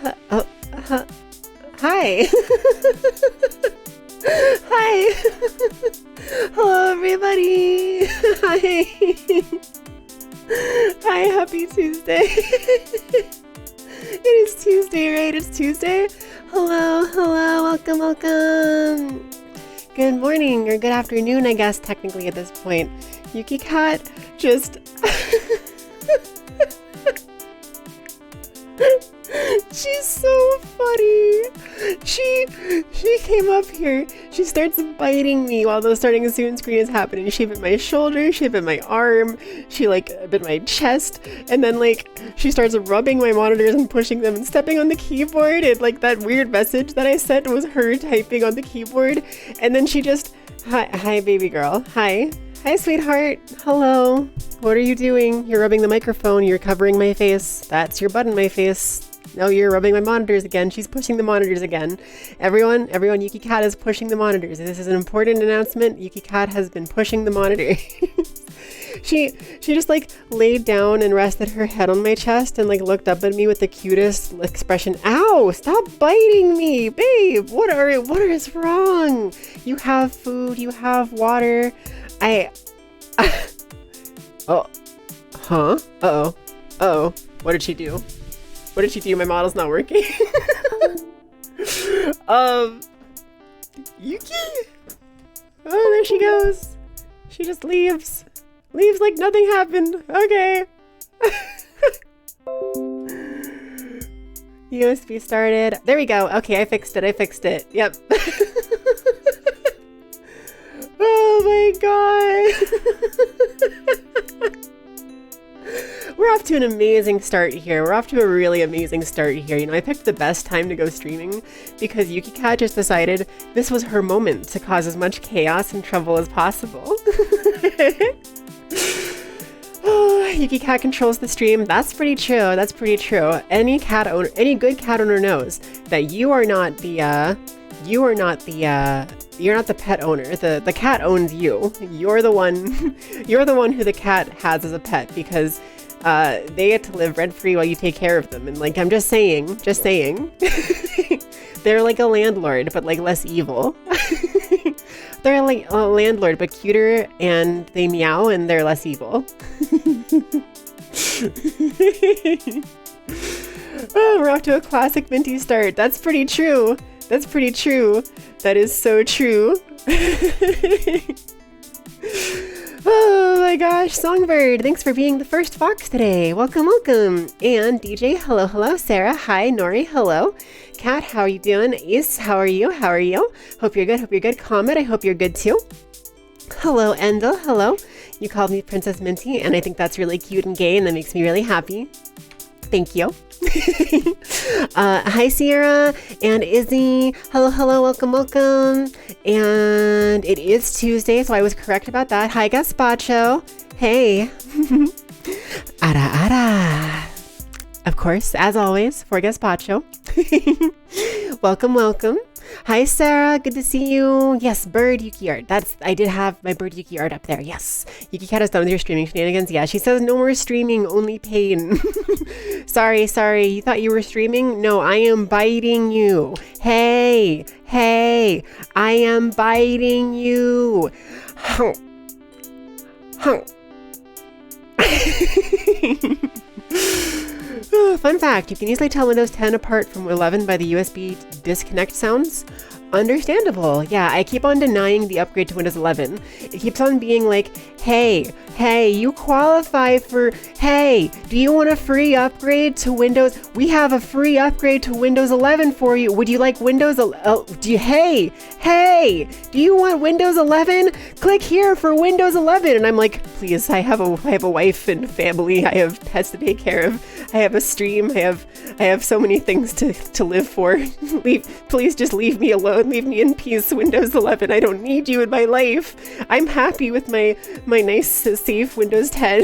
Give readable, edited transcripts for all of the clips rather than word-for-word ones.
Hi. Hi. Hello, everybody. Hi. Hi, happy Tuesday. It is Tuesday, right? It's Tuesday. Hello, welcome. Good morning or good afternoon, I guess, technically at this point. Yuki Cat just... She's so funny. She came up here. She starts biting me while the starting soon screen is happening. She bit my shoulder. She bit my arm. She bit my chest. And then she starts rubbing my monitors and pushing them and stepping on the keyboard. And that weird message that I sent was her typing on the keyboard. And then she just, hi baby girl. Hi, sweetheart. Hello. What are you doing? You're rubbing the microphone. You're covering my face. That's your butt in my face. No, you're rubbing my monitors again. She's pushing the monitors again. Everyone, Yuki Cat is pushing the monitors. This is an important announcement. Yuki Cat has been pushing the monitor. She just laid down and rested her head on my chest and looked up at me with the cutest expression. Ow! Stop biting me, babe. What is wrong? You have food. You have water. Oh. Huh? Uh-oh. What did she do? What did she do? My model's not working. Yuki? Oh, there she goes. She just leaves. Leaves like nothing happened. Okay. USB started. There we go. Okay, I fixed it. Yep. Oh my god. We're off to an amazing start here. We're off to a really amazing start here. You know, I picked the best time to go streaming because Yuki Cat just decided this was her moment to cause as much chaos and trouble as possible. Oh, Yuki Cat controls the stream. That's pretty true. Any good cat owner knows that you're not the pet owner. The cat owns you. You're the one who the cat has as a pet because they get to live rent-free while you take care of them. And I'm just saying. They're like a landlord, but less evil. They're like a landlord, but cuter, and they meow, and they're less evil. Oh, we're off to a classic minty start. That's pretty true. That is so true. Oh my gosh, Songbird, thanks for being the first fox today. Welcome. And DJ, hello. Sarah, hi. Nori, hello. Kat, how are you doing? Ace, how are you? Hope you're good. Comet, I hope you're good too. Hello, Endo, hello. You called me Princess Minty, and I think that's really cute and gay, and that makes me really happy. Thank you. Hi Sierra and Izzy. Hello, welcome. And it is Tuesday, so I was correct about that. Hi Gaspacho. Hey. Ara. Of course, as always, for Gaspacho. Welcome. Hi Sarah, good to see you. Yes, bird Yuki art. I did have my bird Yuki art up there. Yes. Yuki Cat is done with your streaming shenanigans. Yeah, she says no more streaming, only pain. Sorry. You thought you were streaming? No, I am biting you. Hey, I am biting you. Fun fact, you can easily tell Windows 10 apart from 11 by the USB disconnect sounds. Understandable. Yeah, I keep on denying the upgrade to Windows 11. It keeps on being like, hey, you qualify for, hey, do you want a free upgrade to Windows? We have a free upgrade to Windows 11 for you. Would you like Windows, hey, do you want Windows 11? Click here for Windows 11. And I'm like, please, I have a wife and family. I have pets to take care of. I have a stream. I have so many things to live for. Please just leave me alone. Leave me in peace, Windows 11. I don't need you in my life. I'm happy with my nice, safe Windows 10.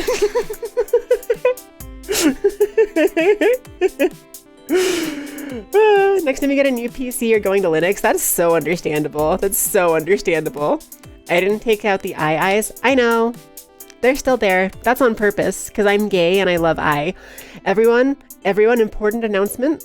Next time you get a new PC, you're going to Linux. That's so understandable. I didn't take out the eyes. I know. They're still there. That's on purpose, because I'm gay and I love Everyone, important announcement.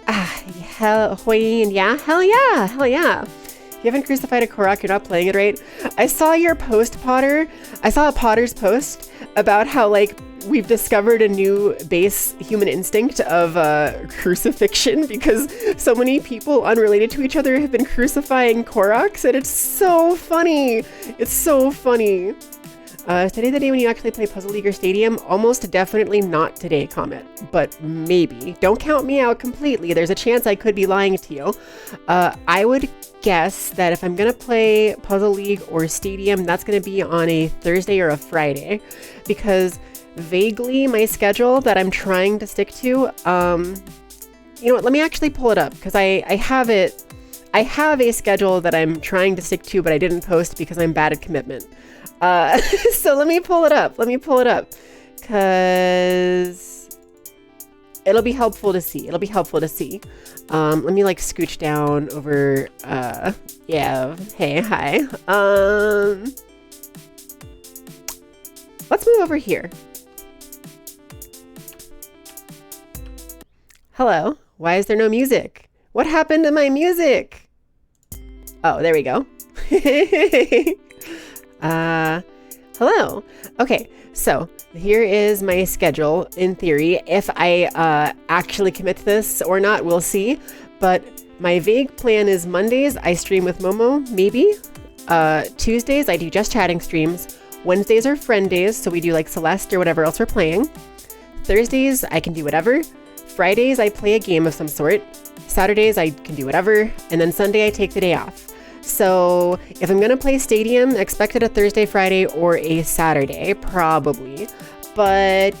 Hell yeah. You haven't crucified a Korok, you're not playing it right. I saw your post, Potter. I saw a Potter's post about how, like, we've discovered a new base human instinct of crucifixion because so many people unrelated to each other have been crucifying Koroks, and it's so funny. It's so funny. Today the day when you actually play Puzzle League or Stadium? Almost definitely not today, Comet, but maybe. Don't count me out completely. There's a chance I could be lying to you. I would guess that if I'm gonna play Puzzle League or Stadium, that's gonna be on a Thursday or a Friday, because vaguely my schedule that I'm trying to stick to, you know what, let me actually pull it up, because I have it. I have a schedule that I'm trying to stick to, but I didn't post because I'm bad at commitment. So let me pull it up. Because it'll be helpful to see. Let me like scooch down over, yeah, hey, hi. Let's move over here. Hello, why is there no music? What happened to my music? Oh, there we go. Hello. Okay, so here is my schedule in theory. If I actually commit to this or not, we'll see. But my vague plan is Mondays, I stream with Momo, maybe. Tuesdays, I do just chatting streams. Wednesdays are friend days, so we do like Celeste or whatever else we're playing. Thursdays, I can do whatever. Fridays, I play a game of some sort. Saturdays, I can do whatever. And then Sunday, I take the day off. So if I'm going to play Stadium, expect it a Thursday, Friday, or a Saturday, probably. But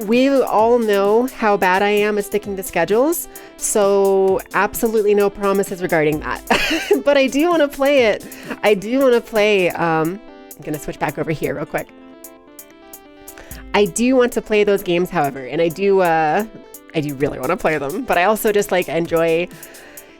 we all know how bad I am at sticking to schedules, so absolutely no promises regarding that. But I do want to play it. I'm going to switch back over here real quick. I do want to play those games, however, and I do really want to play them, but I also just like enjoy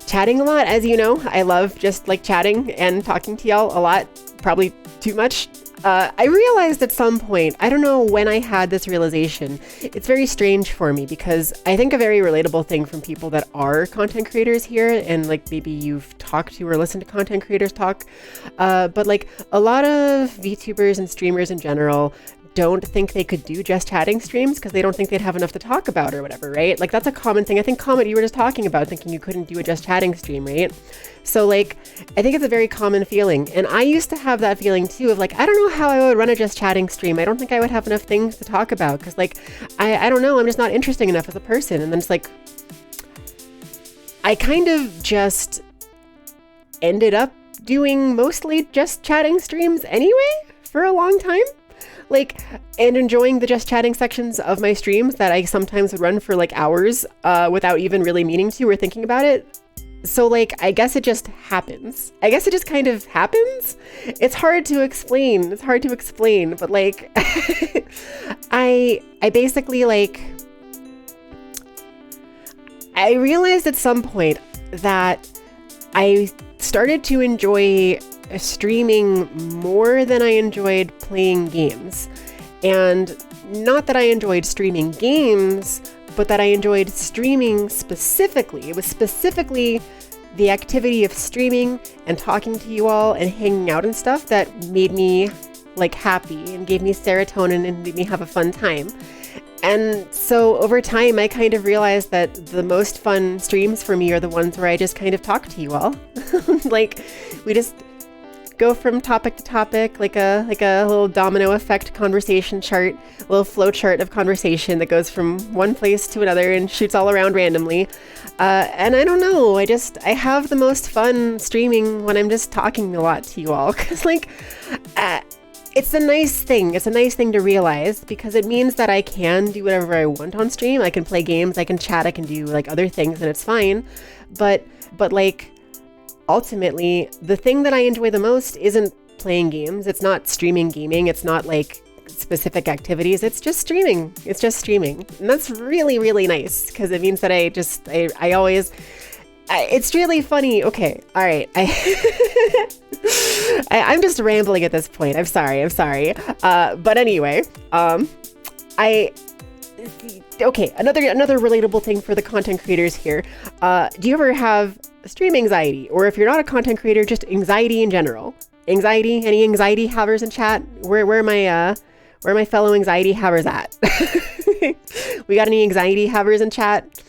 chatting a lot. As you know, I love just like chatting and talking to y'all a lot, probably too much. I realized at some point, I don't know when I had this realization, it's very strange for me because I think a very relatable thing from people that are content creators here, and like maybe you've talked to or listened to content creators talk, but like a lot of VTubers and streamers in general don't think they could do just chatting streams because they don't think they'd have enough to talk about or whatever, right? Like that's a common thing. I think, Comet, you were just talking about thinking you couldn't do a just chatting stream, right? So like, I think it's a very common feeling. And I used to have that feeling too of like, I don't know how I would run a just chatting stream. I don't think I would have enough things to talk about because like, I don't know, I'm just not interesting enough as a person. And then it's like, I kind of just ended up doing mostly just chatting streams anyway for a long time. Like, and enjoying the just chatting sections of my streams that I sometimes would run for like hours without even really meaning to or thinking about it. So like, I guess it just happens. I guess it just kind of happens. It's hard to explain. But like, I basically like, I realized at some point that I started to enjoy streaming more than I enjoyed playing games. And not that I enjoyed streaming games, but that I enjoyed streaming specifically. It was specifically the activity of streaming and talking to you all and hanging out and stuff that made me like happy and gave me serotonin and made me have a fun time. And so over time, I kind of realized that the most fun streams for me are the ones where I just kind of talk to you all. Like we just go from topic to topic, like a little domino effect conversation chart, a little flow chart of conversation that goes from one place to another and shoots all around randomly. And I don't know, I have the most fun streaming when I'm just talking a lot to you all, because like, it's a nice thing. It's a nice thing to realize because it means that I can do whatever I want on stream. I can play games, I can chat, I can do like other things, and it's fine. But like, ultimately, the thing that I enjoy the most isn't playing games. It's not streaming gaming. It's not like specific activities. It's just streaming. And that's really, really nice because it means that I always, it's really funny. Okay. All right. I'm just rambling at this point. I'm sorry. But anyway, okay, another relatable thing for the content creators here. Do you ever have stream anxiety? Or if you're not a content creator, just anxiety in general? Anxiety? Any anxiety havers in chat? Where are my fellow anxiety havers at? We got any anxiety havers in chat?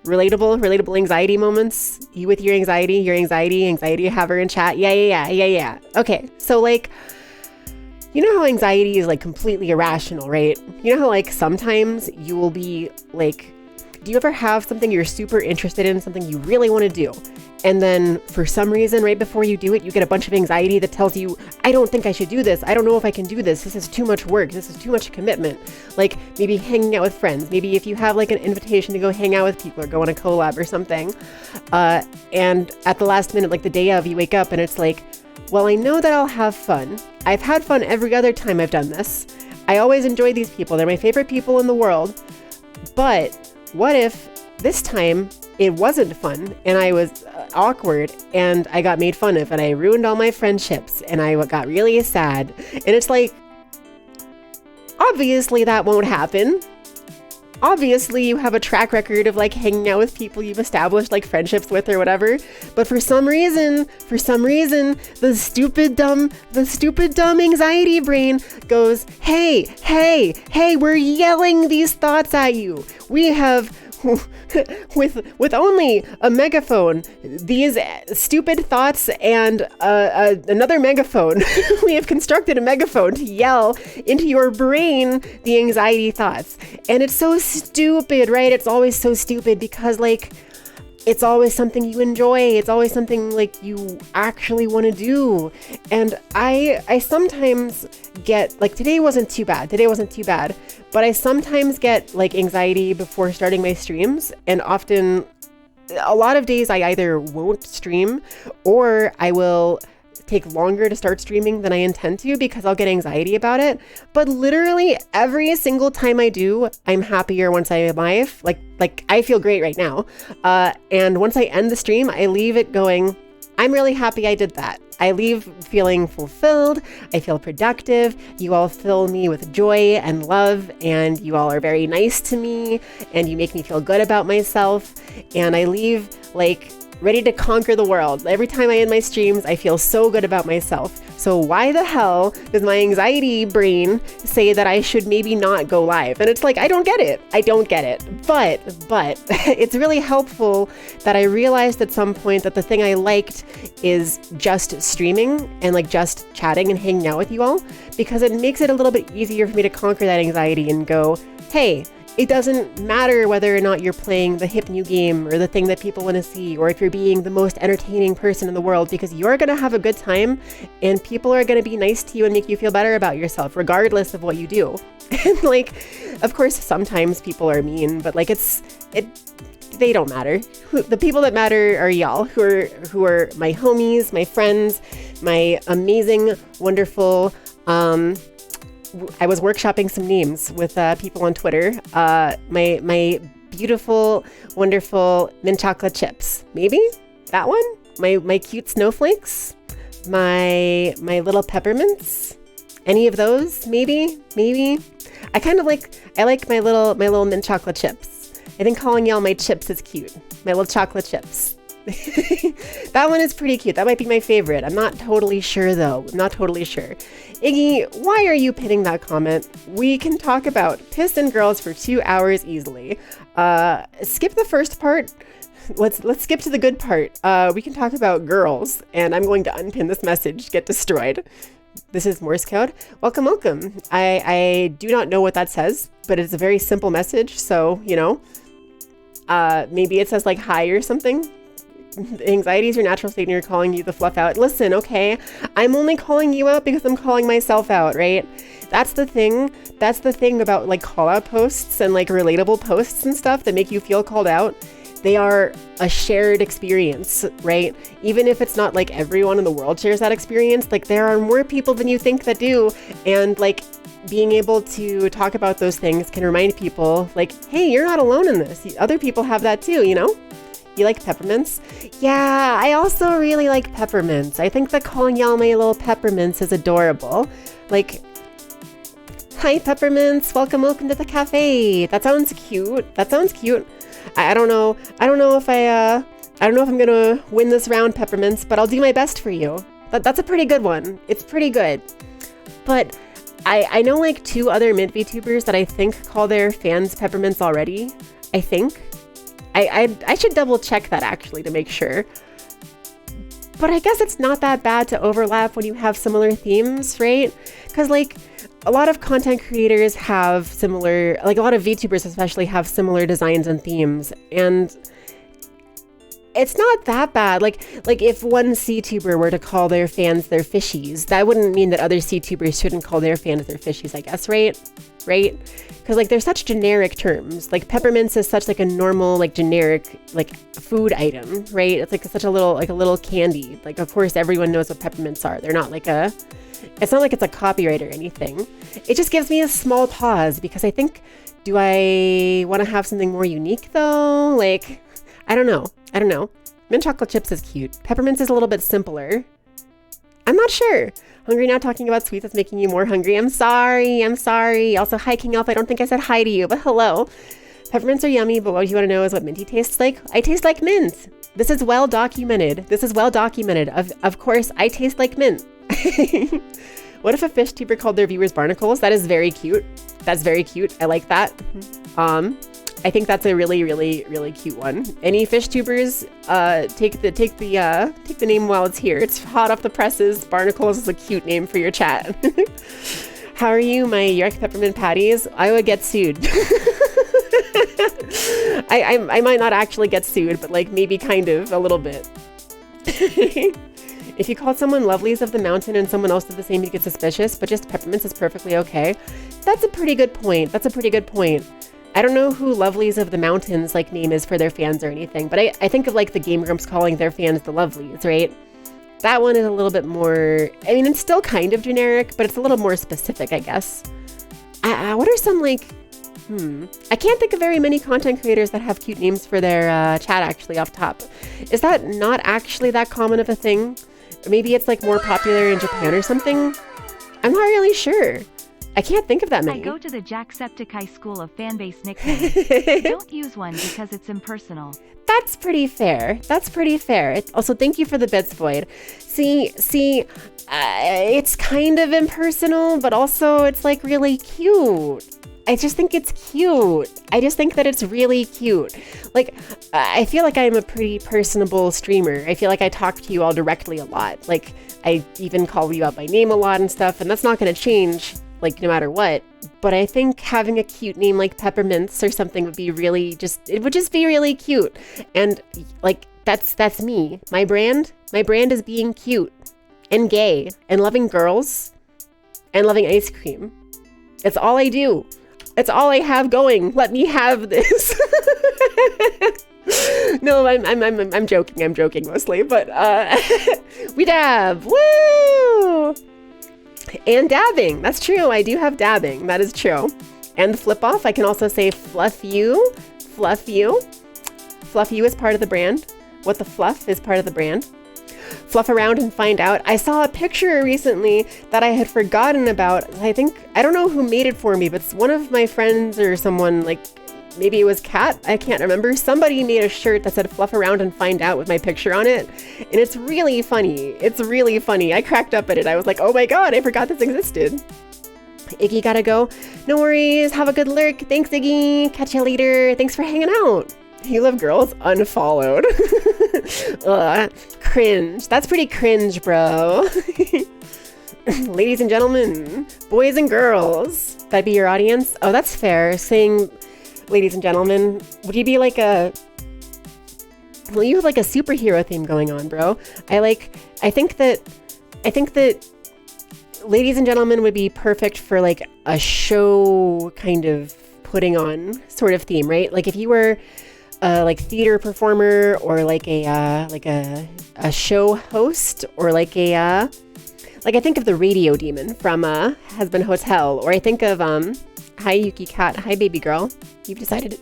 Relatable anxiety moments? You with your anxiety haver in chat? Yeah. Okay, so like, you know how anxiety is like completely irrational, right? You know how like sometimes you will be like, do you ever have something you're super interested in, something you really want to do? And then for some reason, right before you do it, you get a bunch of anxiety that tells you, I don't think I should do this. I don't know if I can do this. This is too much work. This is too much commitment. Like maybe hanging out with friends. Maybe if you have like an invitation to go hang out with people or go on a collab or something. And at the last minute, like the day of, you wake up and it's like, well, I know that I'll have fun. I've had fun every other time I've done this. I always enjoy these people. They're my favorite people in the world. But what if this time it wasn't fun and I was awkward and I got made fun of and I ruined all my friendships and I got really sad? And it's like, obviously that won't happen. Obviously you have a track record of like hanging out with people you've established like friendships with or whatever. But for some reason, the stupid dumb anxiety brain goes, hey, we're yelling these thoughts at you. We have, with only a megaphone, these stupid thoughts and another megaphone. We have constructed a megaphone to yell into your brain the anxiety thoughts. And it's so stupid, right? It's always so stupid because like, it's always something you enjoy. It's always something like you actually want to do. And I sometimes get, like today wasn't too bad, but I sometimes get like anxiety before starting my streams. And often, a lot of days I either won't stream or I will take longer to start streaming than I intend to because I'll get anxiety about it. But literally every single time I do, I'm happier once I'm live. Like I feel great right now. And once I end the stream, I leave it going, I'm really happy I did that. I leave feeling fulfilled. I feel productive. You all fill me with joy and love, and you all are very nice to me, and you make me feel good about myself. And I leave like ready to conquer the world. Every time I end my streams, I feel so good about myself. So why the hell does my anxiety brain say that I should maybe not go live? And it's like, I don't get it. But it's really helpful that I realized at some point that the thing I liked is just streaming and like just chatting and hanging out with you all, because it makes it a little bit easier for me to conquer that anxiety and go, hey, it doesn't matter whether or not you're playing the hip new game or the thing that people want to see, or if you're being the most entertaining person in the world, because you're going to have a good time and people are going to be nice to you and make you feel better about yourself, regardless of what you do. And like, of course, sometimes people are mean, but like they don't matter. The people that matter are y'all, who are my homies, my friends, my amazing, wonderful, I was workshopping some names with people on Twitter. My beautiful, wonderful mint chocolate chips. Maybe that one. My cute snowflakes. My little peppermints. Any of those? Maybe. I like my little mint chocolate chips. I think calling y'all my chips is cute. My little chocolate chips. That one is pretty cute. That might be my favorite. I'm not totally sure though. Iggy, why are you pinning that comment? We can talk about piss and girls for 2 hours easily. Skip the first part. Let's skip to the good part. We can talk about girls, and I'm going to unpin this message. Get destroyed. This is Morse code. Welcome. I do not know what that says, but it's a very simple message. So, you know, maybe it says like hi or something. Anxiety is your natural state and you're calling you the fluff out. Listen, okay, I'm only calling you out because I'm calling myself out, right? That's the thing about like call out posts and like relatable posts and stuff that make you feel called out. They are a shared experience, right? Even if it's not like everyone in the world shares that experience, like there are more people than you think that do. And like being able to talk about those things can remind people like, hey, you're not alone in this. Other people have that too, you know? You like peppermints? Yeah, I also really like peppermints. I think that calling y'all my little peppermints is adorable. Like, Hi, Peppermints. Welcome to the cafe. That sounds cute. I don't know. I don't know if I'm gonna win this round, Peppermints, but I'll do my best for you. That's a pretty good one. It's pretty good. But I know like 2 other Mint VTubers that I think call their fans Peppermints already. I think. I should double check that actually to make sure. But I guess it's not that bad to overlap when you have similar themes, right? Because like a lot of content creators have similar, like a lot of VTubers especially have similar designs and themes, and it's not that bad. Like if one CTuber were to call their fans their fishies, that wouldn't mean that other CTubers shouldn't call their fans their fishies, I guess, right? Because like they're such generic terms. Like peppermints is such like a normal, like generic, like food item, right? It's like such a little candy. Like of course everyone knows what peppermints are. They're not like it's not like it's a copyright or anything. It just gives me a small pause because I think, do I want to have something more unique though? Like, I don't know. Mint chocolate chips is cute. Peppermints is a little bit simpler. I'm not sure. Hungry now, talking about sweets is making you more hungry. I'm sorry. Also, hi, King Elf. I don't think I said hi to you, but hello. Peppermints are yummy, but what you want to know is what minty tastes like. I taste like mint. This is well documented. Of course, I taste like mint. What if a fish tuber called their viewers barnacles? That is very cute. That's very cute. I like that. I think that's a really, really, really cute one. Any fish tubers, take the name while it's here. It's hot off the presses. Barnacles is a cute name for your chat. How are you, my York peppermint patties? I would get sued. I might not actually get sued, but like maybe kind of a little bit. If you called someone Lovelies of the Mountain and someone else did the same, you get suspicious, but just Peppermints is perfectly okay. That's a pretty good point. I don't know who Lovelies of the Mountains like name is for their fans or anything, but I think of like the Game Grumps calling their fans the Lovelies, right? That one is a little bit more, I mean, it's still kind of generic, but it's a little more specific, I guess. What are some like, I can't think of very many content creators that have cute names for their chat actually off top. Is that not actually that common of a thing? Or maybe it's like more popular in Japan or something? I'm not really sure. I can't think of that many. I go to the Jacksepticeye School of Fanbase nicknames. Don't use one because it's impersonal. That's pretty fair. Also, thank you for the bits, Void. See, it's kind of impersonal, but also it's like really cute. I just think it's cute. I just think that it's really cute. Like, I feel like I'm a pretty personable streamer. I feel like I talk to you all directly a lot. Like, I even call you out by name a lot and stuff, and that's not going to change, like, no matter what. But I think having a cute name like Peppermints or something would be really it would just be really cute. And, like, that's me. My brand is being cute and gay and loving girls and loving ice cream. It's all I do. It's all I have going. Let me have this. No, I'm joking mostly, but we dab. Woo! And dabbing. That's true. I do have dabbing. That is true. And the flip off, I can also say fluff you. Fluff you. Fluff you is part of the brand. What the fluff is part of the brand. Fluff around and find out. I saw a picture recently that I had forgotten about. I don't know who made it for me, but it's one of my friends or someone, like maybe it was Kat. I can't remember. Somebody made a shirt that said fluff around and find out with my picture on it. And it's really funny. I cracked up at it. I was like, oh my God, I forgot this existed. Iggy gotta go. No worries. Have a good lurk. Thanks, Iggy. Catch you later. Thanks for hanging out. You love girls? Unfollowed. Cringe. That's pretty cringe, bro. Ladies and gentlemen, boys and girls. That'd be your audience? Oh, that's fair. Saying, ladies and gentlemen, would you be like well, you have like a superhero theme going on, bro. I think that ladies and gentlemen would be perfect for like a show kind of putting on sort of theme, right? Like if you were like theater performer or like a show host or like I think of the radio demon from Husband Hotel, or I think of hi Yuki Cat, hi baby girl. You've decided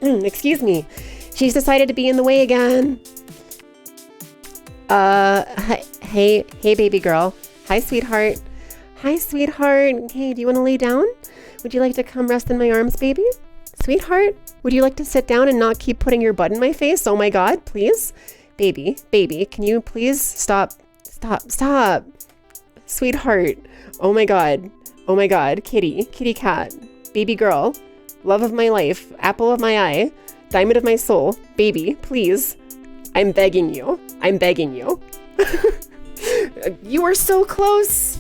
excuse me. She's decided to be in the way again. Hey baby girl. Hi sweetheart. Hey, do you want to lay down? Would you like to come rest in my arms, baby? Sweetheart, would you like to sit down and not keep putting your butt in my face? Oh my God, please? Baby, can you please stop? Sweetheart, oh my God, kitty cat, baby girl, love of my life, apple of my eye, diamond of my soul, baby, please. I'm begging you. You were so close.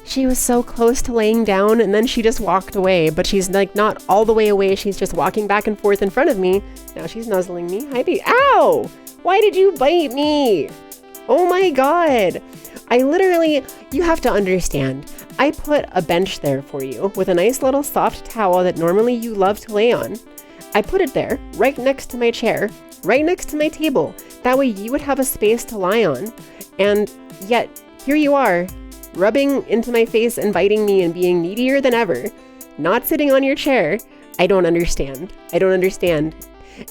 She was so close to laying down, and then she just walked away, but she's like not all the way away. She's just walking back and forth in front of me. Now she's nuzzling me. Hi, baby. Ow! Why did you bite me? Oh my God. You have to understand. I put a bench there for you with a nice little soft towel that normally you love to lay on. I put it there right next to my chair, right next to my table. That way you would have a space to lie on. And yet here you are, rubbing into my face and biting me and being needier than ever, not sitting on your chair. I don't understand.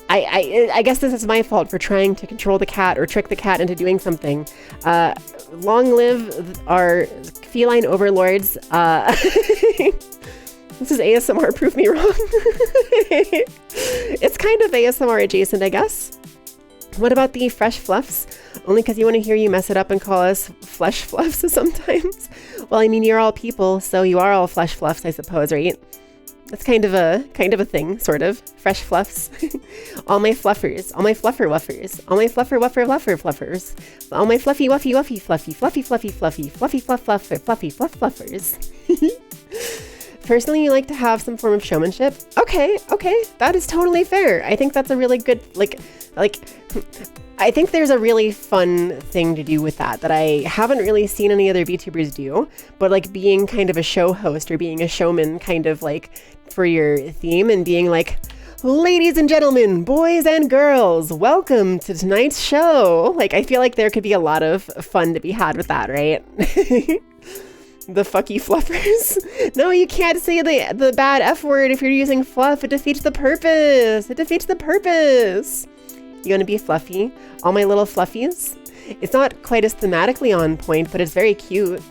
I guess this is my fault for trying to control the cat or trick the cat into doing something. Long live our feline overlords. This is ASMR, prove me wrong. It's kind of ASMR adjacent, I guess. What about the fresh fluffs? Only because you want to hear you mess it up and call us flesh fluffs sometimes. Well, I mean, you're all people, so you are all flesh fluffs, I suppose, right? That's kind of a thing, sort of. Fresh fluffs. All my fluffers, all my fluffer wuffers, all my fluffer wuffer fluffer fluffers, all my fluffy wuffy wuffy fluffy fluffy fluffy fluffy fluffy fluff fluffer fluffy fluff fluffers. Personally, you like to have some form of showmanship. Okay, that is totally fair. I think that's a really good, I think there's a really fun thing to do with that I haven't really seen any other VTubers do, but like being kind of a show host or being a showman kind of like for your theme and being like, ladies and gentlemen, boys and girls, welcome to tonight's show. Like, I feel like there could be a lot of fun to be had with that, right? The fucky fluffers. No, you can't say the bad F word if you're using fluff. It defeats the purpose. You want to be fluffy? All my little fluffies? It's not quite as thematically on point, but it's very cute.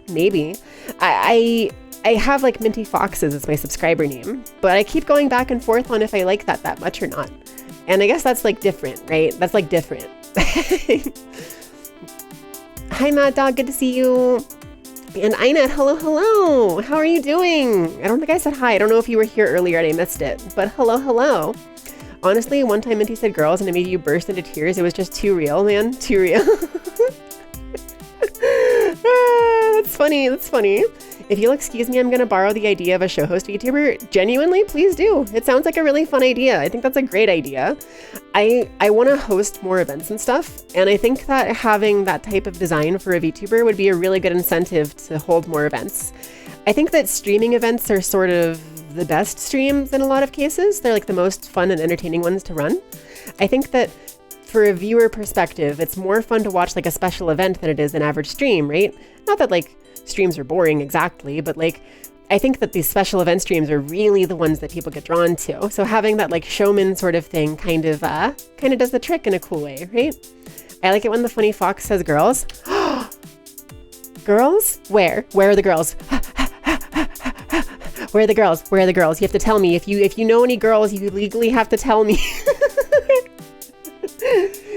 Maybe. I have like Minty Foxes as my subscriber name, but I keep going back and forth on if I like that much or not. And I guess that's like different, right? That's like different. Hi, Mad Dog. Good to see you. And Inet, hello. How are you doing? I don't think I said hi. I don't know if you were here earlier and I missed it, but hello. Honestly, one time Minty said girls and it made you burst into tears. It was just too real, man. Too real. That's funny. If you'll excuse me, I'm going to borrow the idea of a show host VTuber. Genuinely, please do. It sounds like a really fun idea. I think that's a great idea. I want to host more events and stuff. And I think that having that type of design for a VTuber would be a really good incentive to hold more events. I think that streaming events are sort of the best streams in a lot of cases. They're like the most fun and entertaining ones to run. I think that for a viewer perspective, it's more fun to watch like a special event than it is an average stream, right? Not that like streams are boring exactly, but like I think that these special event streams are really the ones that people get drawn to. So having that like showman sort of thing kind of does the trick in a cool way, right? I like it when the funny fox says girls. Girls? Where are the girls? Where are the girls? You have to tell me. If you know any girls, you legally have to tell me.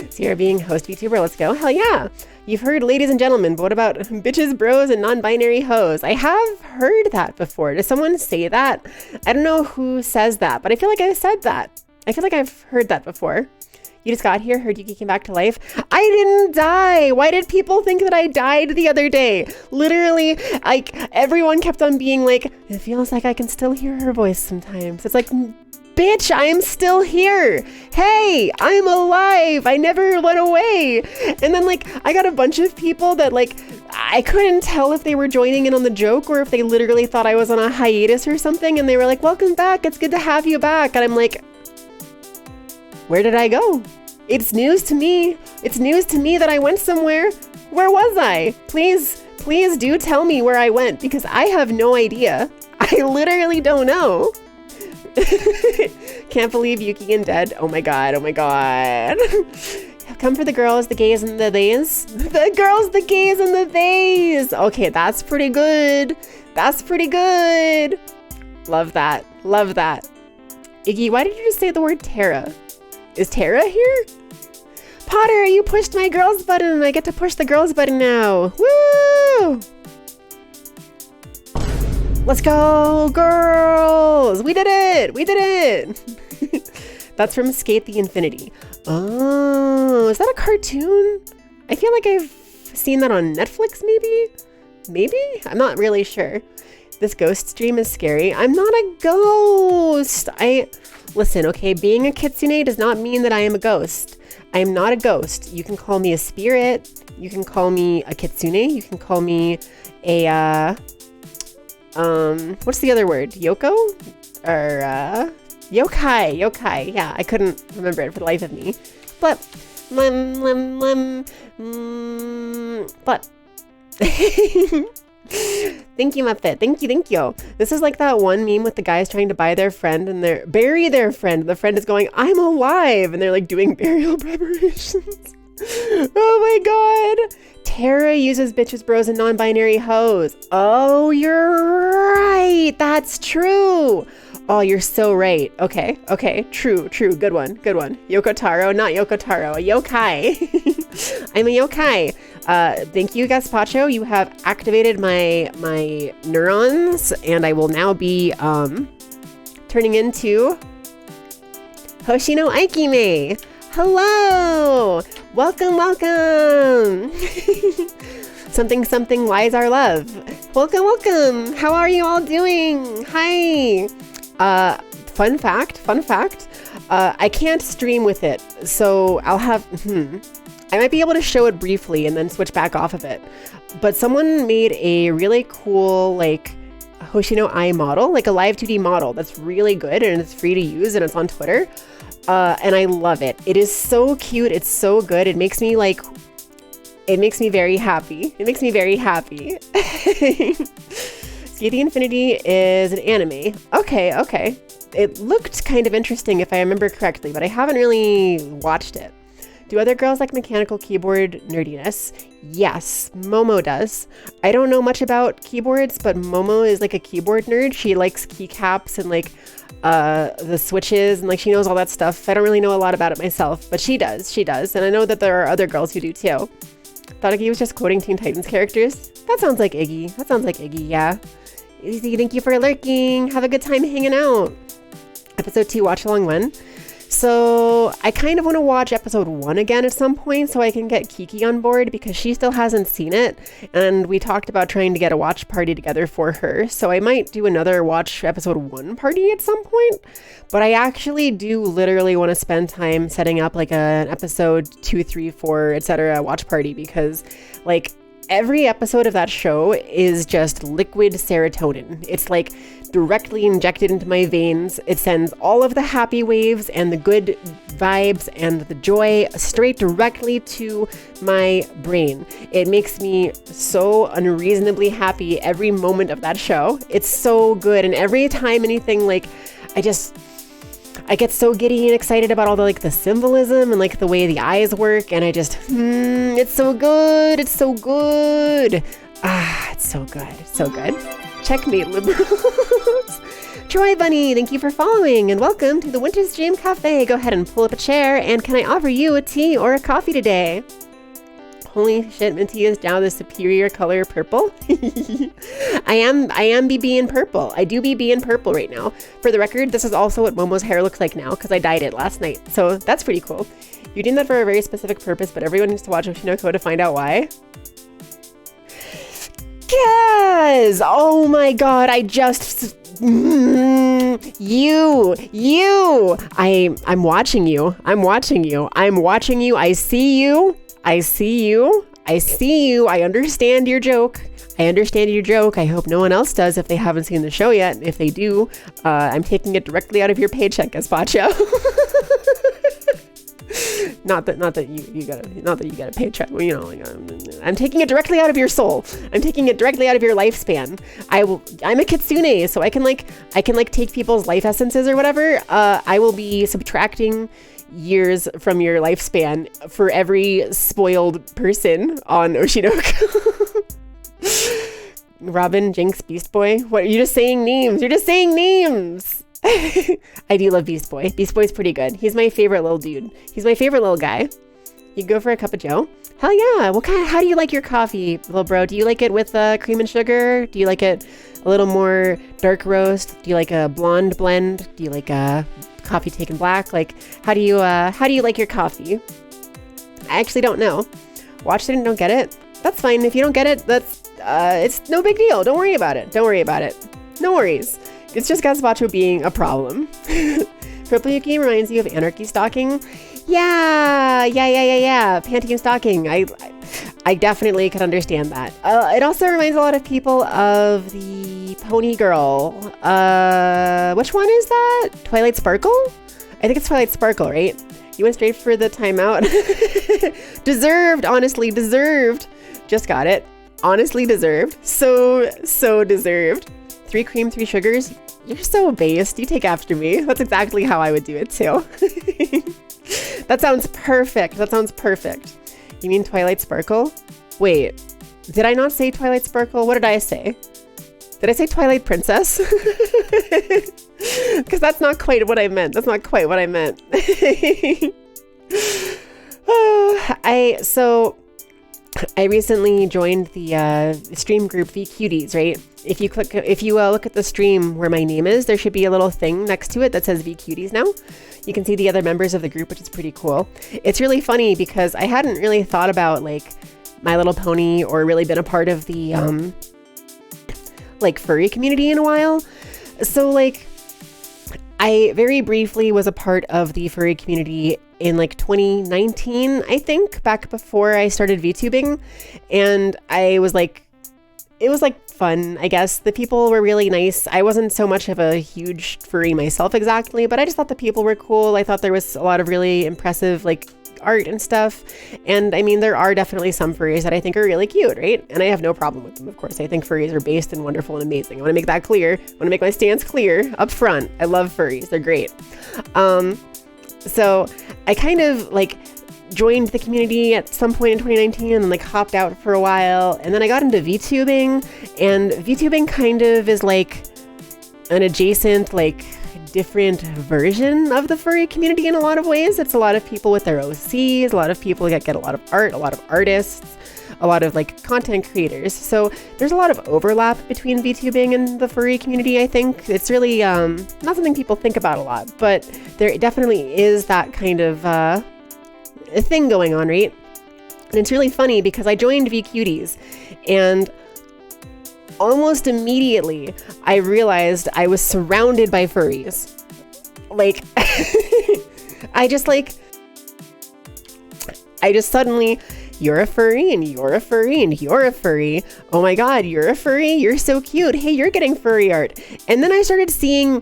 So you're being host VTuber, let's go. Hell yeah. You've heard ladies and gentlemen, but what about bitches, bros, and non-binary hoes? I have heard that before. Does someone say that? I don't know who says that, but I feel like I've said that. I feel like I've heard that before. You just got here, heard you came back to life. I didn't die. Why did people think that I died the other day? Literally, like, everyone kept on being like, it feels like I can still hear her voice sometimes. It's like, bitch, I'm still here. Hey, I'm alive. I never went away. And then like, I got a bunch of people that like, I couldn't tell if they were joining in on the joke or if they literally thought I was on a hiatus or something. And they were like, welcome back. It's good to have you back. And I'm like, where did I go? It's news to me. It's news to me that I went somewhere. Where was I? Please do tell me where I went because I have no idea. I literally don't know. Can't believe Yuki and dead. Oh my god. Come for the girls, the gays, and the theys. The girls, the gays, and the theys. Okay, that's pretty good. Love that. Love that. Iggy, why did you just say the word Tara? Is Tara here? Potter, you pushed my girls button. I get to push the girls button now. Woo! Let's go, girls! We did it! We did it! That's from Skate the Infinity. Oh, is that a cartoon? I feel like I've seen that on Netflix, maybe? Maybe? I'm not really sure. This ghost stream is scary. I'm not a ghost. Listen, okay, being a kitsune does not mean that I am a ghost. I am not a ghost. You can call me a spirit. You can call me a kitsune. You can call me a, what's the other word? Yoko? Or, yokai. Yokai. Yeah, I couldn't remember it for the life of me. But, but. Thank you, Muppet. Thank you, thank you. This is like that one meme with the guys trying to buy their friend and bury their friend. The friend is going, I'm alive. And they're like doing burial preparations. Oh my God. Tara uses bitches, bros, and non-binary hoes. Oh, you're right. That's true. Oh, you're so right. Okay. Okay. True. True. Good one. Good one. Yoko Taro, not Yoko Taro. A yokai. I'm a yokai. Thank you, Gaspacho. You have activated my neurons, and I will now be turning into Hoshino Aikime. Hello. Welcome, welcome. Something, something, wise our love. Welcome, welcome. How are you all doing? Hi. Fun fact. I can't stream with it, so I'll have, I might be able to show it briefly and then switch back off of it. But someone made a really cool, like, Hoshino Ai model, like a live 2D model that's really good and it's free to use and it's on Twitter. And I love it. It is so cute. It's so good. It makes me very happy. It makes me very happy. Skate the Infinity is an anime. Okay, okay. It looked kind of interesting if I remember correctly, but I haven't really watched it. Do other girls like mechanical keyboard nerdiness? Yes, Momo does. I don't know much about keyboards, but Momo is like a keyboard nerd. She likes keycaps and like the switches and like she knows all that stuff. I don't really know a lot about it myself, but she does. And I know that there are other girls who do too. Thought Iggy was just quoting Teen Titans characters. That sounds like Iggy, yeah. Easy, thank you for lurking. Have a good time hanging out. Episode 2, watch along when? So I kind of want to watch episode 1 again at some point so I can get Kiki on board because she still hasn't seen it. And we talked about trying to get a watch party together for her. So I might do another watch episode 1 party at some point. But I actually do literally want to spend time setting up like an episode 2, 3, 4, etc. watch party because like every episode of that show is just liquid serotonin. It's like directly injected into my veins. It sends all of the happy waves and the good vibes and the joy straight directly to my brain. It makes me so unreasonably happy every moment of that show. It's so good. And every time anything like, I get so giddy and excited about all the like the symbolism and like the way the eyes work, and I just, it's so good. It's so good. It's so good. It's so good. Checkmate, liberals. Troy Bunny, thank you for following and welcome to the Winter's Dream Cafe. Go ahead and pull up a chair, and can I offer you a tea or a coffee today? Holy shit, Minty is now the superior color purple. I am BB in purple. I do BB in purple right now. For the record, this is also what Momo's hair looks like now because I dyed it last night. So that's pretty cool. You're doing that for a very specific purpose, but everyone needs to watch Oshinoko to find out why. Yes! Oh my god, I just... I'm watching you. I see you. I understand your joke. I hope no one else does if they haven't seen the show yet. If they do, I'm taking it directly out of your paycheck, Gazpacho. not that you get a paycheck. Well, you know, like, I'm taking it directly out of your soul. I'm taking it directly out of your lifespan. I'm a kitsune, so I can take people's life essences or whatever. I will be subtracting years from your lifespan for every spoiled person on Oshinoko. Robin, Jinx, Beast Boy. What, you're just saying names. You're just saying names. I do love Beast Boy. Beast Boy's pretty good. He's my favorite little dude. He's my favorite little guy. You go for a cup of joe? Hell yeah. How do you like your coffee, little bro? Do you like it with cream and sugar? Do you like it a little more dark roast? Do you like a blonde blend? Do you like a coffee taken black? Like, how do you like your coffee? I actually don't know. Watched it and don't get it. That's fine. If you don't get it, it's no big deal. Don't worry about it. Don't worry about it. No worries. It's just gazpacho being a problem. Purple Yuki reminds you of anarchy stalking. Yeah. Panty and stalking. I definitely could understand that. It also reminds a lot of people of the Pony Girl. Which one is that? Twilight Sparkle? I think it's Twilight Sparkle, right? You went straight for the timeout. Deserved, honestly, deserved. Just got it. Honestly deserved. So deserved. 3 cream, 3 sugars. You're so based. You take after me. That's exactly how I would do it too. That sounds perfect. That sounds perfect. You mean Twilight Sparkle? Wait, did I not say Twilight Sparkle? What did I say? Did I say Twilight Princess? Because that's not quite what I meant. That's not quite what I meant. I recently joined the stream group VCuties, right? If you look at the stream where my name is, there should be a little thing next to it that says VCuties now. You can see the other members of the group, which is pretty cool. It's really funny because I hadn't really thought about like My Little Pony or really been a part of the like furry community in a while. So like I very briefly was a part of the furry community in like 2019, I think, back before I started VTubing. And I was like, it was like fun, I guess. The people were really nice. I wasn't so much of a huge furry myself exactly, but I just thought the people were cool. I thought there was a lot of really impressive like art and stuff. And I mean, there are definitely some furries that I think are really cute, right? And I have no problem with them, of course. I think furries are based and wonderful and amazing. I want to make that clear. I want to make my stance clear up front. I love furries. They're great. So I kind of like joined the community at some point in 2019 and like hopped out for a while. And then I got into VTubing, and VTubing kind of is like an adjacent, like different version of the furry community in a lot of ways. It's a lot of people with their OCs, a lot of people that get a lot of art, a lot of artists, a lot of like content creators. So there's a lot of overlap between VTubing and the furry community, I think. It's really not something people think about a lot, but there definitely is that kind of a thing going on, right? And it's really funny because I joined VCuties and almost immediately I realized I was surrounded by furries. Like, I just suddenly, you're a furry and you're a furry and you're a furry. Oh my God, you're a furry. You're so cute. Hey, you're getting furry art. And then I started seeing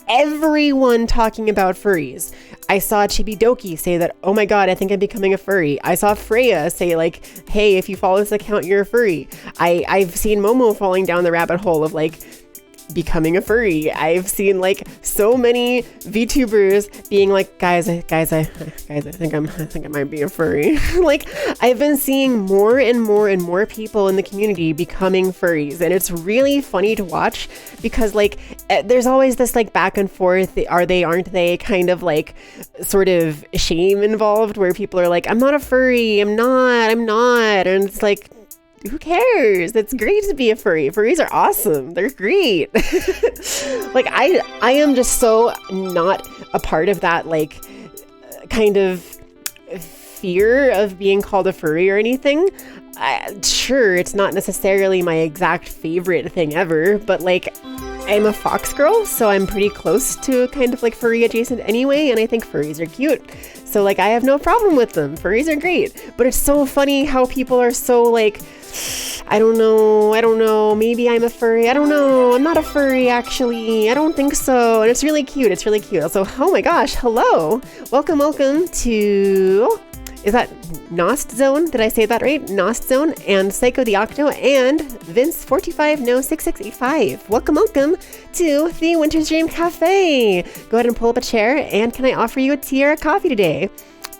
everyone talking about furries. I saw Chibidoki say that, oh my God, I think I'm becoming a furry. I saw Freya say like, hey, if you follow this account, you're a furry. I've seen Momo falling down the rabbit hole of like becoming a furry. I've seen like so many VTubers being like, guys, I think I might be a furry. Like, I've been seeing more and more and more people in the community becoming furries, and it's really funny to watch because like there's always this like back and forth, are they, aren't they, kind of like sort of shame involved where people are like, I'm not a furry, I'm not, and it's like, who cares? It's great to be a furry. Furries are awesome. They're great. Like I am just so not a part of that like kind of fear of being called a furry or anything. Sure, it's not necessarily my exact favorite thing ever, but like I'm a fox girl, so I'm pretty close to kind of like furry adjacent anyway, and I think furries are cute. So like I have no problem with them. Furries are great. But it's so funny how people are so like, I don't know, maybe I'm a furry, I don't know, I'm not a furry actually, I don't think so. And it's really cute, Also, oh my gosh, hello, welcome to, is that Nost Zone? Did I say that right? Nost Zone and Psycho the Octo and Vince45no6685. Welcome to the Winter's Dream Cafe. Go ahead and pull up a chair, and can I offer you a tea or a coffee today?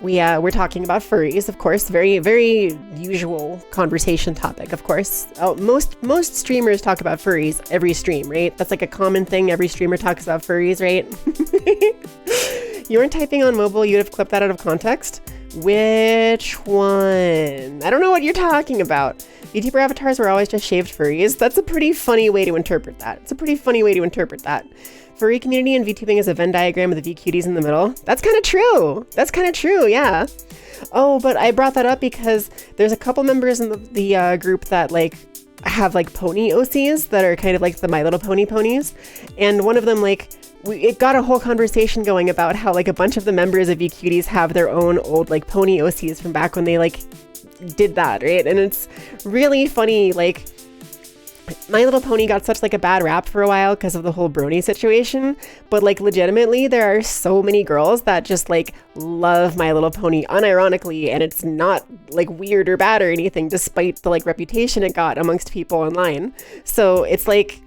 We're talking about furries, of course. Very, very usual conversation topic, of course. Most streamers talk about furries every stream, right? That's like a common thing. Every streamer talks about furries, right? You weren't typing on mobile. You'd have clipped that out of context. Which one? I don't know what you're talking about. VTuber avatars were always just shaved furries. That's a pretty funny way to interpret that. Furry community and VTubing is a Venn diagram with the VQTs in the middle. That's kind of true. Yeah. Oh, but I brought that up because there's a couple members in the group that like have like pony OCs that are kind of like the My Little Pony ponies. And one of them it got a whole conversation going about how like a bunch of the members of VQTs have their own old like pony OCs from back when they like did that, right? And it's really funny, like My Little Pony got such like a bad rap for a while because of the whole brony situation, but like legitimately there are so many girls that just like love My Little Pony unironically, and it's not like weird or bad or anything despite the like reputation it got amongst people online. So it's like,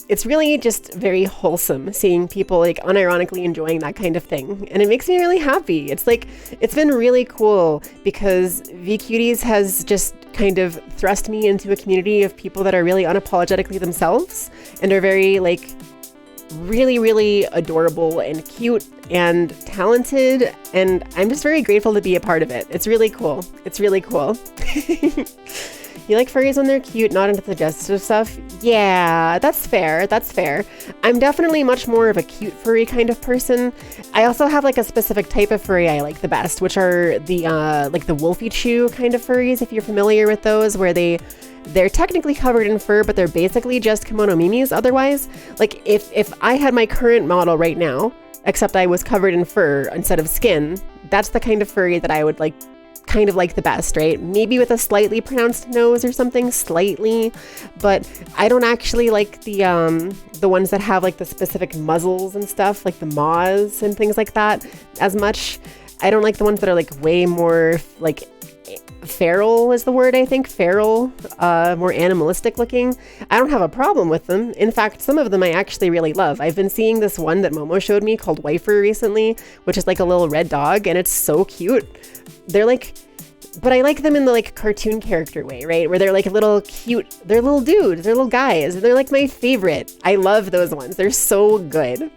it's really just very wholesome seeing people like unironically enjoying that kind of thing. And it makes me really happy. It's like, it's been really cool because VQTs has just kind of thrust me into a community of people that are really unapologetically themselves and are very like really, really adorable and cute and talented. And I'm just very grateful to be a part of it. It's really cool. You like furries when they're cute, not into the suggestive stuff? Yeah, that's fair. I'm definitely much more of a cute furry kind of person. I also have like a specific type of furry I like the best, which are the like the Wolfie Chew kind of furries, if you're familiar with those, where they're technically covered in fur, but they're basically just kimono mimis otherwise. Like if I had my current model right now, except I was covered in fur instead of skin, that's the kind of furry that I would like kind of like the best, right? Maybe with a slightly pronounced nose or something, slightly, but I don't actually like the ones that have like the specific muzzles and stuff, like the maws and things like that as much. I don't like the ones that are like way more like feral is the word, I think. Feral, more animalistic looking. I don't have a problem with them. In fact, some of them I actually really love. I've been seeing this one that Momo showed me called Wifer recently, which is like a little red dog, and it's so cute. They're like, but I like them in the like cartoon character way, right? Where they're like little cute, they're little dudes, they're little guys. They're like my favorite. I love those ones. They're so good.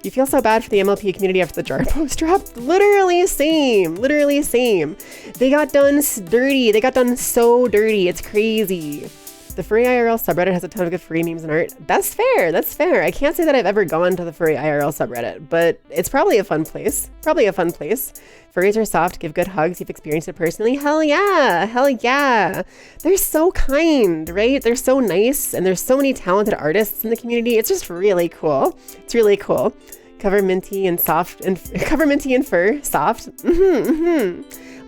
You feel so bad for the MLP community after the jar post dropped? Literally same. They got done dirty. They got done so dirty. It's crazy. The furry IRL subreddit has a ton of good furry memes and art. That's fair. I can't say that I've ever gone to the furry IRL subreddit, but it's probably a fun place. Furries are soft, give good hugs. You've experienced it personally. Hell yeah. They're so kind, right? They're so nice, and there's so many talented artists in the community. It's just really cool. Cover minty and soft, and cover minty and fur, soft.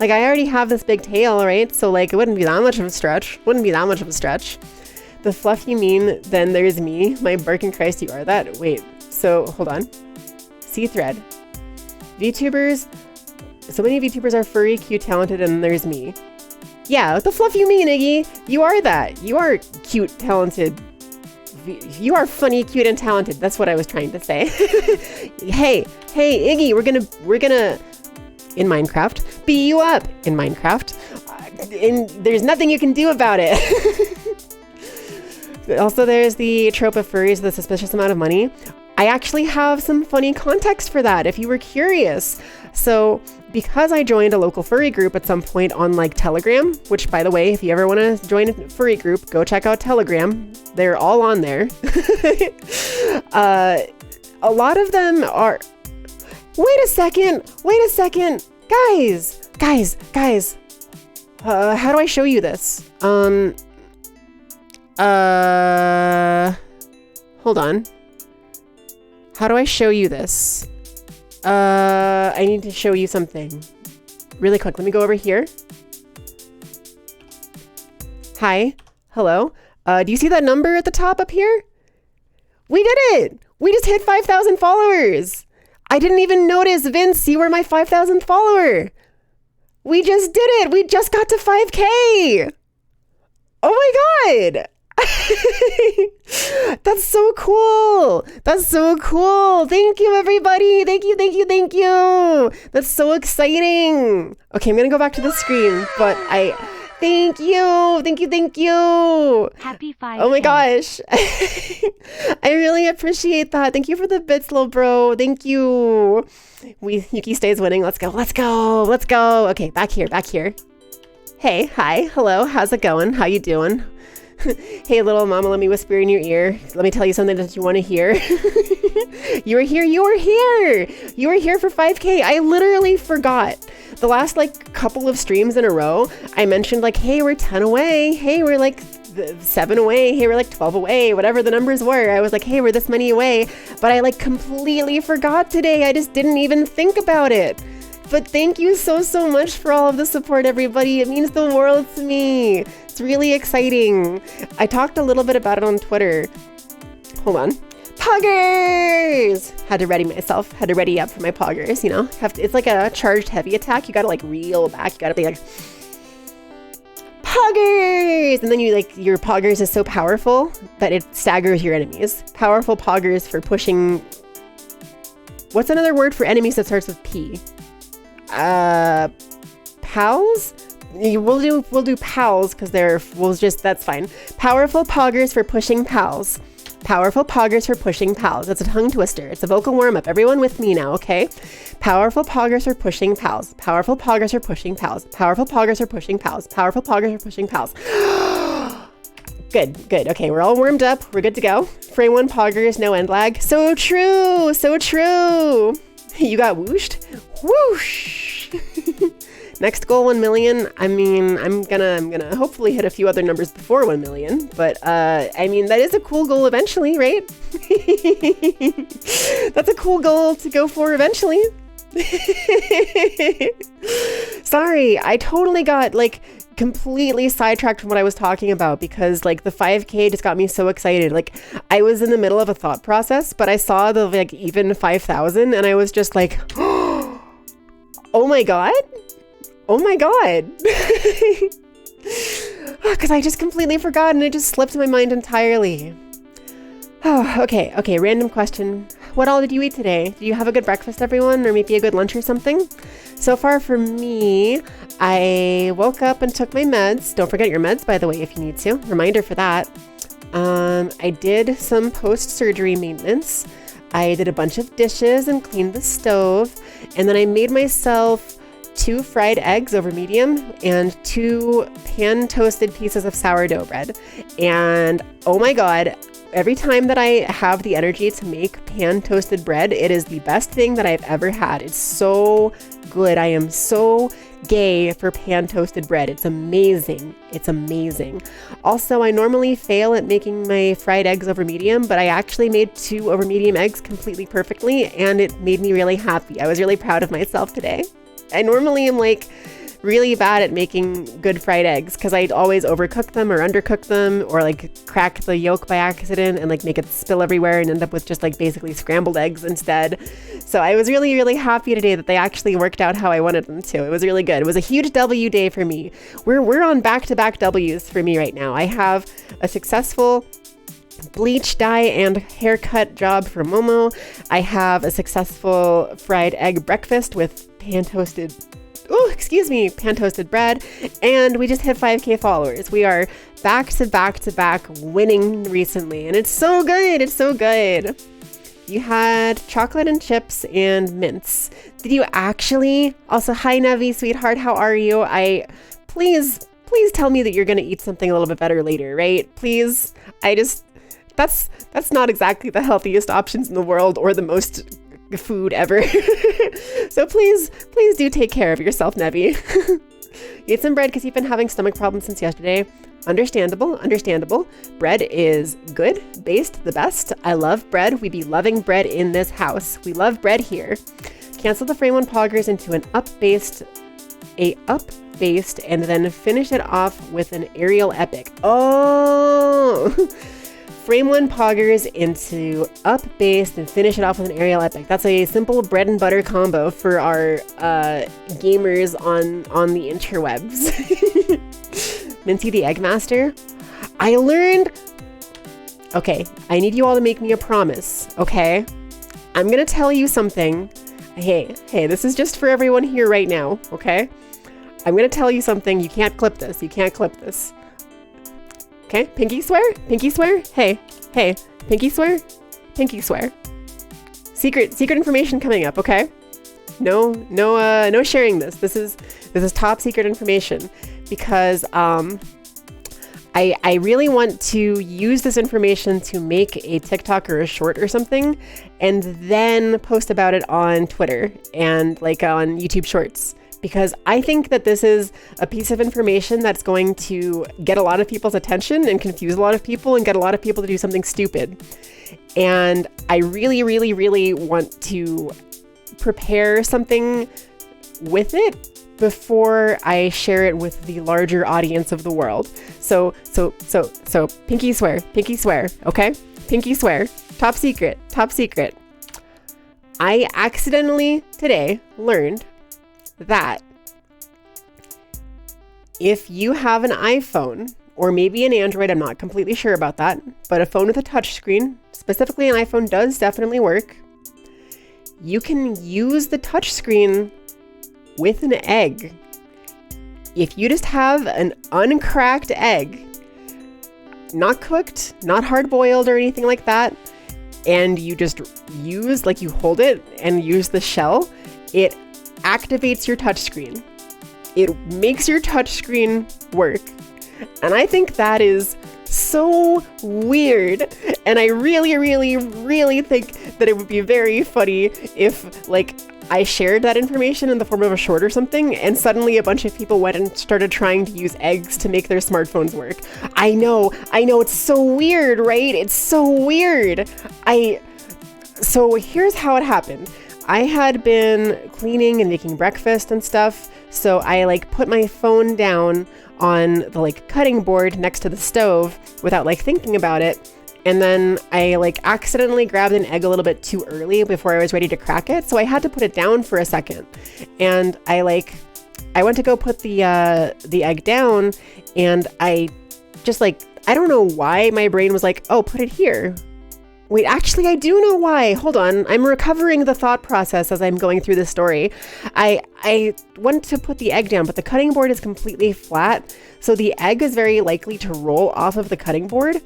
Like I already have this big tail, right? So like it wouldn't be that much of a stretch. The fluff you mean, then there's me. My barking Christ, you are that. Wait, so hold on. See thread. VTubers. So many VTubers are furry, cute, talented, and there's me. Yeah, what the fluff you mean, Iggy? You are that. You are cute, talented. You are funny, cute, and talented. That's what I was trying to say. Hey, Iggy, we're gonna in Minecraft beat you up in Minecraft, and there's nothing you can do about it. Also, there's the trope of furries with a suspicious amount of money. I actually have some funny context for that, if you were curious. So, because I joined a local furry group at some point on like Telegram, which by the way, if you ever want to join a furry group, go check out Telegram. They're all on there. A lot of them are... Wait a second. Guys. How do I show you this? Hold on. How do I show you this? I need to show you something really quick. Let me go over here. Hi. Hello. Do you see that number at the top up here? We did it. We just hit 5,000 followers. I didn't even notice, Vince, you were my 5,000th follower. We just did it. We just got to 5K. Oh my God. That's so cool. That's so cool. Thank you, everybody. Thank you, thank you, thank you. That's so exciting. Okay, I'm going to go back to the screen, but thank you. Thank you, thank you. Happy 5K. Oh my gosh. I really appreciate that. Thank you for the bits, little bro. Thank you. Yuki stays winning. Let's go, let's go, let's go. Okay, back here, back here. Hey, hi, hello, how's it going? How you doing? Hey, little mama, let me whisper in your ear. Let me tell you something that you want to hear. You were here, you were here. You were here for 5K. I literally forgot. The last couple of streams in a row, I mentioned hey, we're 10 away. Hey, we're 7 away. Hey, we're 12 away, whatever the numbers were. I was hey, we're this many away. But I completely forgot today. I just didn't even think about it. But thank you so much for all of the support, everybody. It means the world to me. It's really exciting. I talked a little bit about it on Twitter. Hold on. Poggers! Had to ready myself. Had to ready up for my poggers, you know? It's like a charged heavy attack. You gotta reel back. You gotta be poggers! And then your poggers is so powerful that it staggers your enemies. Powerful poggers for pushing... What's another word for enemies that starts with P? Pals? We'll do pals because that's fine. Powerful poggers for pushing pals. Powerful poggers for pushing pals. It's a tongue twister. It's a vocal warm-up. Everyone with me now, okay? Powerful poggers for pushing pals. Powerful poggers for pushing pals. Powerful poggers for pushing pals. Powerful poggers for pushing pals. Good. Okay, we're all warmed up. We're good to go. Frame 1 poggers, no end lag. So true. So true. You got whooshed? Whoosh! Next goal, 1 million. I mean, I'm gonna hopefully hit a few other numbers before 1 million, but I mean, that is a cool goal eventually, right? That's a cool goal to go for eventually. Sorry, I totally got completely sidetracked from what I was talking about because the 5K just got me so excited. I was in the middle of a thought process, but I saw the even 5,000 and I was just oh my god. Oh my god. Because I just completely forgot and it just slipped my mind entirely. Oh, okay, random question. What all did you eat today? Did you have a good breakfast, everyone? Or maybe a good lunch or something? So far for me, I woke up and took my meds. Don't forget your meds, by the way, if you need to. Reminder for that. I did some post-surgery maintenance. I did a bunch of dishes and cleaned the stove. And then I made myself 2 fried eggs over medium and 2 pan-toasted pieces of sourdough bread. And oh my god, every time that I have the energy to make pan-toasted bread, it is the best thing that I've ever had. It's so good. I am so gay for pan-toasted bread. It's amazing. It's amazing. Also, I normally fail at making my fried eggs over medium, but I actually made 2 over medium eggs completely perfectly, and it made me really happy. I was really proud of myself today. I normally am really bad at making good fried eggs because I'd always overcook them or undercook them or crack the yolk by accident and make it spill everywhere and end up with just basically scrambled eggs instead. So I was really, really happy today that they actually worked out how I wanted them to. It was really good. It was a huge W day for me. We're on back-to-back W's for me right now. I have a successful bleach, dye, and haircut job for Momo. I have a successful fried egg breakfast with pan-toasted bread, and we just hit 5K followers. We are back to back winning recently, and it's so good. It's so good. You had chocolate and chips and mints. Did you actually? Also, hi Nevi, sweetheart, how are you? Please tell me that you're gonna eat something a little bit better later, right? Please. That's not exactly the healthiest options in the world or the most food ever. So please do take care of yourself, Nevi. You ate some bread because you've been having stomach problems since yesterday. Understandable. Bread is good, based, the best. I love bread. We be loving bread in this house. We love bread here. Cancel the frame 1 poggers into an up-based, and then finish it off with an aerial epic. Oh! Frame 1 poggers into up-based and finish it off with an aerial epic. That's a simple bread and butter combo for our gamers on the interwebs. Minty the Egg Master. I learned, okay, I need you all to make me a promise, okay? I'm gonna tell you something. Hey, this is just for everyone here right now, okay? I'm gonna tell you something. You can't clip this. You can't clip this. Okay, pinky swear? Pinky swear? Hey, pinky swear? Pinky swear. Secret information coming up, okay? No sharing this. This is top secret information because I really want to use this information to make a TikTok or a short or something and then post about it on Twitter and like on YouTube Shorts, because I think that this is a piece of information that's going to get a lot of people's attention and confuse a lot of people and get a lot of people to do something stupid. And I really, really, really want to prepare something with it before I share it with the larger audience of the world. So pinky swear, okay? Pinky swear, top secret. I accidentally today learned that if you have an iPhone or maybe an Android, I'm not completely sure about that, but a phone with a touch screen, specifically an iPhone, does definitely work. You can use the touch screen with an egg. If you just have an uncracked egg, not cooked, not hard boiled or anything like that, and you just use, like you hold it and use the shell, it activates your touchscreen. It makes your touchscreen work. And I think that is so weird. And I really, really, really think that it would be very funny if like I shared that information in the form of a short or something, and suddenly a bunch of people went and started trying to use eggs to make their smartphones work. I know, it's so weird, right? It's so weird. So here's how it happened. I had been cleaning and making breakfast and stuff, so I like put my phone down on the like cutting board next to the stove without like thinking about it. And then I like accidentally grabbed an egg a little bit too early before I was ready to crack it. So I had to put it down for a second. And I went to go put the egg down, and I just like, I don't know why my brain was like, oh, put it here. Wait, actually, I do know why. Hold on. I'm recovering the thought process as I'm going through the story. I went to put the egg down, but the cutting board is completely flat. So the egg is very likely to roll off of the cutting board.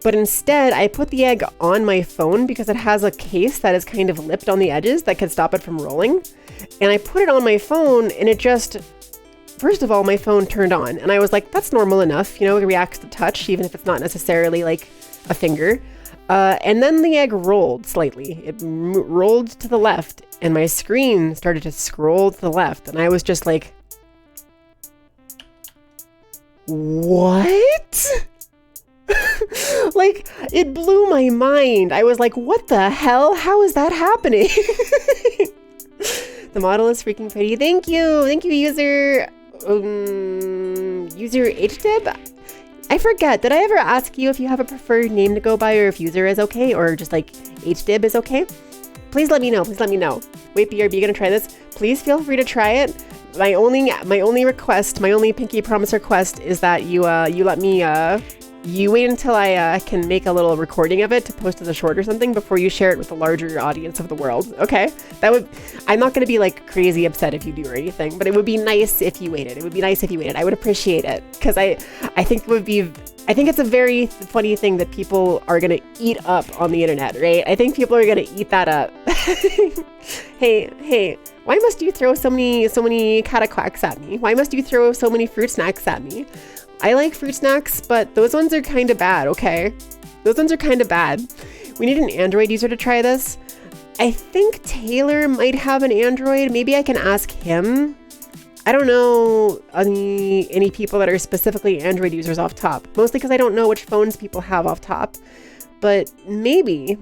But instead, I put the egg on my phone because it has a case that is kind of lipped on the edges that could stop it from rolling. And I put it on my phone, and it just, first of all, my phone turned on. And I was like, that's normal enough. You know, it reacts to touch, even if it's not necessarily like a finger. And then the egg rolled slightly. It rolled to the left, and my screen started to scroll to the left. And I was just like, what? Like, it blew my mind. I was like, what the hell? How is that happening? The model is freaking pretty. Thank you, user HDib. I forget, did I ever ask you if you have a preferred name to go by, or if user is okay, or just like HDib is okay? Please let me know. Wait, BRB, gonna try this? Please feel free to try it. My only request, my only pinky promise request is that you let me, you wait until I can make a little recording of it to post as a short or something before you share it with the larger audience of the world, okay? I'm not gonna be like crazy upset if you do or anything, but it would be nice if you waited. I would appreciate it, because I think it's a very funny thing that people are gonna eat up on the internet, right? I think people are gonna eat that up. Hey, why must you throw so many cataquacks at me? Why must you throw so many fruit snacks at me? I like fruit snacks, but those ones are kind of bad, okay? Those ones are kind of bad. We need an Android user to try this. I think Taylor might have an Android. Maybe I can ask him. I don't know any people that are specifically Android users off top, mostly because I don't know which phones people have off top, but maybe.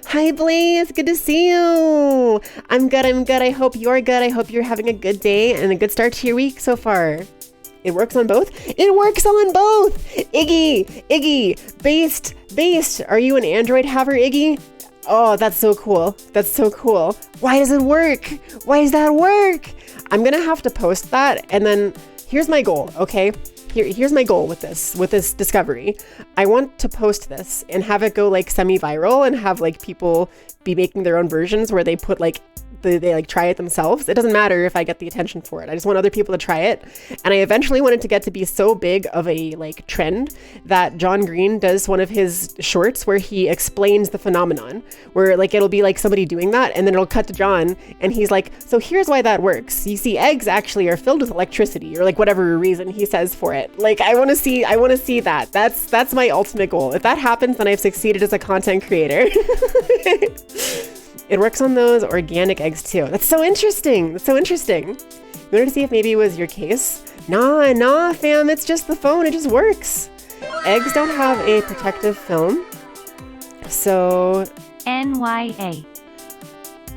Hi, Blaze. Good to see you. I'm good. I hope you're good. I hope you're having a good day and a good start to your week so far. It works on both? It works on both! Iggy, based. Are you an Android haver, Iggy? Oh, that's so cool. Why does it work? Why does that work? I'm gonna have to post that, and then here's my goal, okay? here's my goal with this discovery. I want to post this and have it go like semi-viral and have like people be making their own versions where they put like they like try it themselves. It doesn't matter if I get the attention for it. I just want other people to try it. And I eventually want it to get to be so big of a like trend that John Green does one of his shorts where he explains the phenomenon, where like it'll be like somebody doing that and then it'll cut to John and he's like, so here's why that works. You see, eggs actually are filled with electricity, or like whatever reason he says for it. Like I want to see that. That's my ultimate goal. If that happens, then I've succeeded as a content creator. It works on those organic eggs too. That's so interesting. You wanted to see if maybe it was your case? Nah, fam. It's just the phone. It just works. Eggs don't have a protective film. So... NYA.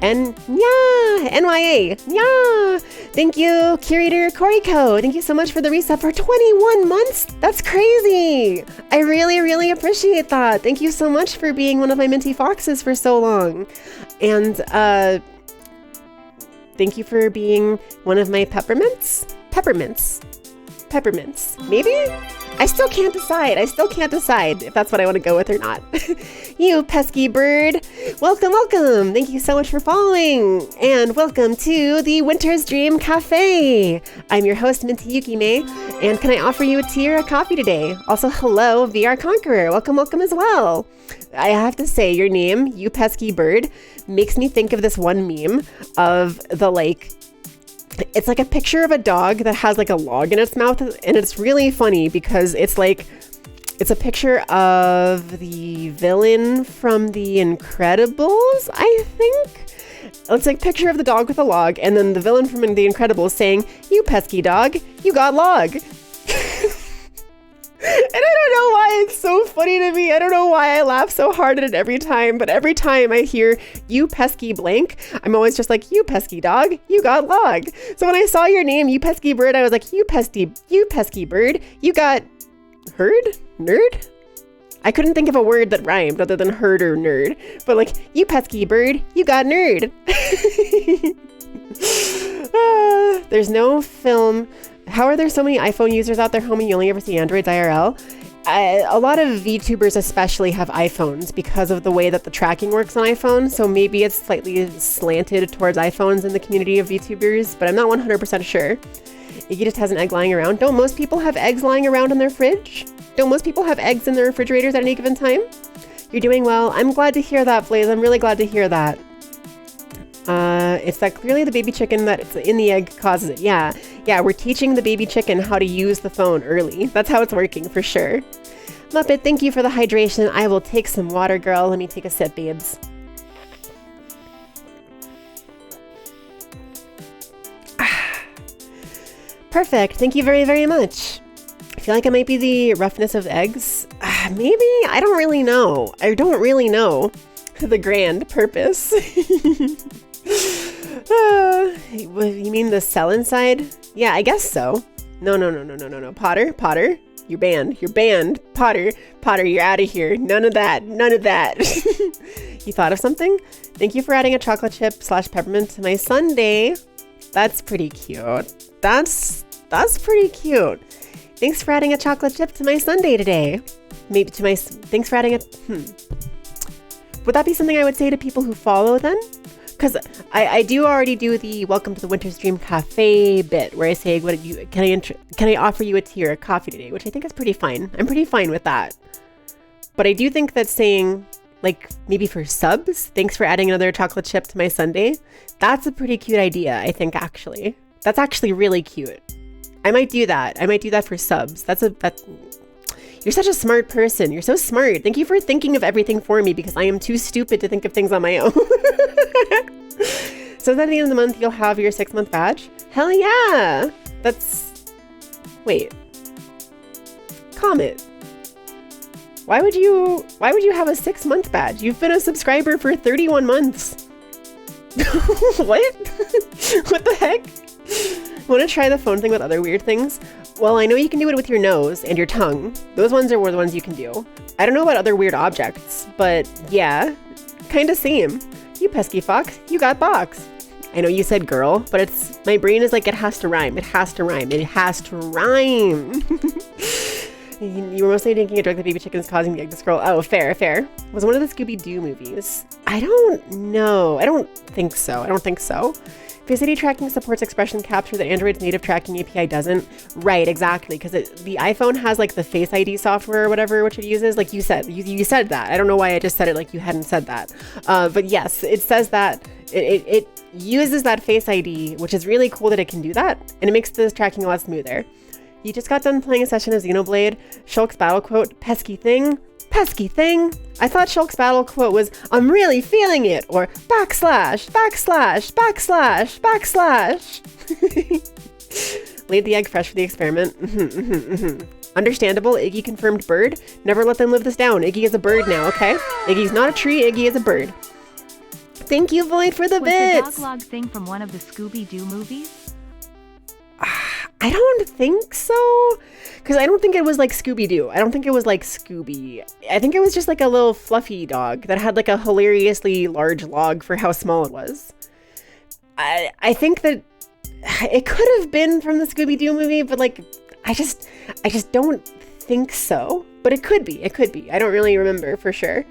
NYA. Yeah. Thank you, curator Koriko. Thank you so much for the resub for 21 months. That's crazy. I really, really appreciate that. Thank you so much for being one of my Minty Foxes for so long. And thank you for being one of my peppermints. Maybe? I still can't decide if that's what I want to go with or not. You pesky bird. Welcome. Thank you so much for following. And welcome to the Winter's Dream Cafe. I'm your host, Minty Yukime. And can I offer you a tea or a coffee today? Also, hello, VR Conqueror. Welcome as well. I have to say, your name, you pesky bird, makes me think of this one meme of the like... It's like a picture of a dog that has like a log in its mouth, and it's really funny because it's a picture of the villain from The Incredibles, I think. It's like a picture of the dog with a log, and then the villain from The Incredibles saying, "You pesky dog, you got log." And I don't know why it's so funny to me. I don't know why I laugh so hard at it every time, but every time I hear "you pesky blank," I'm always just like, "You pesky dog, you got log." So when I saw your name, you pesky bird, I was like, you pesky bird, you got nerd? I couldn't think of a word that rhymed other than herd or nerd, but like, you pesky bird, you got nerd. There's no film. How are there so many iPhone users out there, homie? You only ever see Androids IRL? A lot of VTubers especially have iPhones because of the way that the tracking works on iPhone. So maybe it's slightly slanted towards iPhones in the community of VTubers, but I'm not 100% sure. Iggy just has an egg lying around. Don't most people have eggs lying around in their fridge? Don't most people have eggs in their refrigerators at any given time? You're doing well. I'm glad to hear that, Blaze. I'm really glad to hear that. It's that clearly the baby chicken that's in the egg causes it. Yeah, we're teaching the baby chicken how to use the phone early. That's how it's working for sure. Muppet, thank you for the hydration. I will take some water, girl. Let me take a sip, babes. Perfect. Thank you very, very much. I feel like it might be the roughness of eggs. Maybe? I don't really know. The grand purpose. You mean the cell inside? Yeah, I guess so. No. Potter. You're banned. Potter, you're out of here. None of that. You thought of something? Thank you for adding a chocolate chip / peppermint to my sundae. That's pretty cute. That's pretty cute. Thanks for adding a chocolate chip to my sundae today. Thanks for adding a... Would that be something I would say to people who follow then? Because I do already do the welcome to the Winter's Dream Cafe bit where I say, can I offer you a tea or a coffee today? Which I think is pretty fine. I'm pretty fine with that. But I do think that saying, like, maybe for subs, thanks for adding another chocolate chip to my sundae, that's a pretty cute idea, I think, actually. That's actually really cute. I might do that. For subs. You're such a smart person. You're so smart. Thank you for thinking of everything for me because I am too stupid to think of things on my own. So then at the end of the month, you'll have your 6-month badge? Hell yeah! Wait. Comet. Why would you have a 6-month badge? You've been a subscriber for 31 months. What? What the heck? Want to try the phone thing with other weird things? Well, I know you can do it with your nose and your tongue. Those ones are the ones you can do. I don't know about other weird objects, but yeah, kinda same. You pesky fox, you got box. I know you said girl, but it's, my brain is like, it has to rhyme. It has to rhyme. It has to rhyme. You were mostly taking a drug that baby chickens causing the egg to scroll. Oh, fair. Was one of the Scooby-Doo movies? I don't know. I don't think so. Face ID tracking supports expression capture that Android's native tracking API doesn't. Right, exactly, because the iPhone has like the Face ID software or whatever, which it uses. Like you said, you said that. I don't know why I just said it like you hadn't said that. But yes, it says that it uses that Face ID, which is really cool that it can do that, and it makes the tracking a lot smoother. You just got done playing a session of Xenoblade. Shulk's battle quote, pesky thing. Pesky thing. I thought Shulk's battle quote was, I'm really feeling it, or backslash. Laid the egg fresh for the experiment. Understandable. Iggy confirmed bird. Never let them live this down. Iggy is a bird now, okay? Iggy's not a tree, Iggy is a bird. Thank you, Void, for the bits. Was the dog log thing from one of the Scooby-Doo movies? I don't think so, because I don't think it was like Scooby-Doo. I don't think it was like Scooby. I think it was just like a little fluffy dog that had like a hilariously large log for how small it was. I think that it could have been from the Scooby-Doo movie, but like, I just don't think so. But it could be. I don't really remember for sure.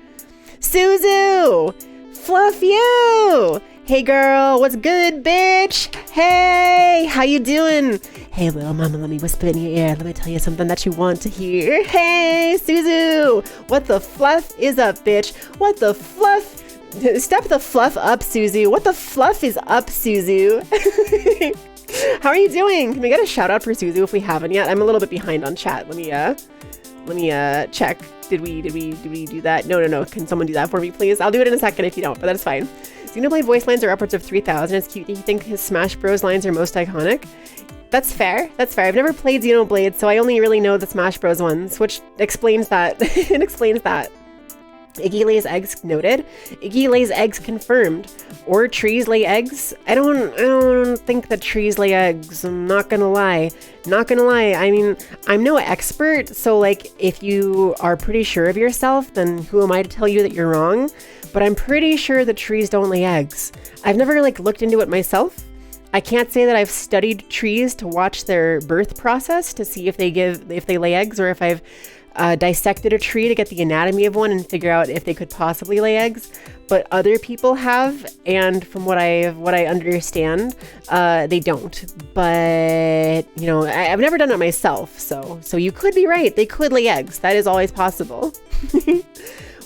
Suzu! Fluff you! Hey girl, what's good, bitch? Hey, how you doing? Hey little mama, let me whisper in your ear. Let me tell you something that you want to hear. Hey, Suzu! What the fluff is up, bitch? What the fluff? Step the fluff up, Suzu. What the fluff is up, Suzu? How are you doing? Can we get a shout out for Suzu if we haven't yet? I'm a little bit behind on chat. Let me check. Did we do that? No. Can someone do that for me, please? I'll do it in a second if you don't, but that's fine. Xenoblade voice lines are upwards of 3,000. It's cute that you think his Smash Bros lines are most iconic. That's fair. I've never played Xenoblade, so I only really know the Smash Bros ones, which explains that. It explains that. Iggy lays eggs noted. Iggy lays eggs confirmed. Or trees lay eggs. I don't think that trees lay eggs. I'm not gonna lie. I mean, I'm no expert, so like if you are pretty sure of yourself, then who am I to tell you that you're wrong? But I'm pretty sure that trees don't lay eggs. I've never like looked into it myself. I can't say that I've studied trees to watch their birth process to see if they lay eggs, or if I've dissected a tree to get the anatomy of one and figure out if they could possibly lay eggs, but other people have, and from what I understand, they don't. But you know, I've never done it myself, so you could be right. They could lay eggs. That is always possible.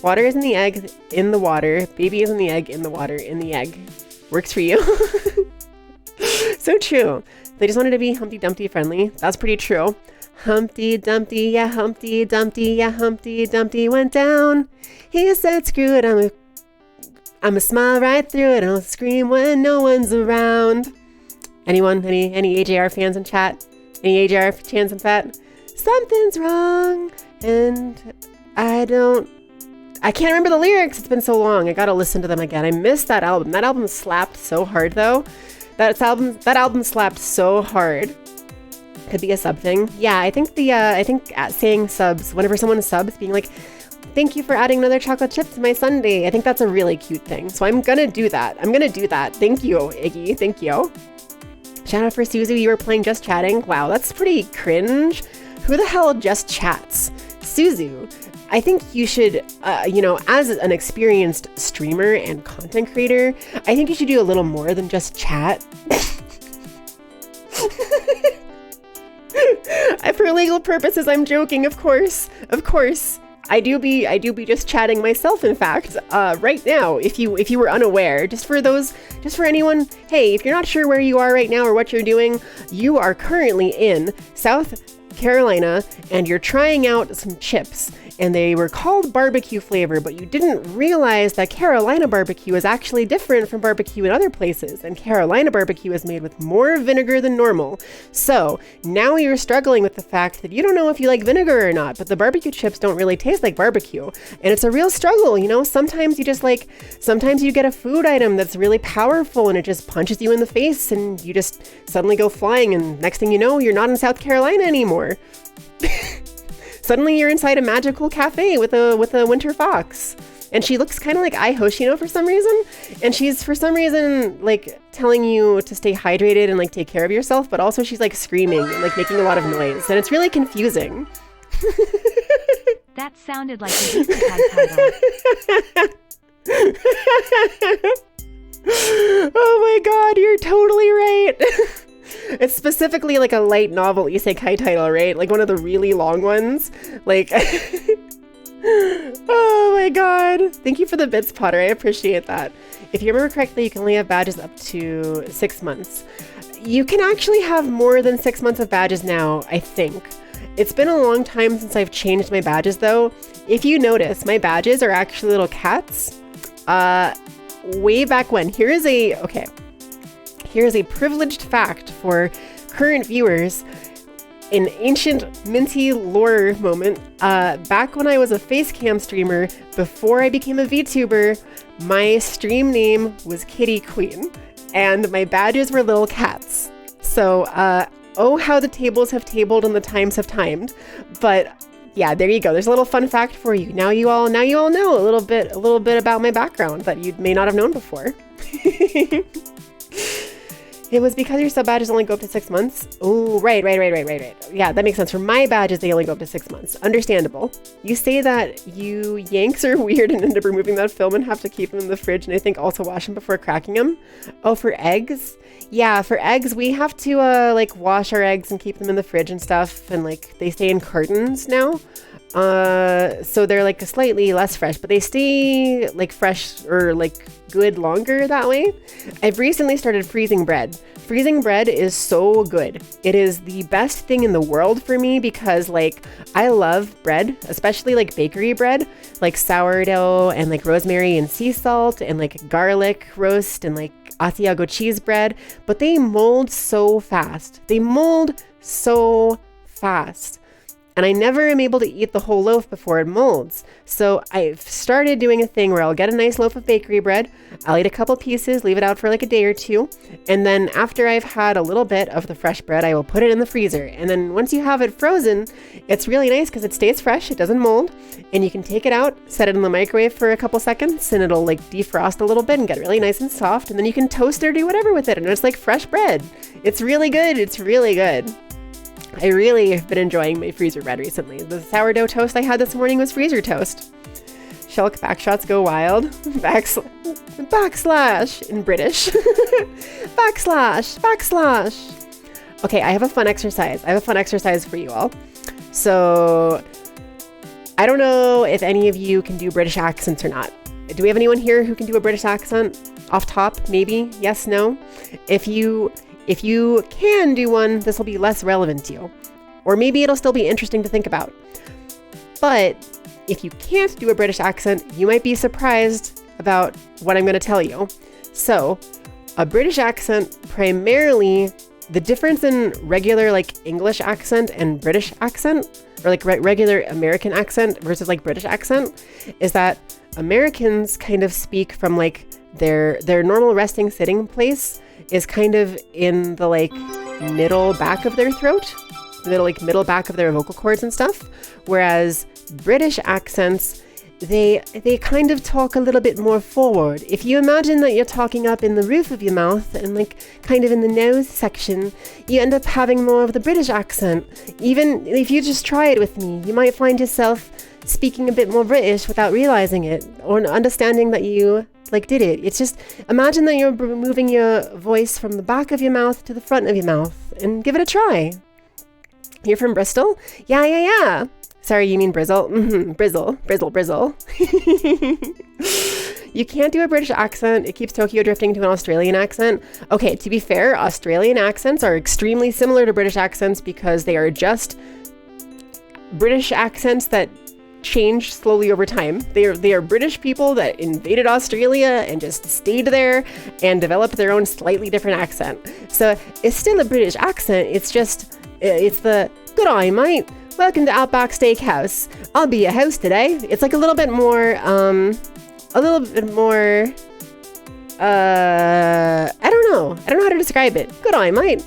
Water is in the egg, in the water. Baby is in the egg, in the water, in the egg. Works for you. So true. They just wanted to be Humpty Dumpty friendly. That's pretty true. Humpty Dumpty, yeah, Humpty Dumpty, yeah, Humpty Dumpty went down. He said, screw it, I'ma smile right through it. I'll scream when no one's around. Anyone? Any AJR fans in chat? Any AJR fans in chat? Something's wrong, and I can't remember the lyrics. It's been so long. I gotta listen to them again. I missed that album. That album slapped so hard, though. That album slapped so hard. Could be a sub thing. Yeah, I think saying subs, whenever someone subs, being like, thank you for adding another chocolate chip to my sundae. I think that's a really cute thing. So I'm gonna do that. Thank you, Iggy. Thank you. Shout out for Suzu. You were playing Just Chatting. Wow, that's pretty cringe. Who the hell just chats? Suzu. I think you should, as an experienced streamer and content creator, I think you should do a little more than just chat. For legal purposes, I'm joking, of course. I do be just chatting myself, in fact, right now, if you were unaware, just for anyone, hey, if you're not sure where you are right now or what you're doing, you are currently in South Carolina and you're trying out some chips, and they were called barbecue flavor, but you didn't realize that Carolina barbecue is actually different from barbecue in other places, and Carolina barbecue is made with more vinegar than normal. So now you're struggling with the fact that you don't know if you like vinegar or not, but the barbecue chips don't really taste like barbecue, and it's a real struggle, you know? Sometimes you get a food item that's really powerful and it just punches you in the face and you just suddenly go flying, and next thing you know, you're not in South Carolina anymore. Suddenly you're inside a magical cafe with a winter fox. And she looks kind of like Ai Hoshino for some reason. And she's for some reason like telling you to stay hydrated and like take care of yourself, but also she's like screaming and like making a lot of noise. And it's really confusing. That sounded like an isekai title. Oh my god, you're totally right. It's specifically like a light novel isekai title, right? Like one of the really long ones. Like, oh my god. Thank you for the bits, Potter. I appreciate that. If you remember correctly, you can only have badges up to 6 months. You can actually have more than 6 months of badges now, I think. It's been a long time since I've changed my badges though. If you notice, my badges are actually little cats. Way back when. Here's a privileged fact for current viewers. An ancient minty lore moment. Back when I was a facecam streamer, before I became a VTuber, my stream name was Kitty Queen, and my badges were little cats. So, oh, how the tables have tabled and the times have timed. But yeah, there you go. There's a little fun fact for you. Now you all know a little bit about my background that you may not have known before. It was because your sub badges only go up to 6 months. Oh, right. Yeah, that makes sense. For my badges, they only go up to 6 months. Understandable. You say that you Yanks are weird and end up removing that film and have to keep them in the fridge, and I think also wash them before cracking them. Oh, for eggs? Yeah, for eggs, we have to like wash our eggs and keep them in the fridge and stuff, and like they stay in cartons now. So they're like slightly less fresh, but they stay like fresh or like good longer that way. I've recently started freezing bread. Freezing bread is so good. It is the best thing in the world for me because like I love bread, especially like bakery bread, like sourdough and like rosemary and sea salt and like garlic roast and like Asiago cheese bread, but they mold so fast. And I never am able to eat the whole loaf before it molds. So I've started doing a thing where I'll get a nice loaf of bakery bread, I'll eat a couple pieces, leave it out for like a day or two, and then after I've had a little bit of the fresh bread, I will put it in the freezer. And then once you have it frozen, it's really nice because it stays fresh, it doesn't mold, and you can take it out, set it in the microwave for a couple seconds, and it'll like defrost a little bit and get really nice and soft, and then you can toast it or do whatever with it, and it's like fresh bread. It's really good. I really have been enjoying my freezer bread recently. The sourdough toast I had this morning was freezer toast. Shulk backshots go wild. Backslash in British. Backslash. Okay, I have a fun exercise. For you all. So, I don't know if any of you can do British accents or not. Do we have anyone here who can do a British accent? Off top, maybe? Yes, no? If you can do one, this will be less relevant to you. Or maybe it'll still be interesting to think about. But if you can't do a British accent, you might be surprised about what I'm going to tell you. So, a British accent, primarily, the difference in regular like English accent and British accent, or like regular American accent versus like British accent, is that Americans kind of speak from like their normal resting sitting place is kind of in the like middle back of their throat, the like middle back of their vocal cords and stuff. Whereas British accents, they kind of talk a little bit more forward. If you imagine that you're talking up in the roof of your mouth and like kind of in the nose section, you end up having more of the British accent. Even if you just try it with me, you might find yourself speaking a bit more British without realizing it or understanding that you like did it. It's just imagine that you're moving your voice from the back of your mouth to the front of your mouth and give it a try. You're from Bristol? Yeah. Sorry, you mean Brizzle? Brizzle. You can't do a British accent. It keeps Tokyo drifting to an Australian accent. Okay, to be fair, Australian accents are extremely similar to British accents because they are just British accents that change slowly over time. They are British people that invaded Australia and just stayed there and developed their own slightly different accent. So it's still a British accent. It's the good eye, mate. Welcome to Outback Steakhouse. I'll be your host today. It's like a little bit more, I don't know how to describe it. Good eye, mate.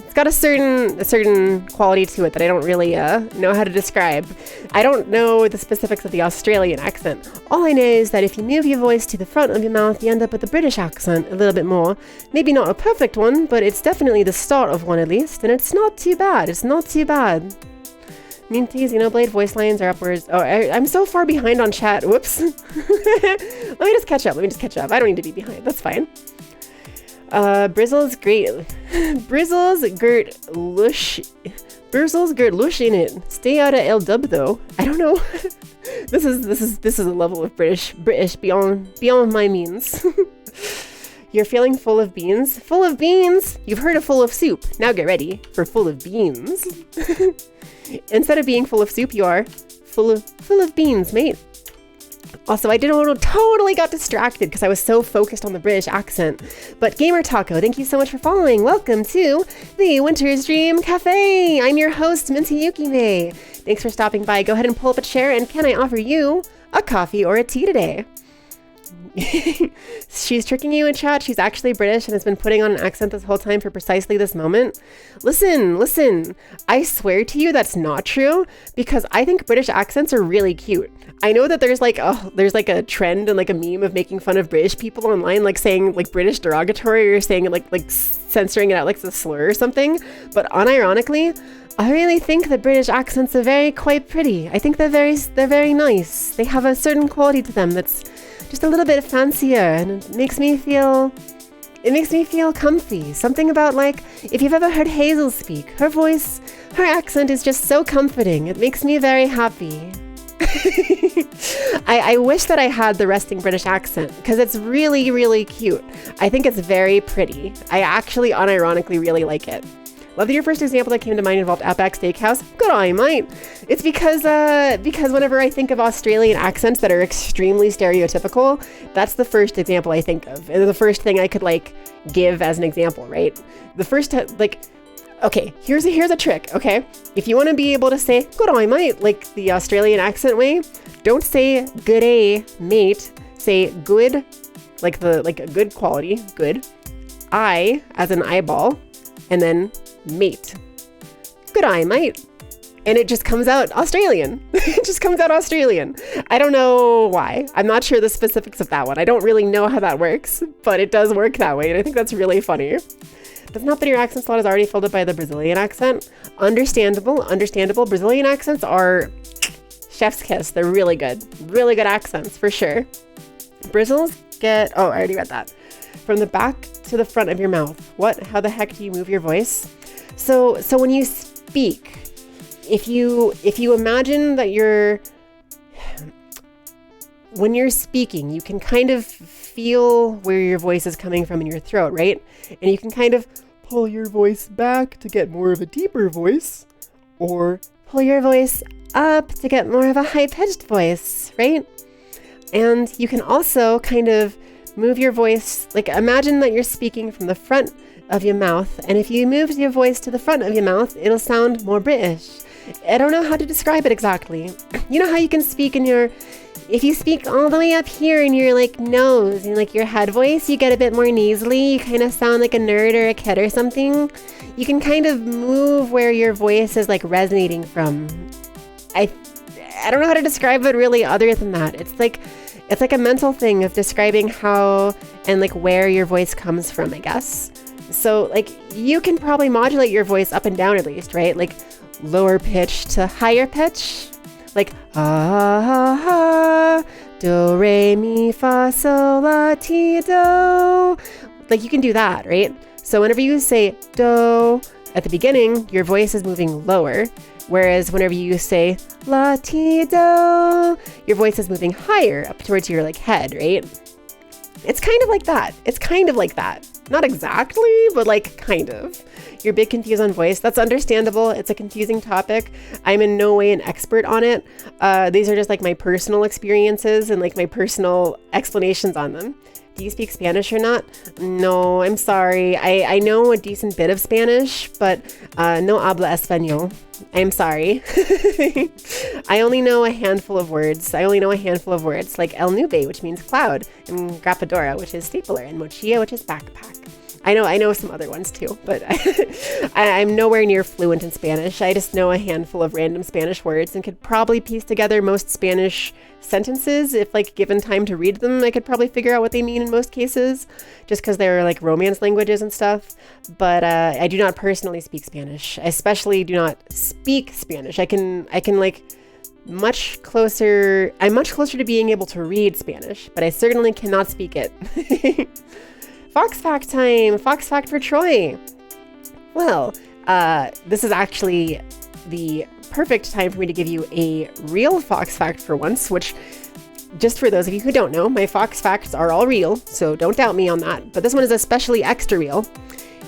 It's got a certain quality to it that I don't really know how to describe. I don't know the specifics of the Australian accent. All I know is that if you move your voice to the front of your mouth, you end up with a British accent a little bit more. Maybe not a perfect one, but it's definitely the start of one at least, and it's not too bad. It's not too bad. Minty, Xenoblade, voice lines are upwards. Oh, I'm so far behind on chat. Whoops. Let me just catch up. I don't need to be behind. That's fine. Brizzles, great. Brizzles, Gert Lush in it. Stay out of L dub though. I don't know. This is a level of British beyond my means. You're feeling full of beans? Full of beans? You've heard of full of soup. Now get ready for full of beans. Instead of being full of soup, you are full of beans, mate. Also, I totally got distracted because I was so focused on the British accent. But Gamer Taco, thank you so much for following. Welcome to the Winter's Dream Cafe. I'm your host, Minty Yukime. Thanks for stopping by. Go ahead and pull up a chair, and can I offer you a coffee or a tea today? She's tricking you in chat. She's actually British and has been putting on an accent this whole time for precisely this moment. Listen. I swear to you that's not true, because I think British accents are really cute. I know that there's like a trend and like a meme of making fun of British people online, like saying like British derogatory or saying like censoring it out like it's a slur or something. But unironically, I really think that British accents are quite pretty. I think they're very nice. They have a certain quality to them that's just a little bit fancier, and it makes me feel comfy. Something about, like, if you've ever heard Hazel speak, her accent is just so comforting. It makes me very happy. I wish that I had the resting British accent, because it's really, really cute. I think it's very pretty. I actually unironically really like it. Love that your first example that came to mind involved Outback Steakhouse. Good eye, mate. It's because whenever I think of Australian accents that are extremely stereotypical, that's the first example I think of. And the first thing I could like give as an example, right? The first okay, here's a trick, okay? If you want to be able to say good eye, mate, like the Australian accent way, don't say good day, mate. Say good, like a good quality, good. Eye as an eyeball, and then mate. Good eye, mate. And it just comes out Australian. It just comes out Australian. I don't know why. I'm not sure the specifics of that one. I don't really know how that works, but it does work that way, and I think that's really funny. That's not that your accent slot is already filled up by the Brazilian accent. Understandable. Brazilian accents are chef's kiss. They're really good. Really good accents, for sure. Brizzles get... Oh, I already read that. From the back to the front of your mouth. What? How the heck do you move your voice? So when you speak, if you imagine that when you're speaking, you can kind of feel where your voice is coming from in your throat, right? And you can kind of pull your voice back to get more of a deeper voice, or pull your voice up to get more of a high-pitched voice, right? And you can also kind of move your voice, like imagine that you're speaking from the front of your mouth, and if you move your voice to the front of your mouth, it'll sound more British. I don't know how to describe it exactly. You know how you can speak if you speak all the way up here in your like nose and like your head voice, you get a bit more nasally, you kind of sound like a nerd or a kid or something. You can kind of move where your voice is like resonating from. I don't know how to describe it really other than that. It's like a mental thing of describing how and like where your voice comes from, I guess. So like you can probably modulate your voice up and down at least, right? Like lower pitch to higher pitch, like do re mi fa sol la ti do. Like you can do that, right? So whenever you say do at the beginning, your voice is moving lower, whereas whenever you say la ti do, your voice is moving higher up towards your like head, right? It's kind of like that. Not exactly, but like kind of. You're a bit confused on voice. That's understandable. It's a confusing topic. I'm in no way an expert on it. These are just like my personal experiences and like my personal explanations on them. Do you speak Spanish or not? No, I'm sorry. I know a decent bit of Spanish, but no habla español. I'm sorry. I only know a handful of words. like El Nube, which means cloud, and Grapadora, which is stapler, and Mochila, which is backpack. I know some other ones too, but I'm nowhere near fluent in Spanish. I just know a handful of random Spanish words and could probably piece together most Spanish sentences. If like given time to read them, I could probably figure out what they mean in most cases, just because they're like Romance languages and stuff. But I do not personally speak Spanish. I especially do not speak Spanish. I can like I'm much closer to being able to read Spanish, but I certainly cannot speak it. Fox fact time! Fox fact for Troy! Well, this is actually the perfect time for me to give you a real fox fact for once, which, just for those of you who don't know, my fox facts are all real, so don't doubt me on that, but this one is especially extra real.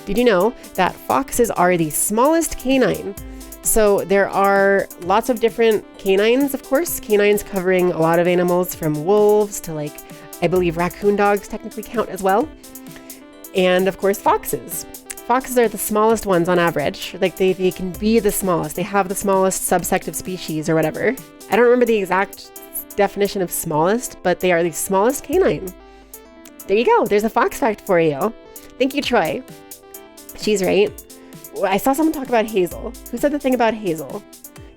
Did you know that foxes are the smallest canine? So there are lots of different canines, of course, canines covering a lot of animals from wolves to like, I believe raccoon dogs technically count as well. And of course, foxes. Foxes are the smallest ones on average. Like they can be the smallest. They have the smallest subsect of species or whatever. I don't remember the exact definition of smallest, but they are the smallest canine. There you go. There's a fox fact for you. Thank you, Troy. She's right. I saw someone talk about Hazel. Who said the thing about Hazel?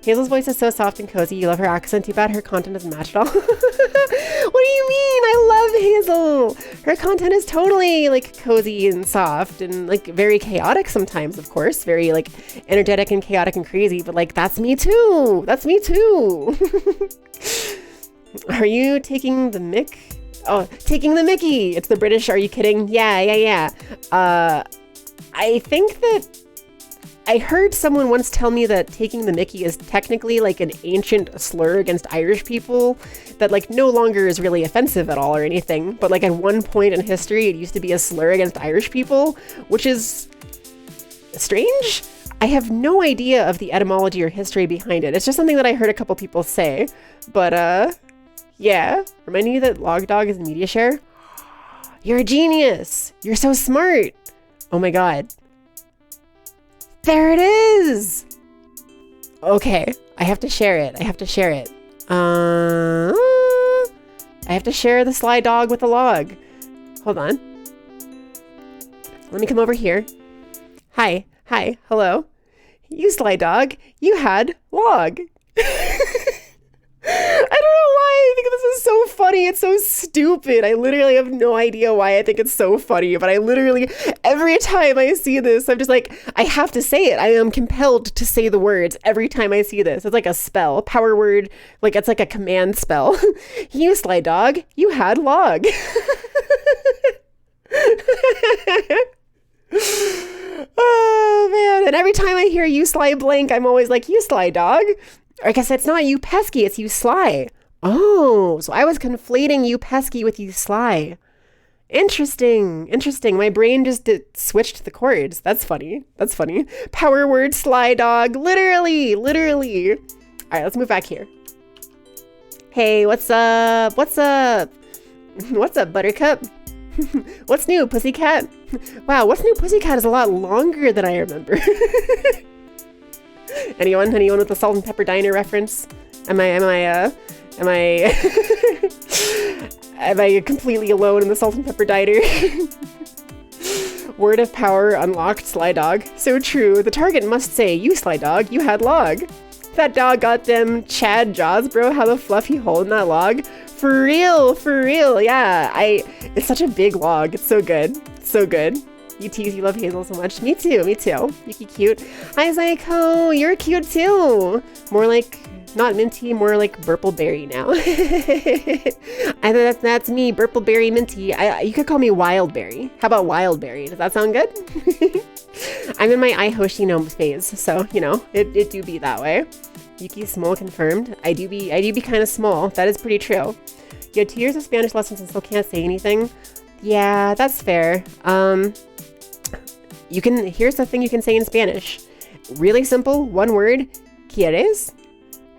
Hazel's voice is so soft and cozy. You love her accent. Too bad her content doesn't match at all. What do you mean? I love Hazel. Her content is totally like cozy and soft and like very chaotic sometimes, of course. Very like energetic and chaotic and crazy. But like that's me too. That's me too. Are you taking the mick? Oh, taking the Mickey. It's the British. Are you kidding? Yeah. I think that I heard someone once tell me that taking the Mickey is technically like an ancient slur against Irish people that like no longer is really offensive at all or anything. But like at one point in history, it used to be a slur against Irish people, which is strange. I have no idea of the etymology or history behind it. It's just something that I heard a couple people say. But yeah, reminding you that Log Dog is media share. You're a genius. You're so smart. Oh my God. There it is. Okay, I have to share it. I have to share the sly dog with the log. Hold on. Let me come over here. Hi, hello. You sly dog, you had log. I don't know why I think this is so funny. It's so stupid. I literally have no idea why I think it's so funny, but I literally, every time I see this, I'm just like, I have to say it. I am compelled to say the words every time I see this. It's like a spell, power word, like it's like a command spell. You sly dog, you had log. Oh man, and every time I hear you sly blank, I'm always like, you sly dog. Or I guess it's not you pesky, it's you sly. Oh, so I was conflating you pesky with you sly. Interesting. My brain just switched the chords. That's funny. Power word sly dog. Literally. All right, let's move back here. Hey, what's up, Buttercup? What's new, Pussycat? Wow, what's new, Pussycat is a lot longer than I remember. Anyone with the Salt and Pepper Diner reference? Am I completely alone in the Salt and Pepper Diner? Word of power unlocked, sly dog. So true. The target must say, you sly dog, you had log. That dog got them Chad jaws, bro. How the fluffy hole in that log. For real. Yeah, it's such a big log. It's so good. You tease, you love Hazel so much. Me too. Yuki cute. Hi, Zyko. You're cute too. More like, not minty, more like Burpleberry now. I think that's me, Burpleberry Minty. You could call me Wildberry. How about Wildberry? Does that sound good? I'm in my I Hoshino phase, so, you know, it do be that way. Yuki small confirmed. I do be kind of small. That is pretty true. You had 2 years of Spanish lessons and still can't say anything. Yeah, that's fair. Here's the thing you can say in Spanish. Really simple, one word, ¿quieres?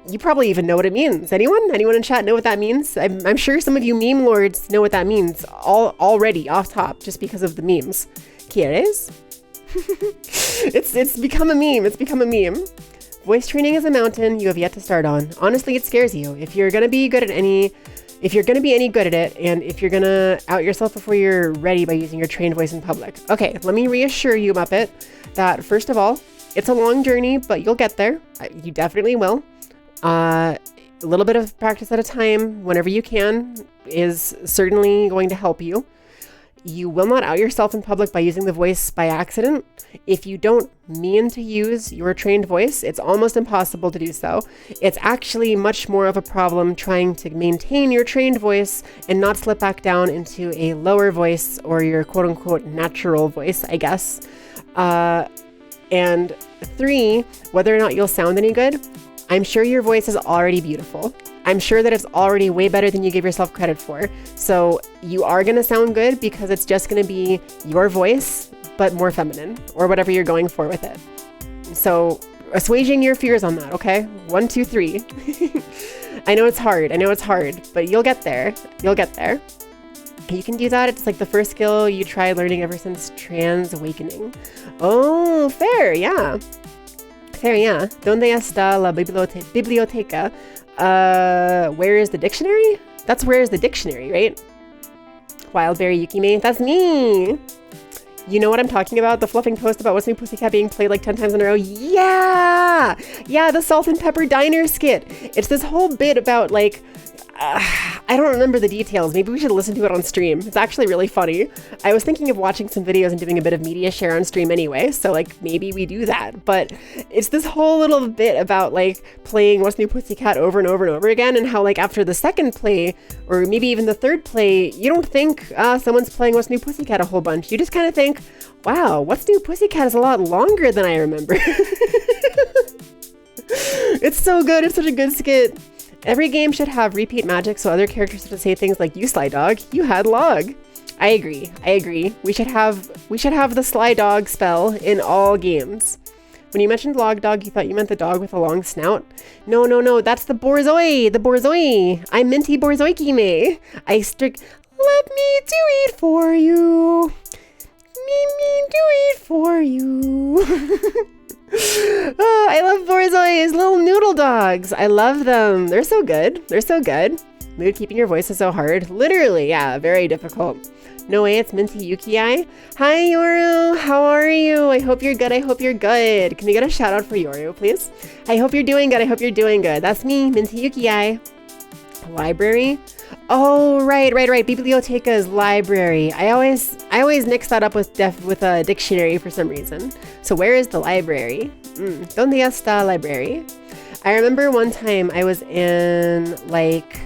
You probably even know what it means. Anyone in chat know what that means? I'm sure some of you meme lords know what that means already off top just because of the memes. ¿Quieres? It's become a meme. Voice training is a mountain you have yet to start on. Honestly, it scares you. If you're gonna be good at any if you're going to be any good at it, and if you're going to out yourself before you're ready by using your trained voice in public. Okay, let me reassure you, Muppet, that first of all, it's a long journey, but you'll get there. You definitely will. A little bit of practice at a time, whenever you can, is certainly going to help you. You will not out yourself in public by using the voice by accident. If you don't mean to use your trained voice, it's almost impossible to do so. It's actually much more of a problem trying to maintain your trained voice and not slip back down into a lower voice or your quote unquote natural voice, I guess. And 3, whether or not you'll sound any good, I'm sure your voice is already beautiful. I'm sure that it's already way better than you give yourself credit for. So you are going to sound good because it's just going to be your voice, but more feminine, or whatever you're going for with it. So assuaging your fears on that, okay? 1, 2, 3. I know it's hard, but you'll get there. You'll get there. You can do that. It's like the first skill you tried learning ever since trans awakening. Oh, fair, yeah. Fair, yeah. ¿Dónde está la biblioteca? Where is the dictionary? That's where is the dictionary, right? Wildberry Yukime, that's me. You know what I'm talking about? The fluffing post about What's New Pussycat being played like 10 times in a row. Yeah! Yeah, the Salt and Pepper Diner skit. It's this whole bit about like, I don't remember the details. Maybe we should listen to it on stream. It's actually really funny. I was thinking of watching some videos and doing a bit of media share on stream anyway, so like maybe we do that. But it's this whole little bit about like playing What's New Pussycat over and over and over again, and how like after the second play, or maybe even the third play, you don't think someone's playing What's New Pussycat a whole bunch. You just kind of think, wow, What's New Pussycat is a lot longer than I remember. It's so good. It's such a good skit. Every game should have repeat magic so other characters have to say things like, you sly dog, you had log. I agree. We should have the sly dog spell in all games. When you mentioned log dog, you thought you meant the dog with a long snout? No, that's the borzoi. I'm Minty Borzoikime. Let me do it for you. Me do it for you. Oh, I love Borzois, little noodle dogs. I love them. They're so good. Mood keeping your voice is so hard. Literally, yeah, very difficult. No way, it's Minty Yuki-ai. Hi, Yoru. How are you? I hope you're good. Can we get a shout out for Yoru, please? I hope you're doing good. That's me, Minty Yuki-ai. Library? Oh, right. Biblioteca is library. I always mix that up with a dictionary for some reason. So where is the library? ¿Dónde está library? I remember one time I was in like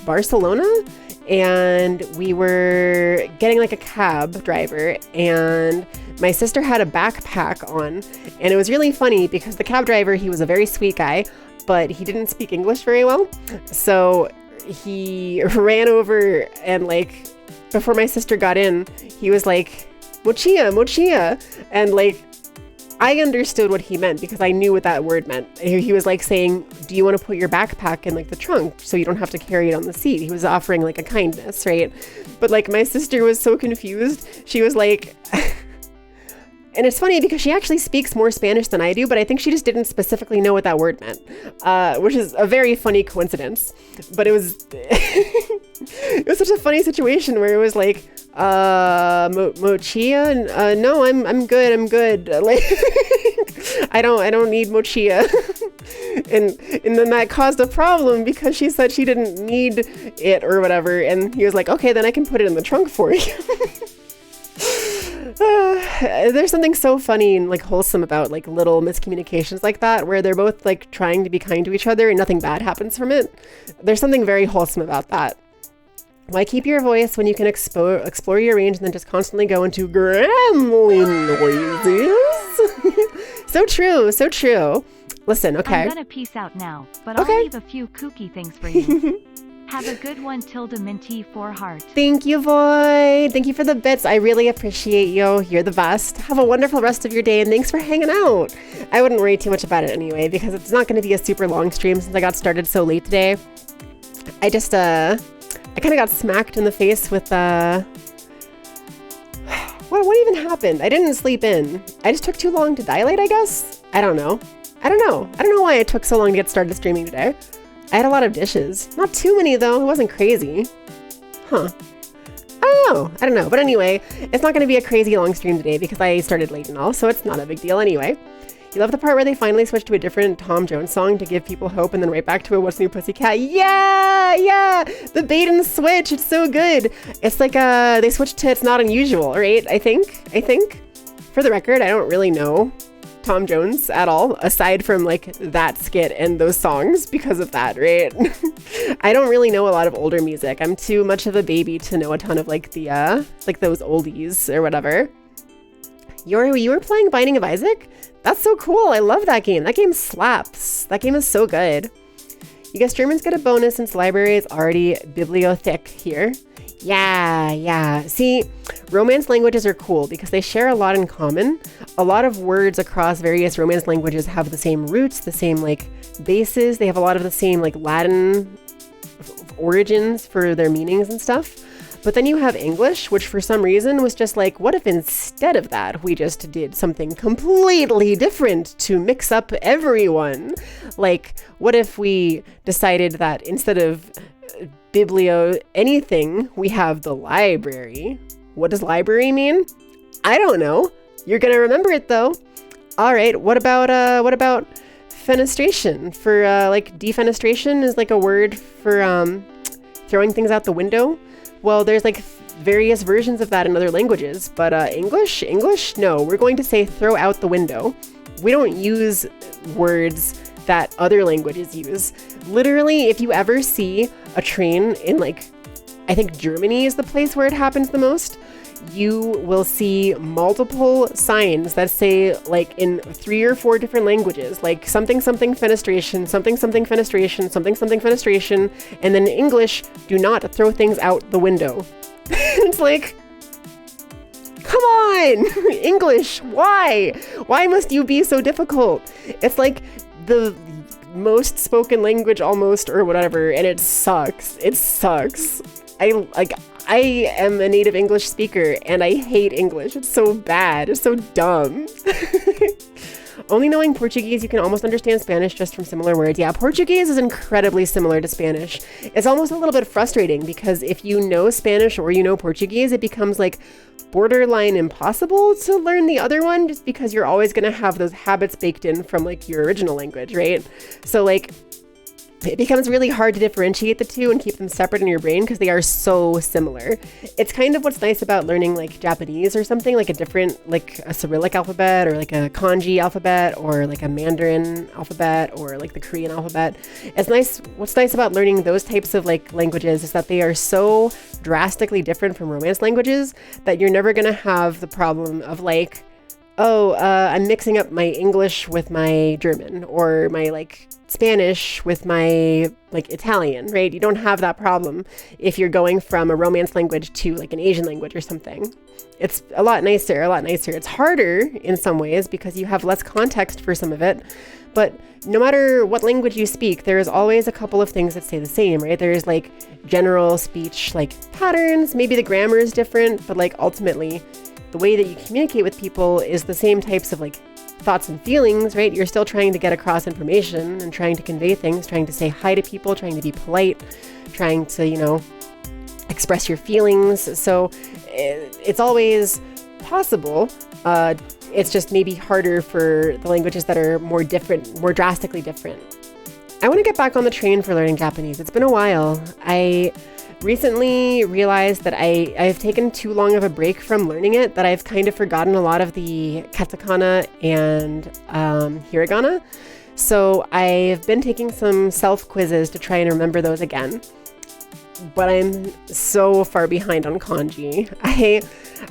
Barcelona, and we were getting like a cab driver, and my sister had a backpack on, and it was really funny because the cab driver, he was a very sweet guy, but he didn't speak English very well. So he ran over and like, before my sister got in, he was like, mochia. And like, I understood what he meant because I knew what that word meant. He was like saying, do you want to put your backpack in like the trunk so you don't have to carry it on the seat? He was offering like a kindness, right? But like my sister was so confused. She was like, and it's funny because she actually speaks more Spanish than I do, but I think she just didn't specifically know what that word meant, which is a very funny coincidence. But it was, it was such a funny situation where it was like, mochia? No, I'm good. Like, I don't need mochia. and then that caused a problem because she said she didn't need it or whatever. And he was like, okay, then I can put it in the trunk for you. There's something so funny and like wholesome about like little miscommunications like that, where they're both like trying to be kind to each other and nothing bad happens from it. There's something very wholesome about that. Why keep your voice when you can explore your range and then just constantly go into gremlin noises? So true. Listen, okay. I'm gonna peace out now, but I'll leave a few kooky things for you. Have a good one, Tilda Minty 4 heart. Thank you, Void. Thank you for the bits. I really appreciate you. You're the best. Have a wonderful rest of your day, and thanks for hanging out. I wouldn't worry too much about it anyway, because it's not going to be a super long stream since I got started so late today. I just, I kind of got smacked in the face with, what even happened? I didn't sleep in. I just took too long to dilate, I guess? I don't know why it took so long to get started streaming today. I had a lot of dishes. Not too many though, it wasn't crazy. Huh. I don't know. But anyway, it's not going to be a crazy long stream today because I started late and all, so it's not a big deal anyway. You love the part where they finally switched to a different Tom Jones song to give people hope and then right back to a What's New Pussycat? Yeah! The bait and switch, it's so good. It's like they switched to It's Not Unusual, right? I think. For the record, I don't really know Tom Jones at all, aside from like that skit and those songs because of that, right? I don't really know a lot of older music. I'm too much of a baby to know a ton of like the like those oldies or whatever. You were playing Binding of Isaac? That's so cool. I love that game. That game slaps. That game is so good. You guess Germans get a bonus since library is already bibliothek here. Yeah. See, Romance languages are cool because they share a lot in common. A lot of words across various Romance languages have the same roots, the same like bases. They have a lot of the same like Latin origins for their meanings and stuff. But then you have English, which for some reason was just like, what if instead of that, we just did something completely different to mix up everyone? Like, what if we decided that instead of biblio anything, we have the library? What does library mean? I don't know. You're gonna remember it though. All right. What about fenestration? For like defenestration is like a word for throwing things out the window. Well, there's like various versions of that in other languages, but English? No, we're going to say throw out the window. We don't use words that other languages use. Literally, if you ever see a train in like, I think Germany is the place where it happens the most, you will see multiple signs that say like in 3 or 4 different languages, like something fenestration, something fenestration, something fenestration, and then in English, do not throw things out the window. It's like, come on, English, why? Why must you be so difficult? It's like the most spoken language almost or whatever, and it sucks. I am a native English speaker and I hate English. It's so bad. It's so dumb. Only knowing Portuguese, you can almost understand Spanish just from similar words. Yeah, Portuguese is incredibly similar to Spanish. It's almost a little bit frustrating because if you know Spanish or you know Portuguese, it becomes like borderline impossible to learn the other one just because you're always going to have those habits baked in from like your original language, right? So like it becomes really hard to differentiate the two and keep them separate in your brain because they are so similar. It's kind of what's nice about learning like Japanese or something, like a different, like a Cyrillic alphabet or like a kanji alphabet or like a Mandarin alphabet or like the Korean alphabet. It's nice. What's nice about learning those types of like languages is that they are so drastically different from Romance languages that you're never going to have the problem of like, I'm mixing up my English with my German or my like Spanish with my like Italian, right? You don't have that problem if you're going from a Romance language to like an Asian language or something. It's a lot nicer. It's harder in some ways because you have less context for some of it. But no matter what language you speak, there is always a couple of things that stay the same, right? There's like general speech, like patterns, maybe the grammar is different, but like ultimately the way that you communicate with people is the same types of like thoughts and feelings, right? You're still trying to get across information and trying to convey things, trying to say hi to people, trying to be polite, trying to, you know, express your feelings. So it's always possible. It's just maybe harder for the languages that are more different, more drastically different. I want to get back on the train for learning Japanese. It's been a while. I recently realized that I've taken too long of a break from learning it, that I've kind of forgotten a lot of the katakana and hiragana. So I've been taking some self-quizzes to try and remember those again. But I'm so far behind on kanji.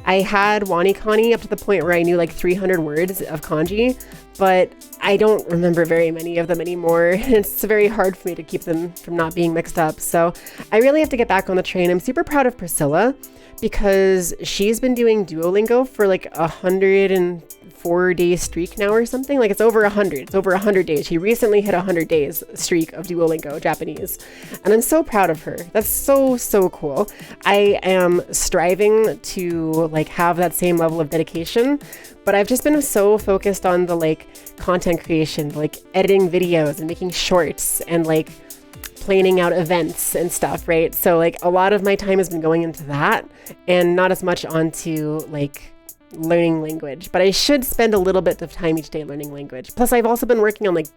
I had WaniKani up to the point where I knew like 300 words of kanji, but I don't remember very many of them anymore. It's very hard for me to keep them from not being mixed up. So I really have to get back on the train. I'm super proud of Priscilla because she's been doing Duolingo for like 104-day streak now or something. Like it's over 100. It's over 100 days. She recently hit 100 days streak of Duolingo Japanese. And I'm so proud of her. That's so, so cool. I am striving to like have that same level of dedication, but I've just been so focused on the like content creation, like editing videos and making shorts and like planning out events and stuff, right? So like a lot of my time has been going into that and not as much onto like learning language, but I should spend a little bit of time each day learning language. Plus I've also been working on like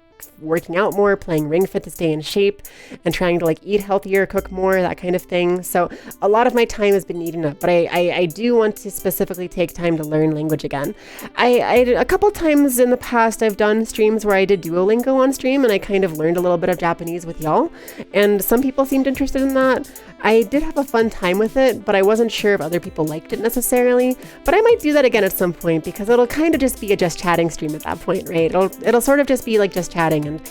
working out more, playing Ring Fit to stay in shape, and trying to like eat healthier, cook more, that kind of thing. So a lot of my time has been eaten up, but I do want to specifically take time to learn language again. I a couple times in the past I've done streams where I did Duolingo on stream, and I kind of learned a little bit of Japanese with y'all, and some people seemed interested in that. I did have a fun time with it, but I wasn't sure if other people liked it necessarily. But I might do that again at some point, because it'll kind of just be a just chatting stream at that point, right? It'll sort of just be like just chatting. And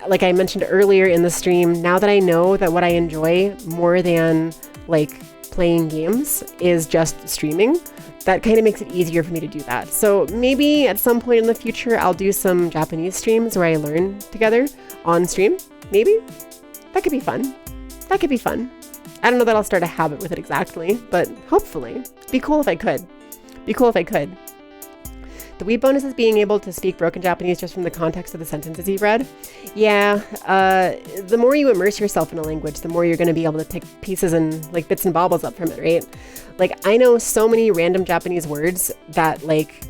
like I mentioned earlier in the stream, now that I know that what I enjoy more than like playing games is just streaming, that kind of makes it easier for me to do that. So maybe at some point in the future, I'll do some Japanese streams where I learn together on stream. Maybe. That could be fun. That could be fun. I don't know that I'll start a habit with it exactly, but hopefully. It'd be cool if I could. Be cool if I could. The wee bonus is being able to speak broken Japanese just from the context of the sentences you've read. Yeah, the more you immerse yourself in a language, the more you're going to be able to pick pieces and like bits and bobbles up from it, right? Like I know so many random Japanese words that like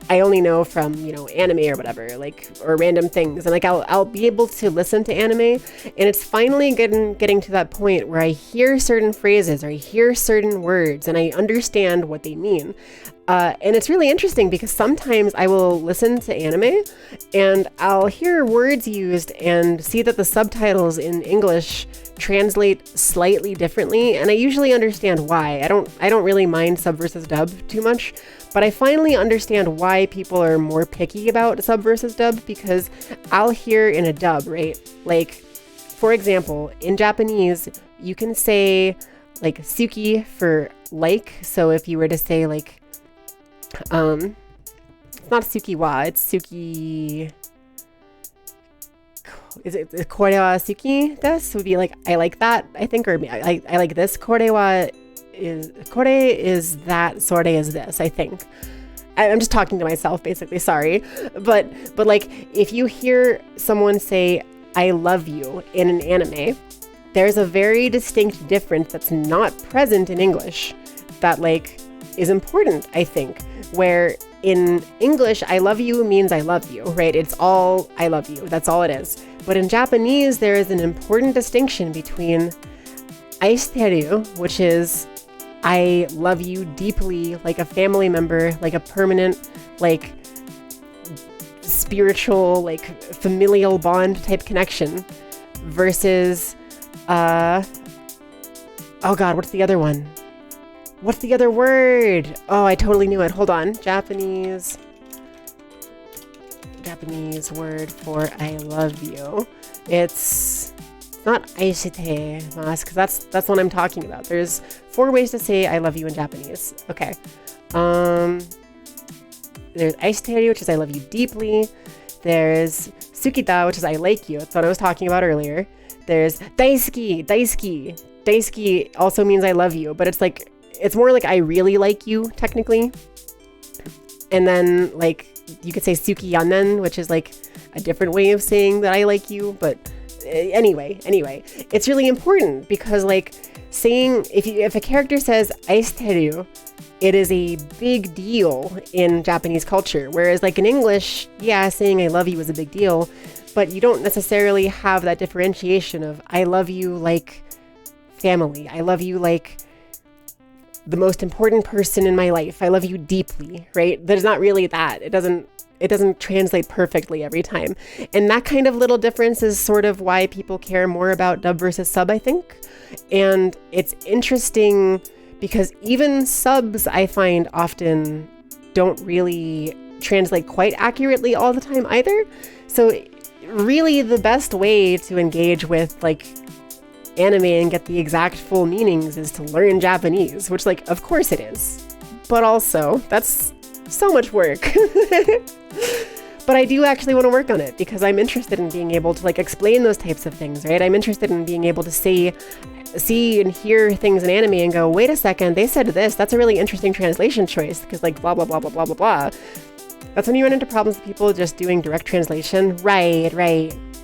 I only know from, you know, anime or whatever, like, or random things. And like, I'll be able to listen to anime, and it's finally getting to that point where I hear certain phrases or I hear certain words and I understand what they mean. And it's really interesting because sometimes I will listen to anime and I'll hear words used and see that the subtitles in English translate slightly differently. And I usually understand why. I don't really mind sub versus dub too much, but I finally understand why people are more picky about sub versus dub, because I'll hear in a dub, right? Like, for example, in Japanese, you can say like suki for like. So if you were to say like, it's not suki wa, it's suki. Is it kore wa suki desu? Would be like, I like that, I think, or I like this. Kore is that, sore is this, I think. I'm just talking to myself, basically, sorry. But like, if you hear someone say, I love you in an anime, there's a very distinct difference that's not present in English that like is important, I think, where in English, I love you means I love you, right? It's all I love you. That's all it is. But in Japanese, there is an important distinction between aishiteru, which is I love you deeply, like a family member, like a permanent, like spiritual, like familial bond type connection, versus, oh God, what's the other one? What's the other word? Oh, I totally knew it. Hold on. Japanese word for I love you. It's not aishite mas, because that's what I'm talking about. There's 4 ways to say I love you in Japanese. Okay. There's aishiteru, which is I love you deeply. There's sukita, which is I like you. That's what I was talking about earlier. There's daisuki. Daisuki also means I love you, but it's more like I really like you, technically. And then like you could say suki yanen, which is like a different way of saying that I like you. But anyway, it's really important because like saying, if a character says aishiteru, it is a big deal in Japanese culture. Whereas like in English, yeah, saying I love you is a big deal, but you don't necessarily have that differentiation of I love you like family. I love you like the most important person in my life. I love you deeply, right? There's not really that. It doesn't translate perfectly every time. And that kind of little difference is sort of why people care more about dub versus sub, I think. And it's interesting because even subs, I find, often don't really translate quite accurately all the time either. So really the best way to engage with like anime and get the exact full meanings is to learn Japanese, which like, of course it is, but also that's so much work. But I do actually want to work on it because I'm interested in being able to like explain those types of things, right? I'm interested in being able to see and hear things in anime and go, wait a second, they said this, that's a really interesting translation choice because like blah, blah, blah, blah, blah, blah, blah. That's when you run into problems with people just doing direct translation. Right.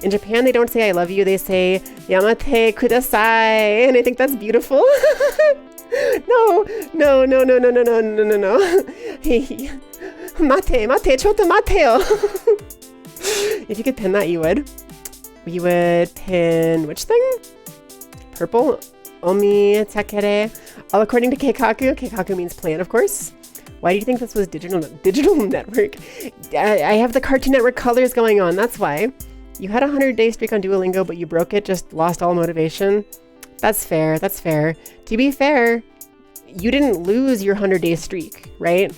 In Japan, they don't say I love you, they say yamate kudasai, and I think that's beautiful. No. Mate, chotto mateo. If you could pin that, you would. You would pin which thing? Purple? Omi takere. All according to Keikaku. Keikaku means plan, of course. Why do you think this was digital network? I have the Cartoon Network colors going on. That's why. You had a 100-day streak on Duolingo, but you broke it, just lost all motivation. That's fair. To be fair, you didn't lose your 100-day streak, right?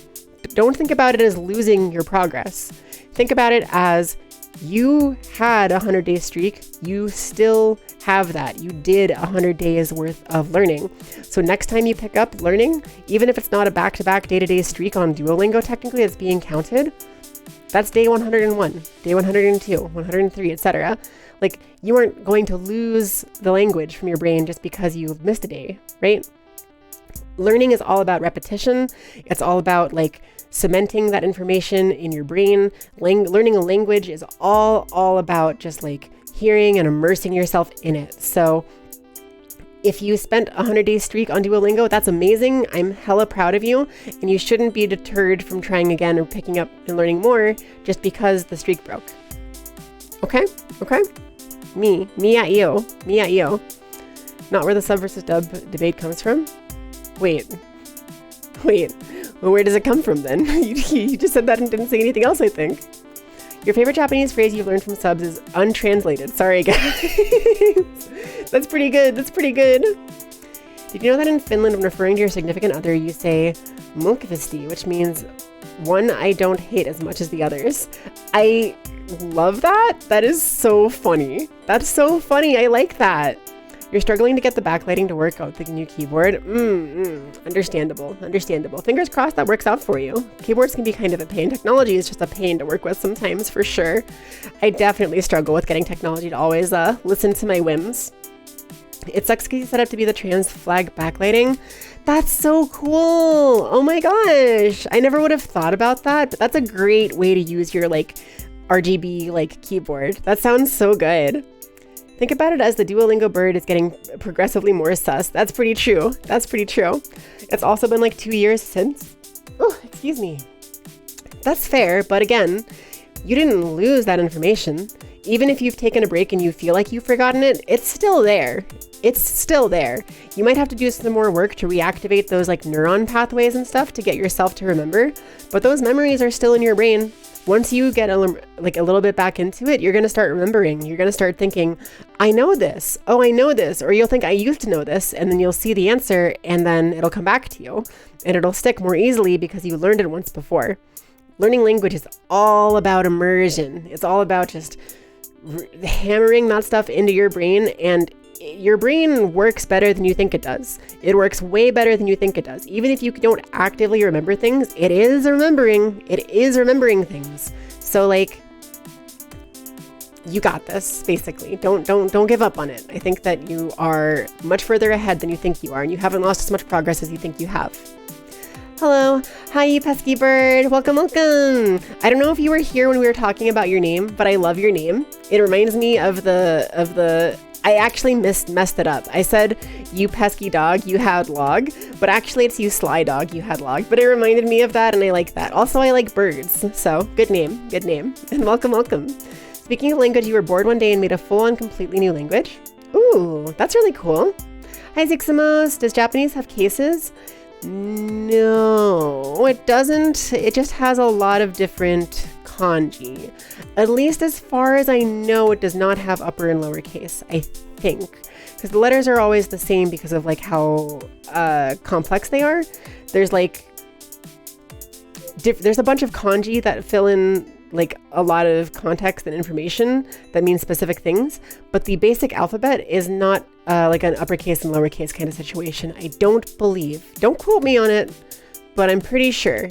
Don't think about it as losing your progress. Think about it as you had a 100-day streak. You still have that. You did 100 days worth of learning. So next time you pick up learning, even if it's not a back-to-back day-to-day streak on Duolingo, technically it's being counted. That's day 101, day 102, 103, etc. Like, you aren't going to lose the language from your brain just because you missed a day, right? Learning is all about repetition. It's all about like cementing that information in your brain. Learning a language is all about just like hearing and immersing yourself in it. So if you spent a 100-day streak on Duolingo, that's amazing. I'm hella proud of you. And you shouldn't be deterred from trying again or picking up and learning more just because the streak broke. Okay? Me at you. Not where the sub versus dub debate comes from. Wait. Well, where does it come from then? You just said that and didn't say anything else, I think. Your favorite Japanese phrase you've learned from subs is untranslated. Sorry, guys. That's pretty good. Did you know that in Finland, when referring to your significant other, you say munkvisti, which means one I don't hate as much as the others? I love that. That is so funny. That's so funny. I like that. You're struggling to get the backlighting to work out with the new keyboard. Understandable. Fingers crossed that works out for you. Keyboards can be kind of a pain. Technology is just a pain to work with sometimes, for sure. I definitely struggle with getting technology to always listen to my whims. It sucks because you set up to be the trans flag backlighting. That's so cool. Oh my gosh. I never would have thought about that, but that's a great way to use your like RGB like keyboard. That sounds so good. Think about it as the Duolingo bird is getting progressively more sus. That's pretty true. It's also been like 2 years since. Oh, excuse me. That's fair, but again, you didn't lose that information. Even if you've taken a break and you feel like you've forgotten it, it's still there. You might have to do some more work to reactivate those like neuron pathways and stuff to get yourself to remember, but those memories are still in your brain. Once you get a little bit back into it, you're going to start remembering. You're going to start thinking, I know this. Oh, I know this. Or you'll think I used to know this, and then you'll see the answer, and then it'll come back to you, and it'll stick more easily because you learned it once before. Learning language is all about immersion. It's all about just hammering that stuff into your brain, and your brain works better than you think it does. It works way better than you think it does. Even if you don't actively remember things, it is remembering things. So like, you got this, basically. Don't give up on it. I think that you are much further ahead than you think you are, and you haven't lost as much progress as you think you have. Hello. Hi, you pesky bird. Welcome. I don't know if you were here when we were talking about your name, but I love your name. It reminds me of the I actually messed it up. I said, you pesky dog, you had log, but actually it's you sly dog, you had log. But it reminded me of that, and I like that. Also, I like birds, so good name, and welcome. Speaking of language, you were bored one day and made a full-on completely new language? Ooh, that's really cool. Hi, Zixamos. Does Japanese have cases? No, it doesn't. It just has a lot of different kanji. At least as far as I know, it does not have upper and lower case, I think. Because the letters are always the same because of like how complex they are. There's like, there's a bunch of kanji that fill in like a lot of context and information that means specific things. But the basic alphabet is not like an uppercase and lowercase kind of situation. I don't believe. Don't quote me on it, but I'm pretty sure.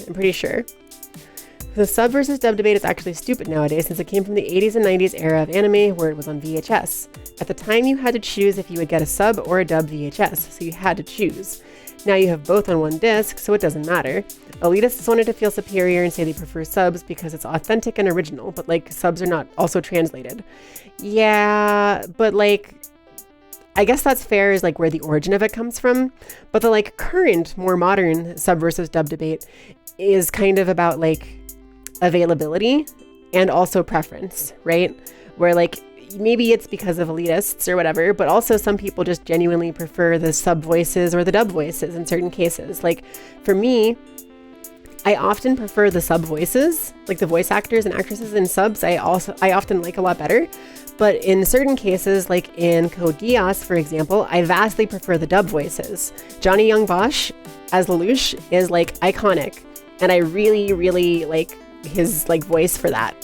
The sub versus dub debate is actually stupid nowadays since it came from the 80s and 90s era of anime where it was on VHS. At the time, you had to choose if you would get a sub or a dub VHS, so you had to choose. Now you have both on one disc, so it doesn't matter. Elitists wanted to feel superior and say they prefer subs because it's authentic and original, but like subs are not also translated. Yeah, but like, I guess that's fair is like where the origin of it comes from. But the like current, more modern sub versus dub debate is kind of about like availability and also preference, right? Where like maybe it's because of elitists or whatever, but also some people just genuinely prefer the sub voices or the dub voices in certain cases. Like for me, I often prefer the sub voices, like the voice actors and actresses in subs. I often like a lot better. But in certain cases, like in Code Geass, for example, I vastly prefer the dub voices. Johnny Young Bosch as Lelouch is like iconic, and I really, really like his like voice for that.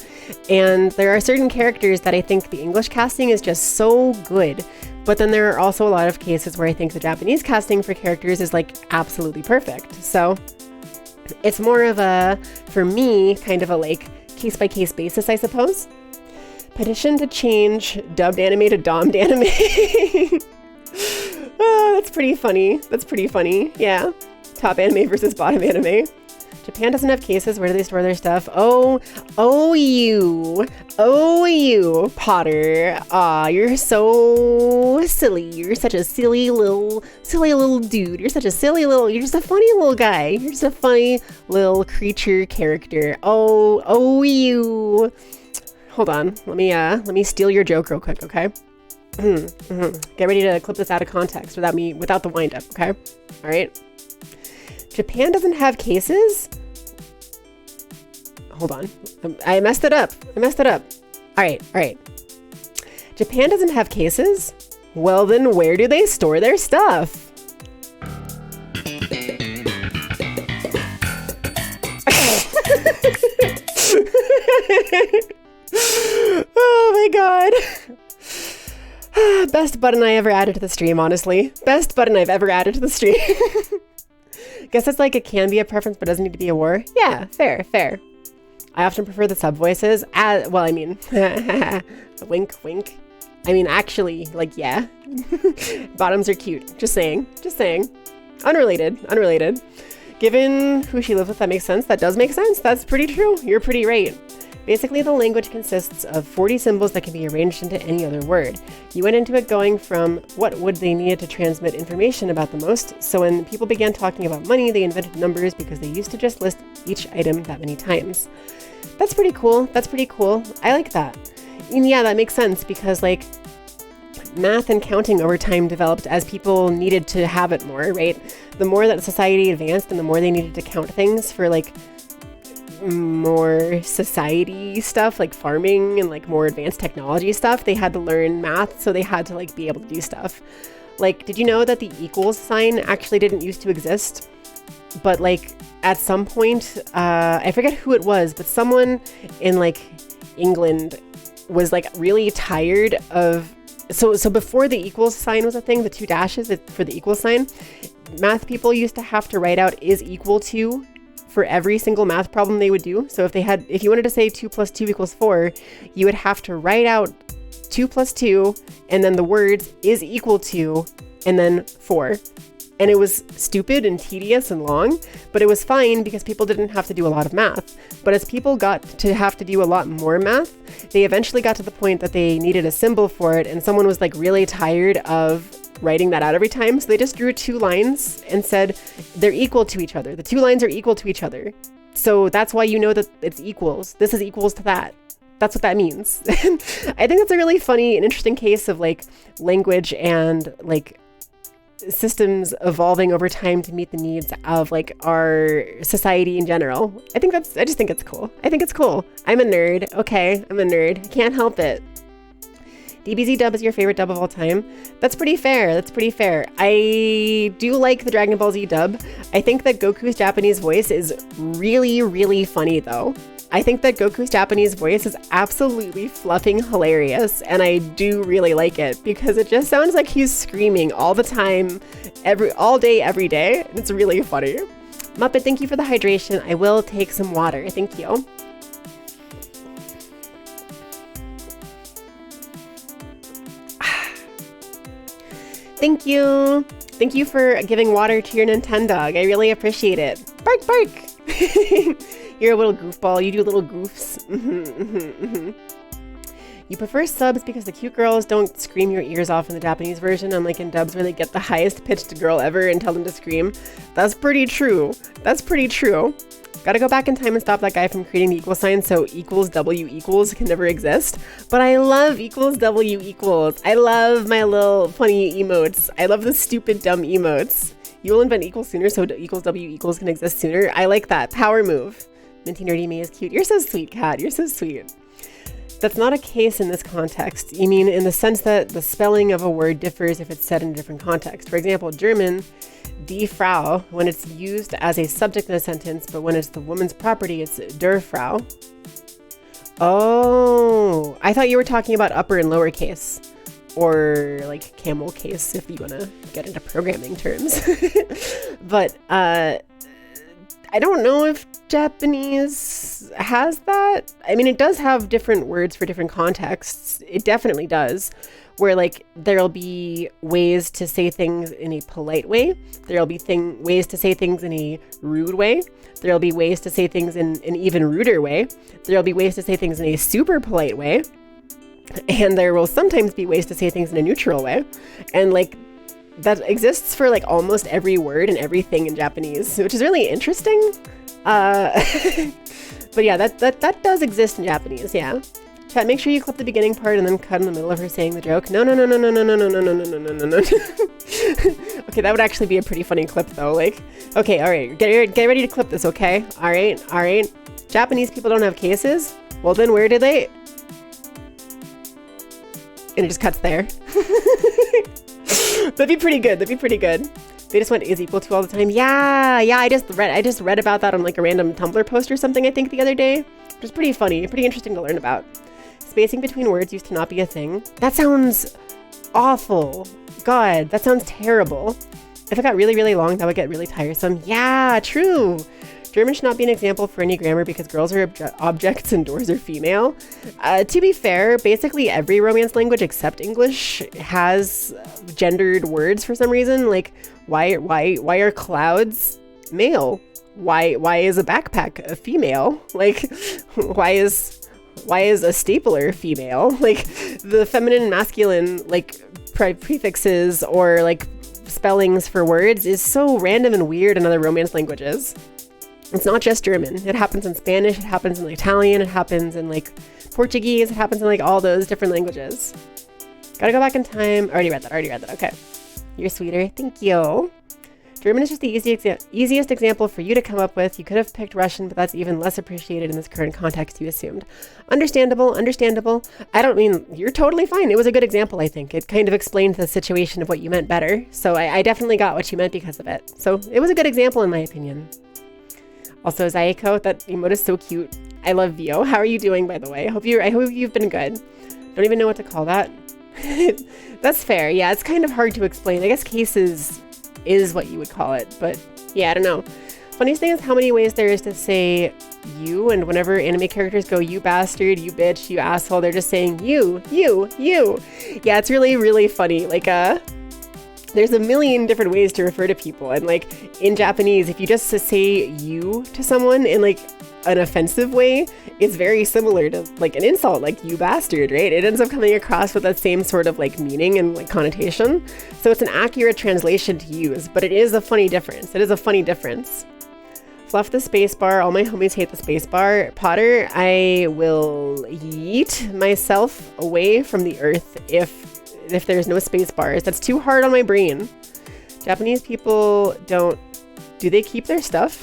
And there are certain characters that I think the English casting is just so good. But then there are also a lot of cases where I think the Japanese casting for characters is like absolutely perfect. So it's more of a, for me, kind of a like case-by-case basis, I suppose. Petition to change dubbed anime to dommed anime. Oh, that's pretty funny. That's pretty funny. Yeah. Top anime versus bottom anime. Japan doesn't have cases. Where do they store their stuff? Oh, you, Potter. Aw, you're so silly. You're such a silly little dude. You're just a funny little guy. You're just a funny little creature character. Oh, you. Hold on. Let me steal your joke real quick, okay? Get ready to clip this out of context without the wind up, okay? All right. Japan doesn't have cases? Hold on. I messed it up. All right. Japan doesn't have cases? Well, then where do they store their stuff? Oh my god. Best button I ever added to the stream, honestly. Best button I've ever added to the stream. Guess it's like it can be a preference, but doesn't need to be a war. Yeah, fair. I often prefer the sub voices. Well, I mean, wink. I mean, actually, like, yeah. Bottoms are cute. Just saying. Unrelated. Given who she lives with, that makes sense. That does make sense. That's pretty true. You're pretty right. Basically, the language consists of 40 symbols that can be arranged into any other word. You went into it going from what would they needed to transmit information about the most, so when people began talking about money, they invented numbers because they used to just list each item that many times. That's pretty cool. I like that. And yeah, that makes sense because like math and counting over time developed as people needed to have it more, right? The more that society advanced and the more they needed to count things for like more society stuff like farming and like more advanced technology stuff, they had to learn math, so they had to like be able to do stuff. Like, did you know that the equals sign actually didn't used to exist? But like at some point, I forget who it was, but someone in like England was like really tired of, so before the equals sign was a thing, the two dashes for the equal sign, math people used to have to write out is equal to for every single math problem they would do. So if you wanted to say 2 + 2 = 4, you would have to write out 2 + 2 and then the words is equal to and then 4. And it was stupid and tedious and long, but it was fine because people didn't have to do a lot of math. But as people got to have to do a lot more math, they eventually got to the point that they needed a symbol for it, and someone was like really tired of writing that out every time. So they just drew 2 lines and said they're equal to each other. The 2 lines are equal to each other. So that's why you know that it's equals. This is equals to that. That's what that means. I think that's a really funny and interesting case of like language and like systems evolving over time to meet the needs of like our society in general. I just think it's cool. I'm a nerd. Okay, I'm a nerd. Can't help it. DBZ dub is your favorite dub of all time. That's pretty fair. I do like the Dragon Ball Z dub. I think that Goku's Japanese voice is really, really funny though. I think that Goku's Japanese voice is absolutely fluffing hilarious, and I do really like it because it just sounds like he's screaming all the time, all day, every day. It's really funny. Muppet, thank you for the hydration. I will take some water. Thank you. Thank you. Thank you for giving water to your Nintendog. I really appreciate it. Bark, bark. You're a little goofball. You do little goofs. You prefer subs because the cute girls don't scream your ears off in the Japanese version, unlike in dubs where they get the highest pitched girl ever and tell them to scream. That's pretty true. That's pretty true. Gotta go back in time and stop that guy from creating the equal sign so equals W equals can never exist. But I love equals W equals. I love my little funny emotes. I love the stupid dumb emotes. You will invent equals sooner so equals W equals can exist sooner. I like that. Power move. Minty Nerdy Me is cute. You're so sweet, Kat. You're so sweet. That's not a case in this context. You mean in the sense that the spelling of a word differs if it's said in a different context. For example, German, die Frau, when it's used as a subject in a sentence, but when it's the woman's property, it's der Frau. Oh, I thought you were talking about upper and lower case, or like camel case if you want to get into programming terms. But I don't know if Japanese has that. I mean, it does have different words for different contexts. It definitely does. Where like there'll be ways to say things in a polite way. There'll be ways to say things in a rude way. There'll be ways to say things in an even ruder way. There'll be ways to say things in a super polite way. And there will sometimes be ways to say things in a neutral way. And like that exists for like almost every word and everything in Japanese, which is really interesting. But yeah, that does exist in Japanese, yeah. Chat, make sure you clip the beginning part and then cut in the middle of her saying the joke. No. Okay, that would actually be a pretty funny clip though. Like, okay, all right, get ready to clip this, okay? All right. Japanese people don't have cases? Well, then where did they? And it just cuts there. That'd be pretty good. They just want is equal to all the time. Yeah. I just read about that on like a random Tumblr post or something, I think the other day. Which is pretty funny, pretty interesting to learn about. Spacing between words used to not be a thing. That sounds awful. God, that sounds terrible. If it got really, really long, that would get really tiresome. Yeah, true. German should not be an example for any grammar because girls are objects and doors are female. To be fair, basically every Romance language except English has gendered words for some reason. Like, why are clouds male? Why is a backpack a female? Like, why is a stapler female? Like, the feminine and masculine like prefixes or like spellings for words is so random and weird in other Romance languages. It's not just German. It happens in Spanish, it happens in Italian, it happens in like Portuguese, it happens in like all those different languages. Gotta go back in time. Already read that. Okay. You're sweeter. Thank you. German is just the easiest example for you to come up with. You could have picked Russian, but that's even less appreciated in this current context, you assumed. Understandable. I don't mean, you're totally fine. It was a good example, I think. It kind of explained the situation of what you meant better. So I definitely got what you meant because of it. So it was a good example in my opinion. Also, Zaiko, that emote is so cute. I love Vio. How are you doing, by the way? I hope you've been good. Don't even know what to call that. That's fair. Yeah, it's kind of hard to explain. I guess cases is what you would call it, but yeah, I don't know. Funniest thing is how many ways there is to say you, and whenever anime characters go you bastard, you bitch, you asshole, they're just saying you. Yeah, it's really, really funny. Like, there's a million different ways to refer to people, and like in Japanese, if you just say you to someone in like an offensive way, it's very similar to like an insult, like you bastard, right? It ends up coming across with that same sort of like meaning and like connotation. So it's an accurate translation to use, but it is a funny difference. Fluff the spacebar. All my homies hate the spacebar. Potter, I will yeet myself away from the earth if there's no space bars. That's too hard on my brain. Japanese people do they keep their stuff?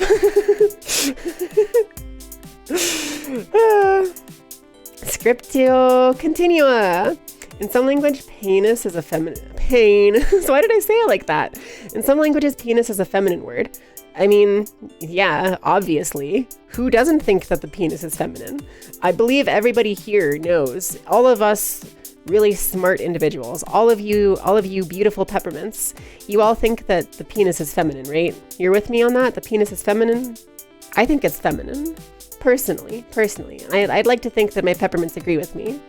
Scriptio continua. In some language, penis is a feminine So why did I say it like that? In some languages, penis is a feminine word. I mean, yeah, obviously. Who doesn't think that the penis is feminine? I believe everybody here knows. All of us really smart individuals, all of you beautiful peppermints, you all think that the penis is feminine, right? You're with me on that? The penis is feminine? I think it's feminine. Personally. I'd like to think that my peppermints agree with me.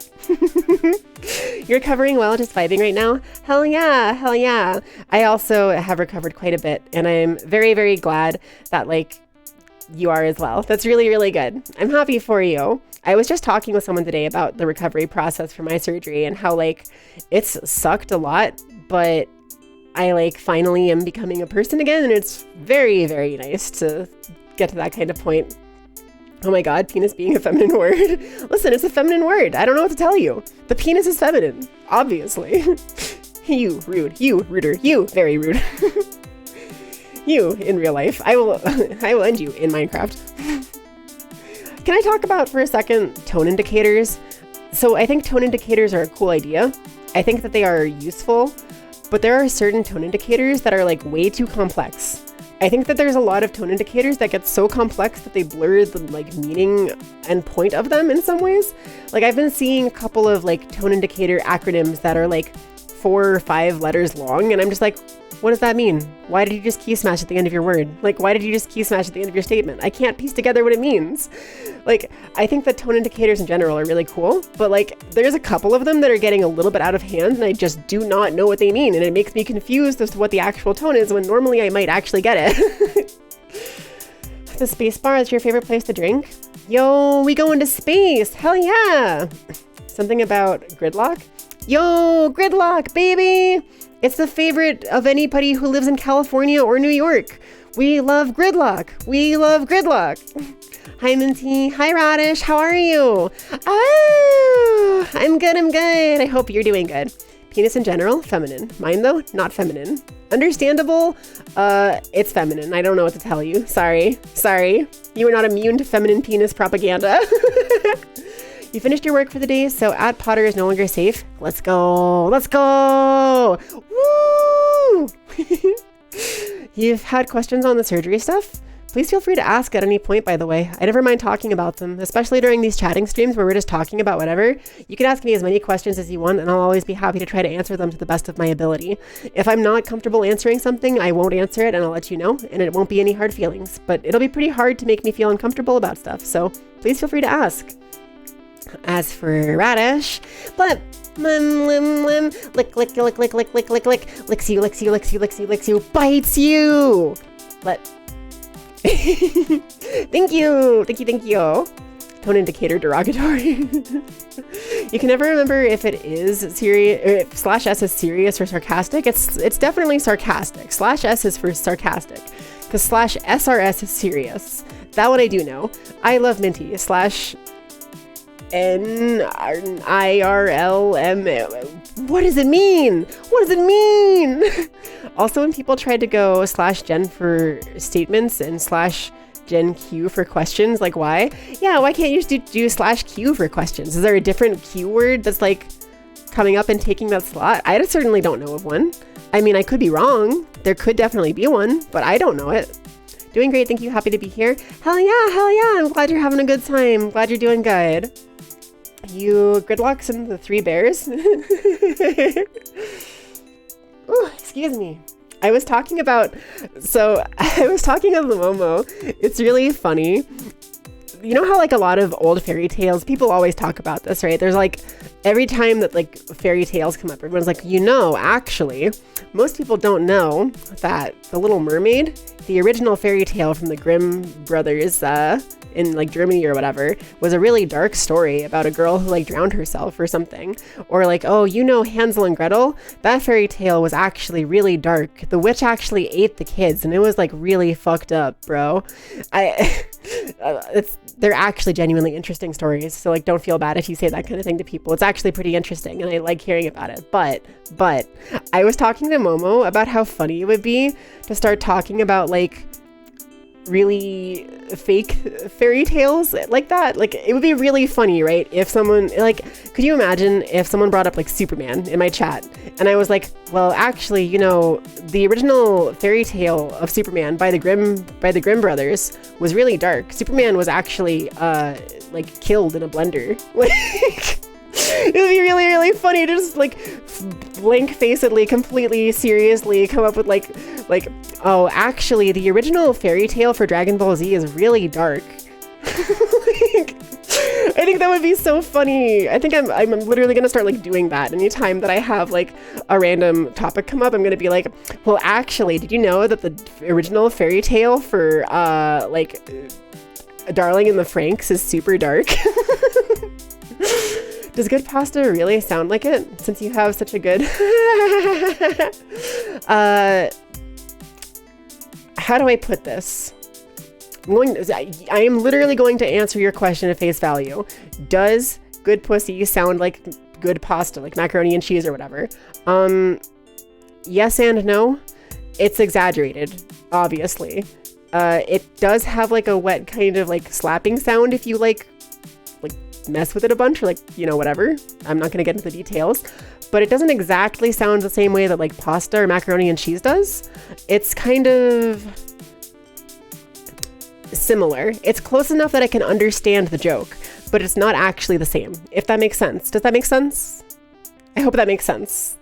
You're recovering well, just vibing right now? Hell yeah. I also have recovered quite a bit, and I'm very, very glad that, like, you are as well. That's really, really good. I'm happy for you. I was just talking with someone today about the recovery process for my surgery and how, like, it's sucked a lot, but I, like, finally am becoming a person again, and it's very, very nice to get to that kind of point. Oh my god, penis being a feminine word. Listen, it's a feminine word. I don't know what to tell you. The penis is feminine, obviously. You, rude. You, ruder. You, very rude. You, in real life. I will end you in Minecraft. Can I talk about, for a second, tone indicators? So I think tone indicators are a cool idea. I think that they are useful, but there are certain tone indicators that are, like, way too complex. I think that there's a lot of tone indicators that get so complex that they blur the, like, meaning and point of them in some ways. Like, I've been seeing a couple of, like, tone indicator acronyms that are, like, 4 or 5 letters long, and I'm just like, what does that mean? Why did you just key smash at the end of your word? Like, why did you just key smash at the end of your statement? I can't piece together what it means. Like, I think that tone indicators in general are really cool, but, like, there's a couple of them that are getting a little bit out of hand, and I just do not know what they mean, and it makes me confused as to what the actual tone is when normally I might actually get it. The space bar is your favorite place to drink? Yo, we going to space! Hell yeah! Something about gridlock? Yo, gridlock, baby! It's the favorite of anybody who lives in California or New York. We love gridlock. We love gridlock. Hi, Minty. Hi, Radish. How are you? Oh, I'm good. I hope you're doing good. Penis in general, feminine. Mine, though, not feminine. Understandable. It's feminine. I don't know what to tell you. Sorry. You are not immune to feminine penis propaganda. You finished your work for the day, so @Potter is no longer safe. Let's go. Woo! You've had questions on the surgery stuff? Please feel free to ask at any point, by the way. I never mind talking about them, especially during these chatting streams where we're just talking about whatever. You can ask me as many questions as you want, and I'll always be happy to try to answer them to the best of my ability. If I'm not comfortable answering something, I won't answer it, and I'll let you know, and it won't be any hard feelings. But it'll be pretty hard to make me feel uncomfortable about stuff, so please feel free to ask. As for Radish, blip, lim, lick, licks you, bites you. Thank you. Tone indicator derogatory. You can never remember if it is serious, or if /s is serious or sarcastic. It's definitely sarcastic. /s is for sarcastic, because /srs is serious. That one I do know. I love Minty. /NIRLM. What does it mean? Also, when people tried to go /gen for statements and /gen q for questions, like why? Yeah, why can't you just do /q for questions? Is there a different q word that's like coming up and taking that slot? I certainly don't know of one. I mean, I could be wrong. There could definitely be one, but I don't know it. Doing great, thank you. Happy to be here. Hell yeah. I'm glad you're having a good time. Glad you're doing good. You gridlocks and the 3 bears. Oh, excuse me. I was talking of the Momo. It's really funny. You know how, like, a lot of old fairy tales, people always talk about this, right? There's, like, every time that, like, fairy tales come up, everyone's like, actually, most people don't know that The Little Mermaid, the original fairy tale from the Grimm brothers, in, like, Germany or whatever, was a really dark story about a girl who, like, drowned herself or something. Or, like, Hansel and Gretel? That fairy tale was actually really dark. The witch actually ate the kids, and it was, like, really fucked up, bro. They're actually genuinely interesting stories, so, like, don't feel bad if you say that kind of thing to people. It's actually pretty interesting, and I like hearing about it. But I was talking to Momo about how funny it would be to start talking about, like, really fake fairy tales like that. Like, it would be really funny, right? If someone, like, could you imagine if someone brought up, like, Superman in my chat, and I was like, well, actually, the original fairy tale of Superman by the Grimm brothers was really dark. Superman was actually like, killed in a blender. Like, it would be really, really funny to just, like, blank-facedly, completely seriously come up with, like, oh, actually, the original fairy tale for Dragon Ball Z is really dark. I think that would be so funny. I think I'm literally gonna start like doing that anytime that I have like a random topic come up. I'm gonna be like, well, actually, did you know that the original fairy tale for like Darling in the Franxx is super dark? Does good pasta really sound like it? Since you have such a good how do I put this? I am literally going to answer your question at face value. Does good pussy sound like good pasta, like macaroni and cheese or whatever? Yes and no. It's exaggerated, obviously. It does have like a wet kind of like slapping sound if you like mess with it a bunch or like, you know, whatever. I'm not gonna get into the details, but it doesn't exactly sound the same way that like pasta or macaroni and cheese does. It's kind of similar. It's close enough that I can understand the joke, but it's not actually the same, if that makes sense. Does that make sense? I hope that makes sense.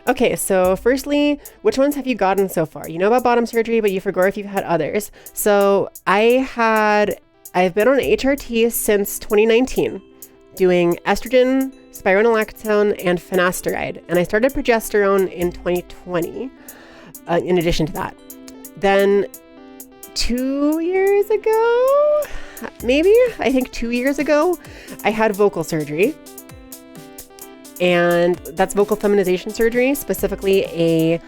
Okay, so firstly, which ones have you gotten so far? You know about bottom surgery, but you forgot if you've had others. So I've been on HRT since 2019, doing estrogen, spironolactone, and finasteride, and I started progesterone in 2020, in addition to that. Then 2 years ago, maybe, I think 2 years ago, I had vocal surgery. And that's vocal feminization surgery, specifically a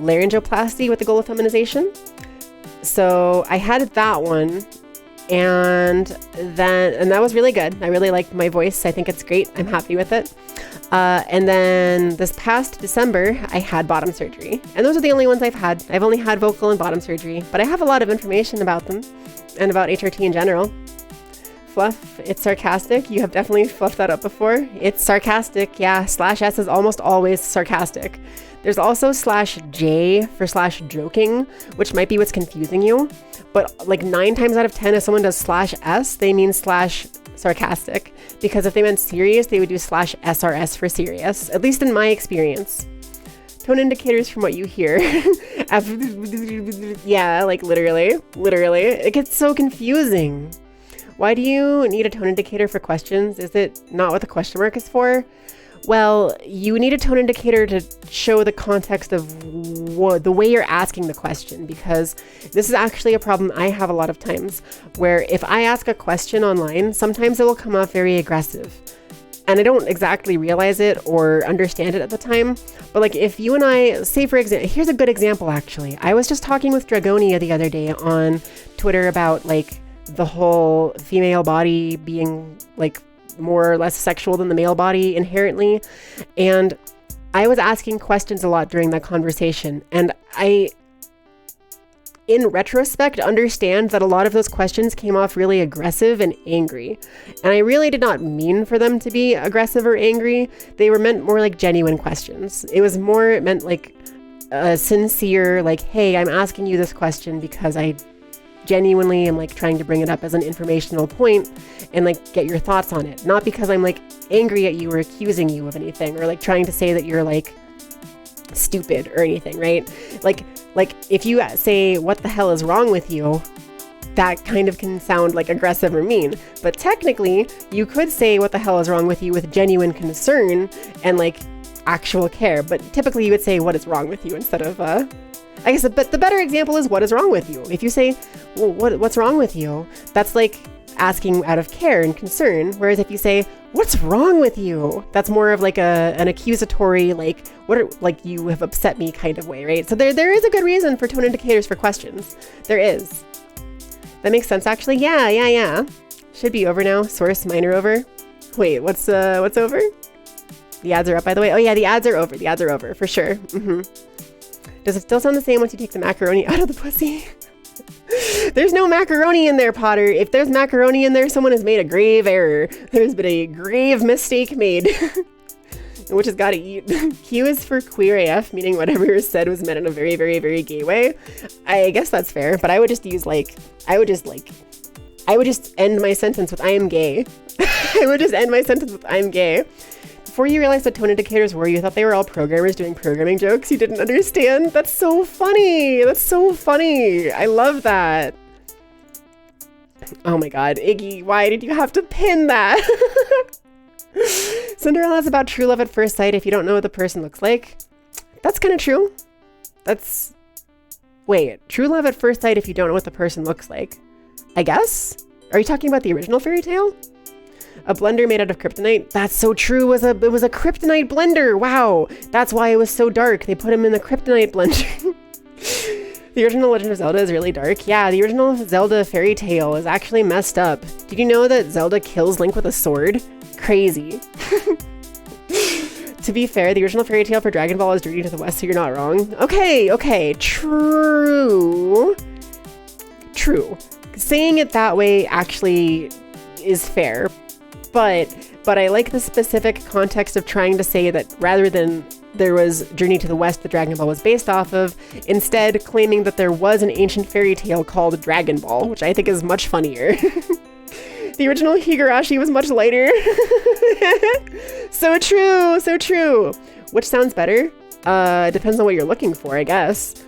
laryngoplasty with the goal of feminization. So I had that one, and that was really good. I really liked my voice. I think it's great. I'm happy with it. And then this past December, I had bottom surgery. And those are the only ones I've had. I've only had vocal and bottom surgery, but I have a lot of information about them and about HRT in general. Fluff, it's sarcastic. You have definitely fluffed that up before. It's sarcastic, yeah. /S is almost always sarcastic. There's also /J for /joking, which might be what's confusing you. But like 9 times out of 10, if someone does /S, they mean /sarcastic. Because if they meant serious, they would do /SRS for serious, at least in my experience. Tone indicators from what you hear. Yeah, like literally. It gets so confusing. Why do you need a tone indicator for questions? Is it not what the question mark is for? Well, you need a tone indicator to show the context of the way you're asking the question, because this is actually a problem I have a lot of times, where if I ask a question online, sometimes it will come off very aggressive. And I don't exactly realize it or understand it at the time. But like if you and I, say for example, here's a good example actually. I was just talking with Dragonia the other day on Twitter about like the whole female body being like more or less sexual than the male body inherently. And I was asking questions a lot during that conversation. And I, in retrospect, understand that a lot of those questions came off really aggressive and angry. And I really did not mean for them to be aggressive or angry. They were meant more like genuine questions. It was more meant like a sincere, like, hey, I'm asking you this question because I genuinely am like trying to bring it up as an informational point and like get your thoughts on it. Not because I'm like angry at you or accusing you of anything or like trying to say that you're like stupid or anything, right? Like if you say what the hell is wrong with you, that kind of can sound like aggressive or mean. But technically you could say what the hell is wrong with you with genuine concern and like actual care. But typically you would say what is wrong with you instead of I guess the better example is what is wrong with you. If you say, well, what's wrong with you? That's like asking out of care and concern. Whereas if you say, what's wrong with you? That's more of like an accusatory, like, like you have upset me kind of way, right? So there is a good reason for tone indicators for questions. There is. That makes sense, actually. Yeah. Should be over now. Source, mine are over. Wait, what's over? The ads are up, by the way. Oh yeah, the ads are over, for sure. Does it still sound the same once you take the macaroni out of the pussy? There's no macaroni in there, Potter. If there's macaroni in there, someone has made a grave error. There's been a grave mistake made. Which has got to eat. Q is for queer AF, meaning whatever is said was meant in a very, very, very gay way. I guess that's fair, but I would just use I would just end my sentence with I am gay. I would just end my sentence with I'm gay. Before you realized what tone indicators were, you thought they were all programmers doing programming jokes you didn't understand. That's so funny. I love that. Oh my god, Iggy, why did you have to pin that? Cinderella's about true love at first sight if you don't know what the person looks like. That's kind of true. That's... Wait, true love at first sight if you don't know what the person looks like. I guess? Are you talking about the original fairy tale? A blender made out of kryptonite? That's so true. It was a kryptonite blender. Wow. That's why it was so dark. They put him in the kryptonite blender. The original Legend of Zelda is really dark. Yeah, the original Zelda fairy tale is actually messed up. Did you know that Zelda kills Link with a sword? Crazy. To be fair, the original fairy tale for Dragon Ball is Journey to the West, so you're not wrong. Okay. True. Saying it that way actually is fair, but I like the specific context of trying to say that rather than there was Journey to the West that Dragon Ball was based off of, instead claiming that there was an ancient fairy tale called Dragon Ball, which I think is much funnier. The original Higurashi was much lighter. So true. Which sounds better? Depends on what you're looking for, I guess.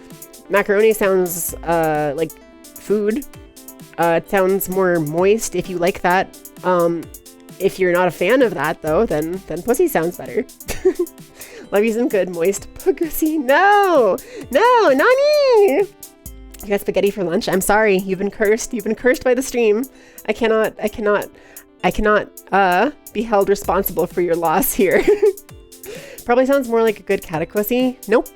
Macaroni sounds like food. It sounds more moist if you like that. If you're not a fan of that though, then pussy sounds better. Love you some good moist pussy. No, Nani! You got spaghetti for lunch? I'm sorry, you've been cursed. You've been cursed by the stream. I cannot be held responsible for your loss here. Probably sounds more like a good cataquissy. Nope,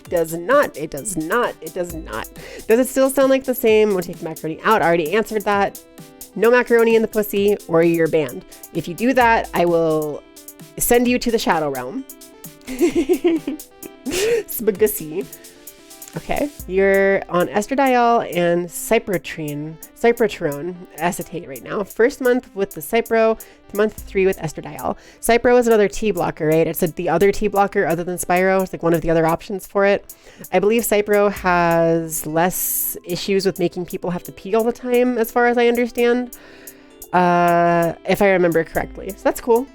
does not. It does not. Does it still sound like the same? We'll take the macaroni out. I already answered that. No macaroni in the pussy or you're banned. If you do that, I will send you to the shadow realm. Spaghetti. Okay, you're on estradiol and cyproterone acetate right now. First month with the Cypro, month 3 with estradiol. Cypro is another T blocker, right? It's the other T blocker other than Spyro. It's like one of the other options for it. I believe Cypro has less issues with making people have to pee all the time, as far as I understand. If I remember correctly. So that's cool.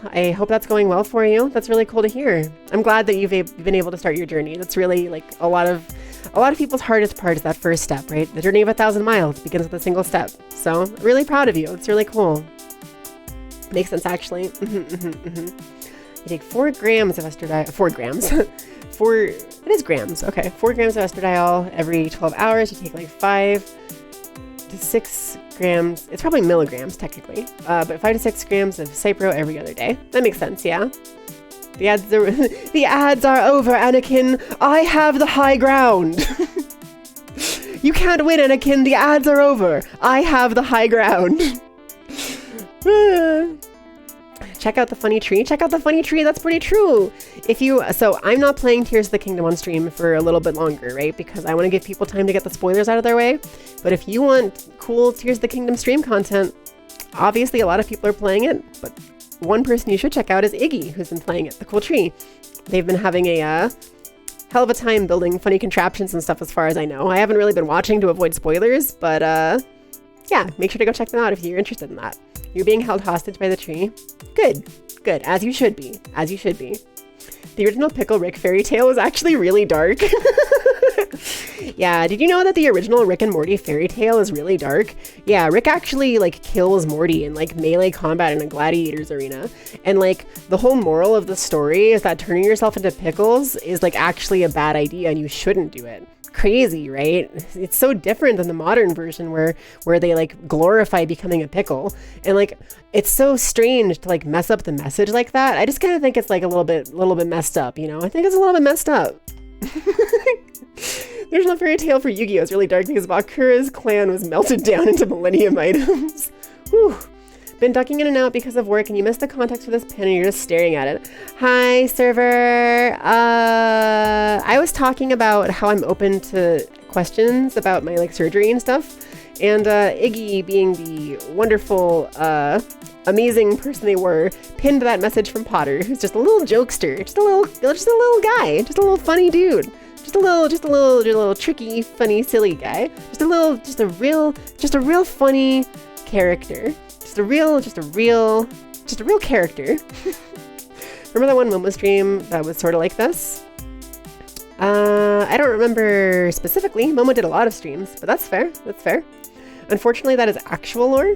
I hope that's going well for you. That's really cool to hear. I'm glad that you've been able to start your journey. That's really like a lot of people's hardest part is that first step, right? The journey of 1,000 miles begins with a single step. So really proud of you. It's really cool. Makes sense, actually. You take 4 grams of estradiol, 4 grams. It is grams. Okay. 4 grams of estradiol every 12 hours. You take like 5 to 6 grams. It's probably milligrams technically, but 5 to 6 grams of Cypro every other day. That makes sense, yeah. The ads are over, Anakin. I have the high ground. You can't win, Anakin. The ads are over. I have the high ground. Check out the funny tree. That's pretty true. So I'm not playing Tears of the Kingdom on stream for a little bit longer, right? Because I want to give people time to get the spoilers out of their way. But if you want cool Tears of the Kingdom stream content, obviously a lot of people are playing it, but one person you should check out is Iggy, who's been playing it, the cool tree. They've been having a hell of a time building funny contraptions and stuff as far as I know. I haven't really been watching to avoid spoilers, but yeah, make sure to go check them out if you're interested in that. You're being held hostage by the tree. Good, as you should be. The original Pickle Rick fairy tale was actually really dark. Yeah, did you know that the original Rick and Morty fairy tale is really dark? Yeah, Rick actually like kills Morty in like melee combat in a gladiators arena. And like the whole moral of the story is that turning yourself into pickles is like actually a bad idea and you shouldn't do it. Crazy, right? It's so different than the modern version where they like glorify becoming a pickle, and like it's so strange to like mess up the message like that. I just kind of think it's like a little bit messed up, you know? I think it's a little bit messed up. The original fairy tale for Yu-Gi-Oh! Is really dark because Bakura's clan was melted down into millennium items. Whew. Been ducking in and out because of work and you missed the context for this pin and you're just staring at it. Hi, server. I was talking about how I'm open to questions about my like surgery and stuff. And Iggy, being the wonderful, amazing person they were, pinned that message from Potter, who's just a little jokester, just a little guy, just a little funny dude. Just a little tricky, funny, silly guy. Just a real funny character. Just a real character. Remember that one Momo stream that was sort of like this? I don't remember specifically. Momo did a lot of streams, but that's fair. Unfortunately, that is actual lore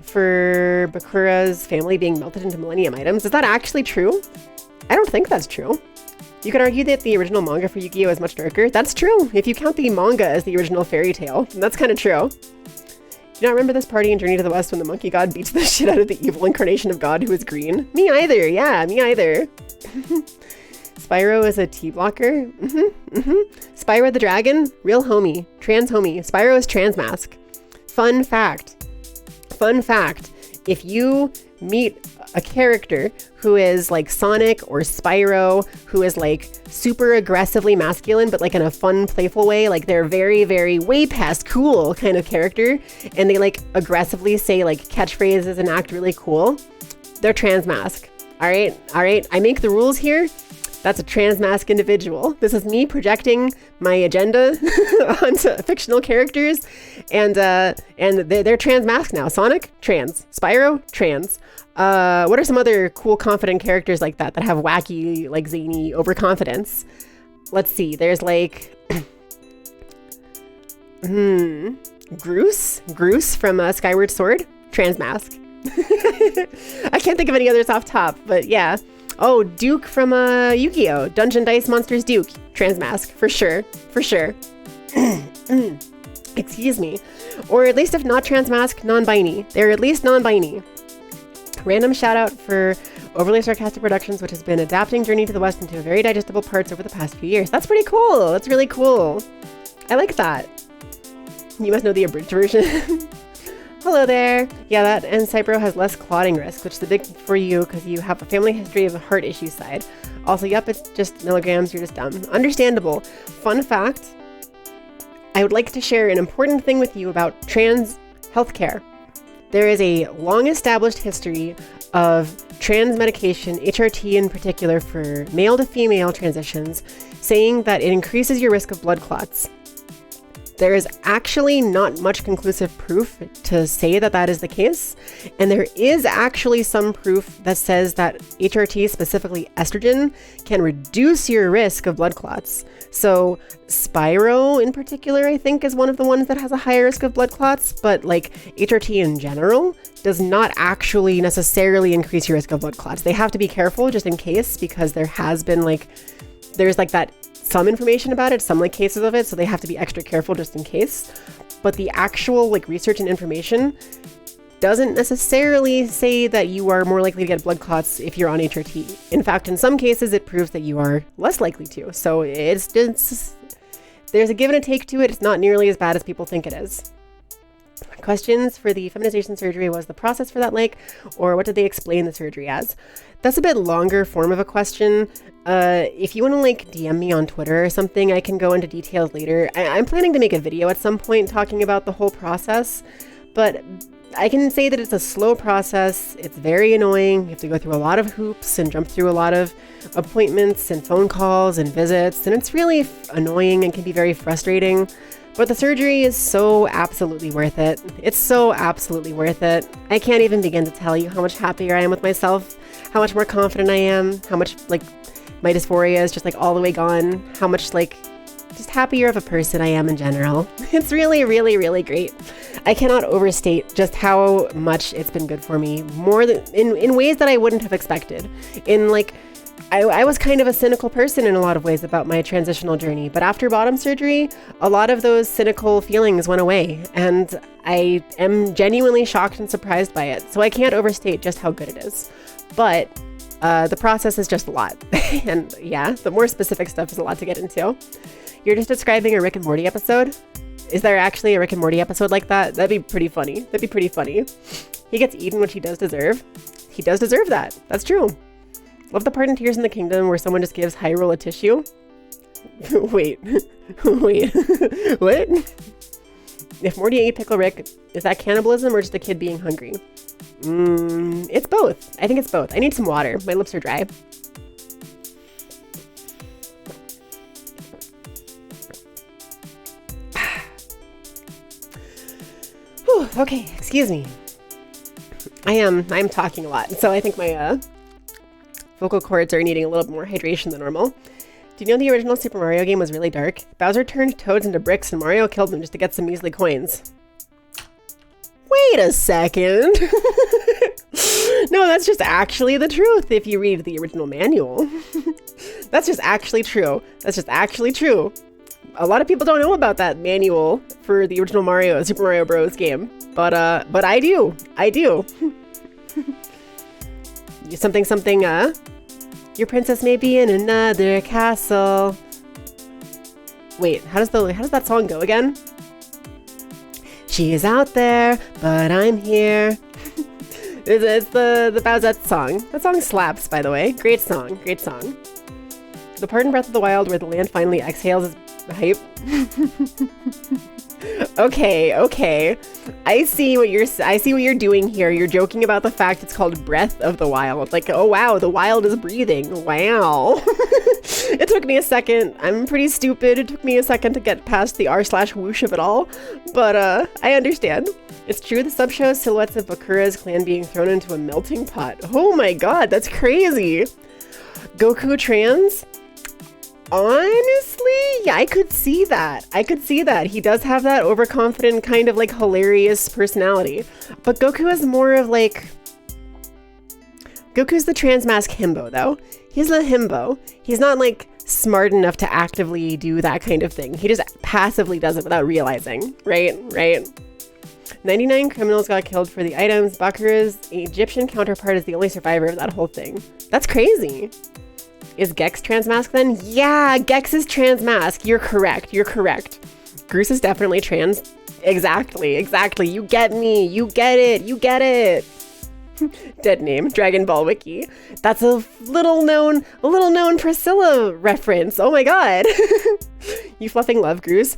for Bakura's family being melted into Millennium items. Is that actually true? I don't think that's true. You could argue that the original manga for Yu-Gi-Oh! Is much darker. That's true. If you count the manga as the original fairy tale, then that's kind of true. Do you not remember this party in Journey to the West when the monkey god beats the shit out of the evil incarnation of God who is green? Me either. Yeah, me either. Spyro is a T-blocker. Spyro the dragon, real homie. Trans homie. Spyro is trans mask. Fun fact. Fun fact. If you meet a character who is like Sonic or Spyro, who is like super aggressively masculine, but like in a fun, playful way, like they're very, very way past cool kind of character, and they like aggressively say like catchphrases and act really cool, they're trans mask. All right. I make the rules here. That's a trans mask individual. This is me projecting my agenda onto fictional characters, and they're trans mask now. Sonic, trans. Spyro, trans. What are some other cool, confident characters like that have wacky, like zany overconfidence? Let's see. There's like Groose from Skyward Sword, trans mask. I can't think of any others off top, but yeah. Oh, Duke from Yu-Gi-Oh! Dungeon Dice Monsters Duke. Trans mask, for sure. For sure. Excuse me. Or at least if not trans mask, non-binary. They're at least non-binary. Random shout out for Overly Sarcastic Productions, which has been adapting Journey to the West into very digestible parts over the past few years. That's pretty cool. That's really cool. I like that. You must know the abridged version. Hello there. Yeah, that and Cypro has less clotting risk, which is the big for you because you have a family history of a heart issue side. Also, yep, it's just milligrams, you're just dumb. Understandable. Fun fact, I would like to share an important thing with you about trans healthcare. There is a long established history of trans medication, HRT in particular for male to female transitions, saying that it increases your risk of blood clots. There is actually not much conclusive proof to say that that is the case. And there is actually some proof that says that HRT, specifically estrogen, can reduce your risk of blood clots. So Spyro in particular, I think, is one of the ones that has a higher risk of blood clots, but like HRT in general does not actually necessarily increase your risk of blood clots. They have to be careful just in case, because there has been there's that some information about it, some cases of it, so they have to be extra careful just in case. But the actual research and information doesn't necessarily say that you are more likely to get blood clots if you're on HRT. In fact, in some cases, it proves that you are less likely to. So it's just, there's a give and a take to it. It's not nearly as bad as people think it is. Questions for the feminization surgery: was the process for that or what did they explain the surgery as? That's a bit longer form of a question. If you want to DM me on Twitter or something, I can go into details later. I'm planning to make a video at some point talking about the whole process, but I can say that it's a slow process. It's very annoying. You have to go through a lot of hoops and jump through a lot of appointments and phone calls and visits, and it's really annoying and can be very frustrating. But the surgery is so absolutely worth it. It's so absolutely worth it. I can't even begin to tell you how much happier I am with myself, how much more confident I am, how much my dysphoria is just all the way gone, how much just happier of a person I am in general. It's really, really, really great. I cannot overstate just how much it's been good for me, more than in ways that I wouldn't have expected. I was kind of a cynical person in a lot of ways about my transitional journey, but after bottom surgery, a lot of those cynical feelings went away, and I am genuinely shocked and surprised by it. So I can't overstate just how good it is. But the process is just a lot. And yeah, the more specific stuff is a lot to get into. You're just describing a Rick and Morty episode? Is there actually a Rick and Morty episode like that? That'd be pretty funny. That'd be pretty funny. He gets eaten, which he does deserve. He does deserve that. That's true. Love the part in Tears in the Kingdom where someone just gives Hyrule a tissue. Wait. What? If Morty ate Pickle Rick, is that cannibalism or just a kid being hungry? It's both. I think it's both. I need some water. My lips are dry. Whew, okay, excuse me. I'm talking a lot, so I think my vocal cords are needing a little bit more hydration than normal. Do you know the original Super Mario game was really dark? Bowser turned toads into bricks and Mario killed them just to get some measly coins. Wait a second. No, that's just actually the truth if you read the original manual. That's just actually true. That's just actually true. A lot of people don't know about that manual for the original Super Mario Bros. Game. But I do. I do. Something, your princess may be in another castle. Wait, how does that song go again? She is out there, but I'm here. It's the Bowsette song. That song slaps, by the way. Great song, great song. The part in Breath of the Wild where the land finally exhales is hype. Okay. I see what you're doing here. You're joking about the fact it's called Breath of the Wild. Like, oh wow, the wild is breathing. Wow. It took me a second. I'm pretty stupid. It took me a second to get past the r/whoosh of it all. But I understand. It's true the sub shows silhouettes of Bakura's clan being thrown into a melting pot. Oh my god, that's crazy. Goku trans? Honestly, yeah, I could see that. He does have that overconfident kind of like hilarious personality. But Goku is more of like... Goku's the transmask himbo though. He's the himbo. He's not like smart enough to actively do that kind of thing. He just passively does it without realizing, right? 99 criminals got killed for the items. Bakura's Egyptian counterpart is the only survivor of that whole thing. That's crazy. Is Gex transmask then? Yeah, Gex is transmask. You're correct. Groose is definitely trans. Exactly. You get me. You get it. Dead name, Dragon Ball Wiki. That's a little known Priscilla reference. Oh my god. You fluffing love Groose.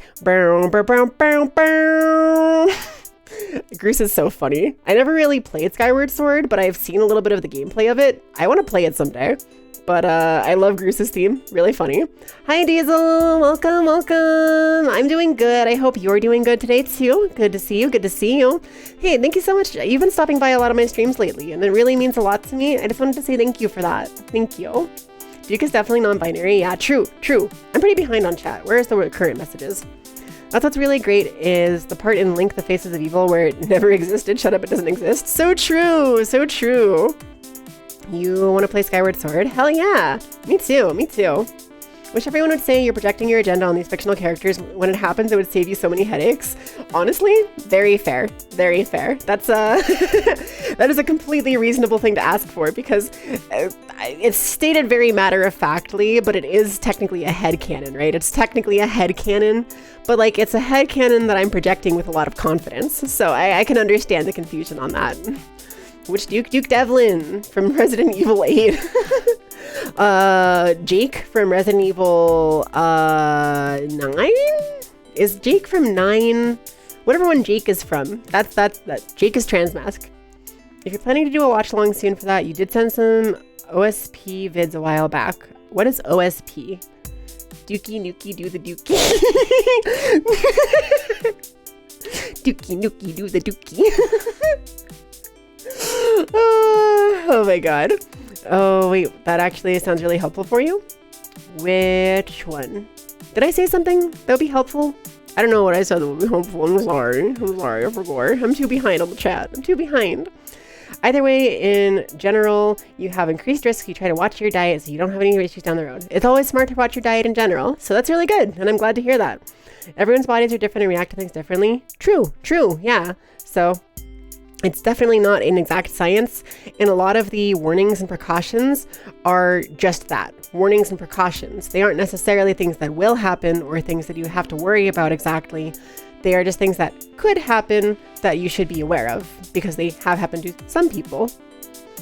Groose is so funny. I never really played Skyward Sword, but I've seen a little bit of the gameplay of it. I want to play it someday. But I love Groose's theme. Really funny. Hi, Diesel. Welcome. I'm doing good. I hope you're doing good today, too. Good to see you. Hey, thank you so much. You've been stopping by a lot of my streams lately, and it really means a lot to me. I just wanted to say thank you for that. Thank you. Duke is definitely non-binary. Yeah, true. I'm pretty behind on chat. Where's the current messages? That's what's really great is the part in Link, the Faces of Evil where it never existed. Shut up, it doesn't exist. So true. You want to play Skyward Sword? Hell yeah! Me too. Wish everyone would say you're projecting your agenda on these fictional characters. When it happens, it would save you so many headaches. Honestly, very fair. That's that is a completely reasonable thing to ask for because it's stated very matter-of-factly, but it is technically a headcanon, right? It's technically a headcanon, but like it's a headcanon that I'm projecting with a lot of confidence. So I can understand the confusion on that. Which Duke? Duke Devlin from Resident Evil 8. Jake from Resident Evil 9? Is Jake from 9? Whatever one Jake is from. That Jake is transmask. If you're planning to do a watch along soon for that, you did send some OSP vids a while back. What is OSP? Dookie Nukie do the Dookie. Dookie Nukie do the Dookie. Oh my god. Oh wait, that actually sounds really helpful for you. Which one? Did I say something that would be helpful? I don't know what I said that would be helpful. I'm sorry, I forgot. I'm too behind on the chat. Either way, in general, you have increased risk. You try to watch your diet so you don't have any issues down the road. It's always smart to watch your diet in general, so that's really good, and I'm glad to hear that. Everyone's bodies are different and react to things differently. True, yeah. So it's definitely not an exact science, and a lot of the warnings and precautions are just that, warnings and precautions. They aren't necessarily things that will happen or things that you have to worry about exactly. They are just things that could happen that you should be aware of because they have happened to some people.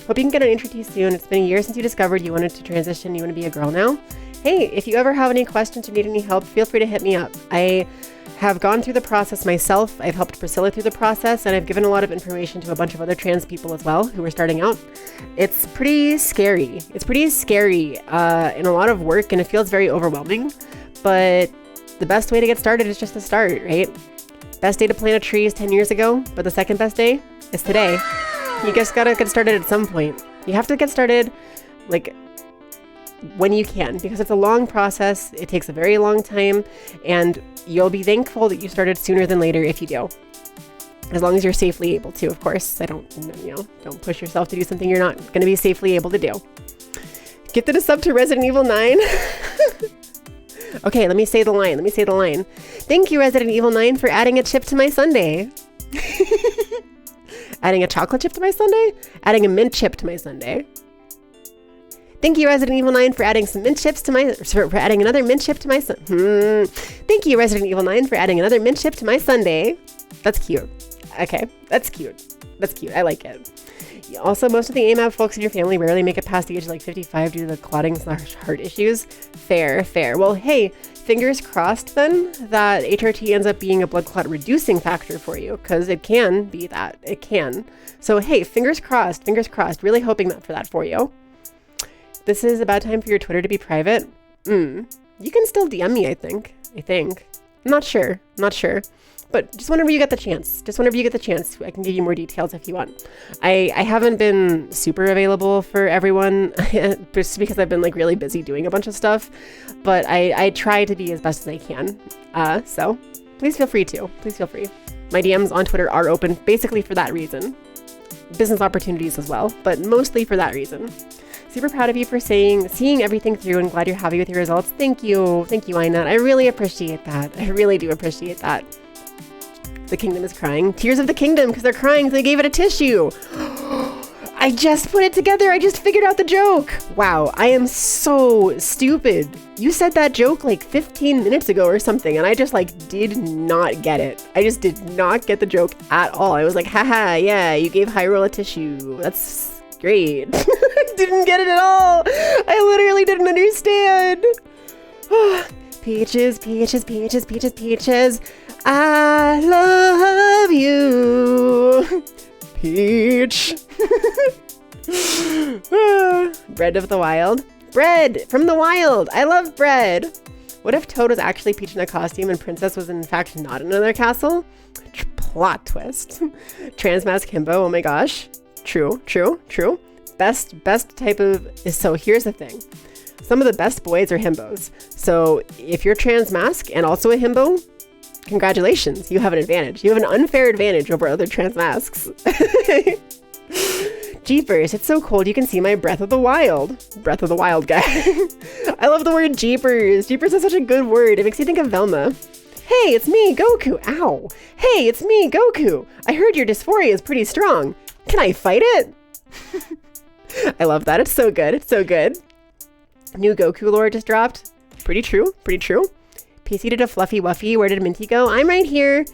Hope you can get an entry to you soon. It's been a year since you discovered you wanted to transition, you want to be a girl now. Hey, if you ever have any questions or need any help, feel free to hit me up. I have gone through the process myself. I've helped Priscilla through the process, and I've given a lot of information to a bunch of other trans people as well who are starting out. It's pretty scary. And a lot of work, and it feels very overwhelming. But the best way to get started is just to start, right? Best day to plant a tree is 10 years ago, but the second best day is today. You just gotta get started at some point. You have to get started, like, when you can, because it's a long process. It takes a very long time, and you'll be thankful that you started sooner than later if you do. As long as you're safely able to, of course. Don't push yourself to do something you're not going to be safely able to do. Gifted a sub to Resident Evil 9. Okay, let me say the line. Thank you, Resident Evil 9, for adding a chip to my sundae. Adding a chocolate chip to my sundae? Adding a mint chip to my sundae. Thank you, Resident Evil 9, for adding some mint chips to my... for adding another mint chip to my... Thank you, Resident Evil 9, for adding another mint chip to my sundae. That's cute. Okay, that's cute. I like it. Also, most of the AMAB folks in your family rarely make it past the age of like 55 due to the clotting/heart issues. Fair. Well, hey, fingers crossed then that HRT ends up being a blood clot reducing factor for you, because it can be that. It can. So, hey, fingers crossed. Really hoping for that for you. This is about time for your Twitter to be private. You can still DM me, I think. I'm not sure. But just whenever you get the chance, I can give you more details if you want. I haven't been super available for everyone just because I've been like really busy doing a bunch of stuff, but I try to be as best as I can. So please feel free. My DMs on Twitter are open basically for that reason. Business opportunities as well, but mostly for that reason. Super proud of you for seeing everything through and glad you're happy with your results. Thank you, Inat. I really appreciate that. I really do appreciate that. The kingdom is crying. Tears of the kingdom, because they're crying because they gave it a tissue. I just put it together. I just figured out the joke. Wow, I am so stupid. You said that joke like 15 minutes ago or something, and I just like did not get it. I just did not get the joke at all. I was like, haha, yeah, you gave Hyrule a tissue. That's great. I didn't get it at all. I literally didn't understand. Peaches. I love you, Peach. Bread of the wild. Bread from the wild. I love bread. What if Toad was actually Peach in a costume and Princess was in fact not in another castle? Plot twist. Transmask himbo. Oh my gosh. True. Best type of... So here's the thing. Some of the best boys are himbos. So if you're transmask and also a himbo, congratulations, you have an advantage. You have an unfair advantage over other trans masks. Jeepers, it's so cold you can see my Breath of the Wild. Breath of the Wild guy. I love the word jeepers. Jeepers is such a good word. It makes you think of Velma. Hey, it's me, Goku. Ow. Hey, it's me, Goku. I heard your dysphoria is pretty strong. Can I fight it? I love that. It's so good. New Goku lore just dropped. Pretty true. PC did a fluffy wuffy. Where did Minty go? I'm right here.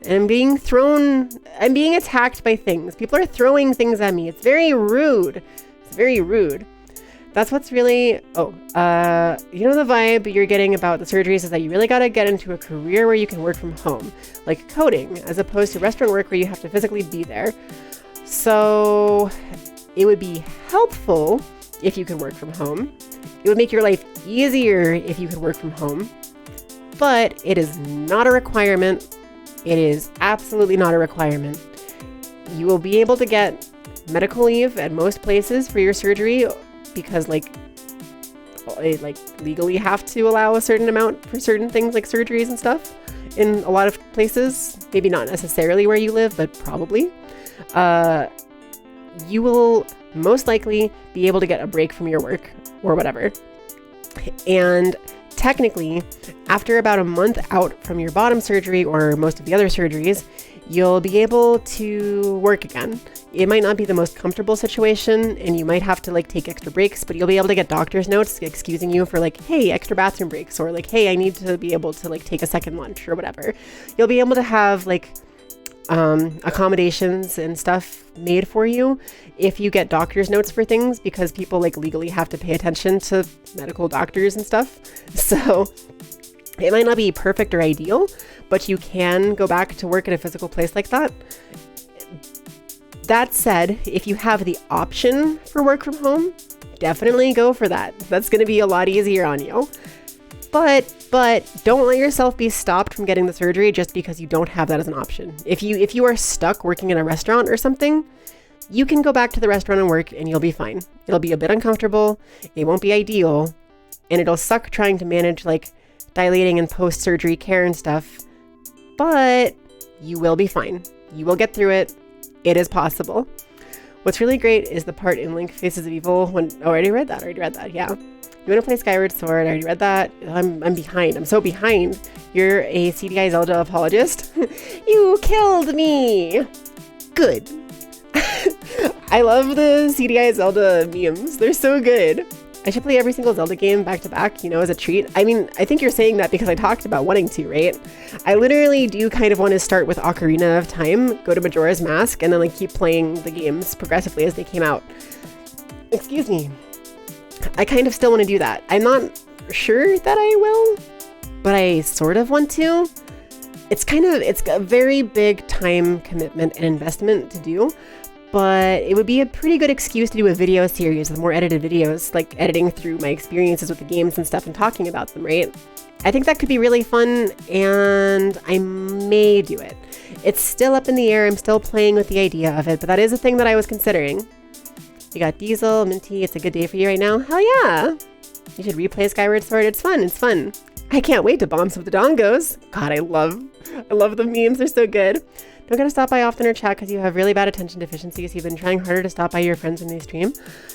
I'm being attacked by things. People are throwing things at me. It's very rude. That's what's really... the vibe you're getting about the surgeries is that you really got to get into a career where you can work from home, like coding, as opposed to restaurant work where you have to physically be there. So it would be helpful if you could work from home. It would make your life easier if you could work from home, but it is not a requirement. It is absolutely not a requirement. You will be able to get medical leave at most places for your surgery because they legally have to allow a certain amount for certain things like surgeries and stuff in a lot of places. Maybe not necessarily where you live, but probably. You will most likely be able to get a break from your work or whatever. And technically, after about a month out from your bottom surgery or most of the other surgeries, you'll be able to work again. It might not be the most comfortable situation and you might have to take extra breaks, but you'll be able to get doctor's notes excusing you for hey, extra bathroom breaks, or hey, I need to be able to take a second lunch or whatever. You'll be able to have accommodations and stuff made for you if you get doctor's notes for things, because people legally have to pay attention to medical doctors and stuff. So it might not be perfect or ideal, but you can go back to work in a physical place like that. That said, if you have the option for work from home, definitely go for that. That's going to be a lot easier on you. But don't let yourself be stopped from getting the surgery just because you don't have that as an option. If you are stuck working in a restaurant or something, you can go back to the restaurant and work and you'll be fine. It'll be a bit uncomfortable, it won't be ideal, and it'll suck trying to manage dilating and post-surgery care and stuff, but you will be fine. You will get through it. It is possible. What's really great is the part in Link Faces of Evil when... Oh, I already read that. Yeah. You want to play Skyward Sword? I already read that. I'm behind. I'm so behind. You're a CDI Zelda apologist. You killed me. Good. I love the CDI Zelda memes. They're so good. I should play every single Zelda game back to back, you know, as a treat. I mean, I think you're saying that because I talked about wanting to, right? I literally do kind of want to start with Ocarina of Time, go to Majora's Mask, and then like keep playing the games progressively as they came out. Excuse me. I kind of still want to do that. I'm not sure that I will, but I sort of want to. It's a very big time commitment and investment to do. But it would be a pretty good excuse to do a video series with more edited videos, like editing through my experiences with the games and stuff and talking about them, right? I think that could be really fun, and I may do it. It's still up in the air. I'm still playing with the idea of it, but that is a thing that I was considering. You got Diesel, Minty, it's a good day for you right now? Hell yeah! You should replay Skyward Sword. It's fun. I can't wait to bomb some of the dongos. God, I love the memes. They're so good. Don't get to stop by often or chat because you have really bad attention deficiencies. You've been trying harder to stop by your friends when they stream.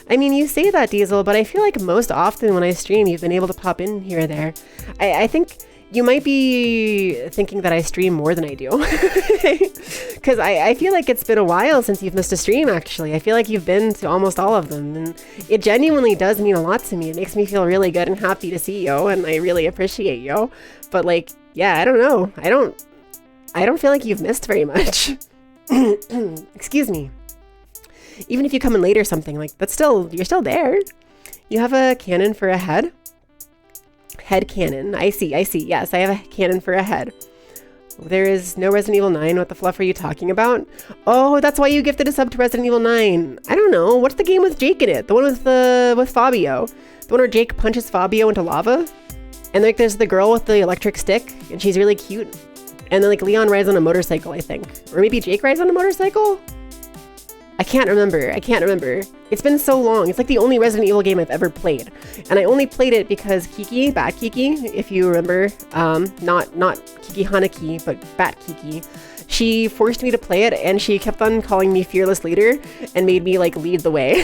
I mean, you say that, Diesel, but I feel like most often when I stream, you've been able to pop in here or there. I think you might be thinking that I stream more than I do. Because I feel like it's been a while since you've missed a stream, actually. I feel like you've been to almost all of them. And it genuinely does mean a lot to me. It makes me feel really good and happy to see you. And I really appreciate you. But like, yeah, I don't know. I don't feel like you've missed very much. Excuse me. Even if you come in late or something, like you're still there. You have a cannon for a head? Head cannon. I see. Yes, I have a cannon for a head. There is no Resident Evil 9. What the fluff are you talking about? Oh, that's why you gifted a sub to Resident Evil 9. I don't know. What's the game with Jake in it? The one with Fabio. The one where Jake punches Fabio into lava? And like there's the girl with the electric stick, and she's really cute. And then like Leon rides on a motorcycle, I think. Or maybe Jake rides on a motorcycle? I can't remember. It's been so long. It's like the only Resident Evil game I've ever played. And I only played it because Kiki, Bat Kiki, if you remember, not Kiki Hanaki, but Bat Kiki, she forced me to play it, and she kept on calling me Fearless Leader and made me like lead the way.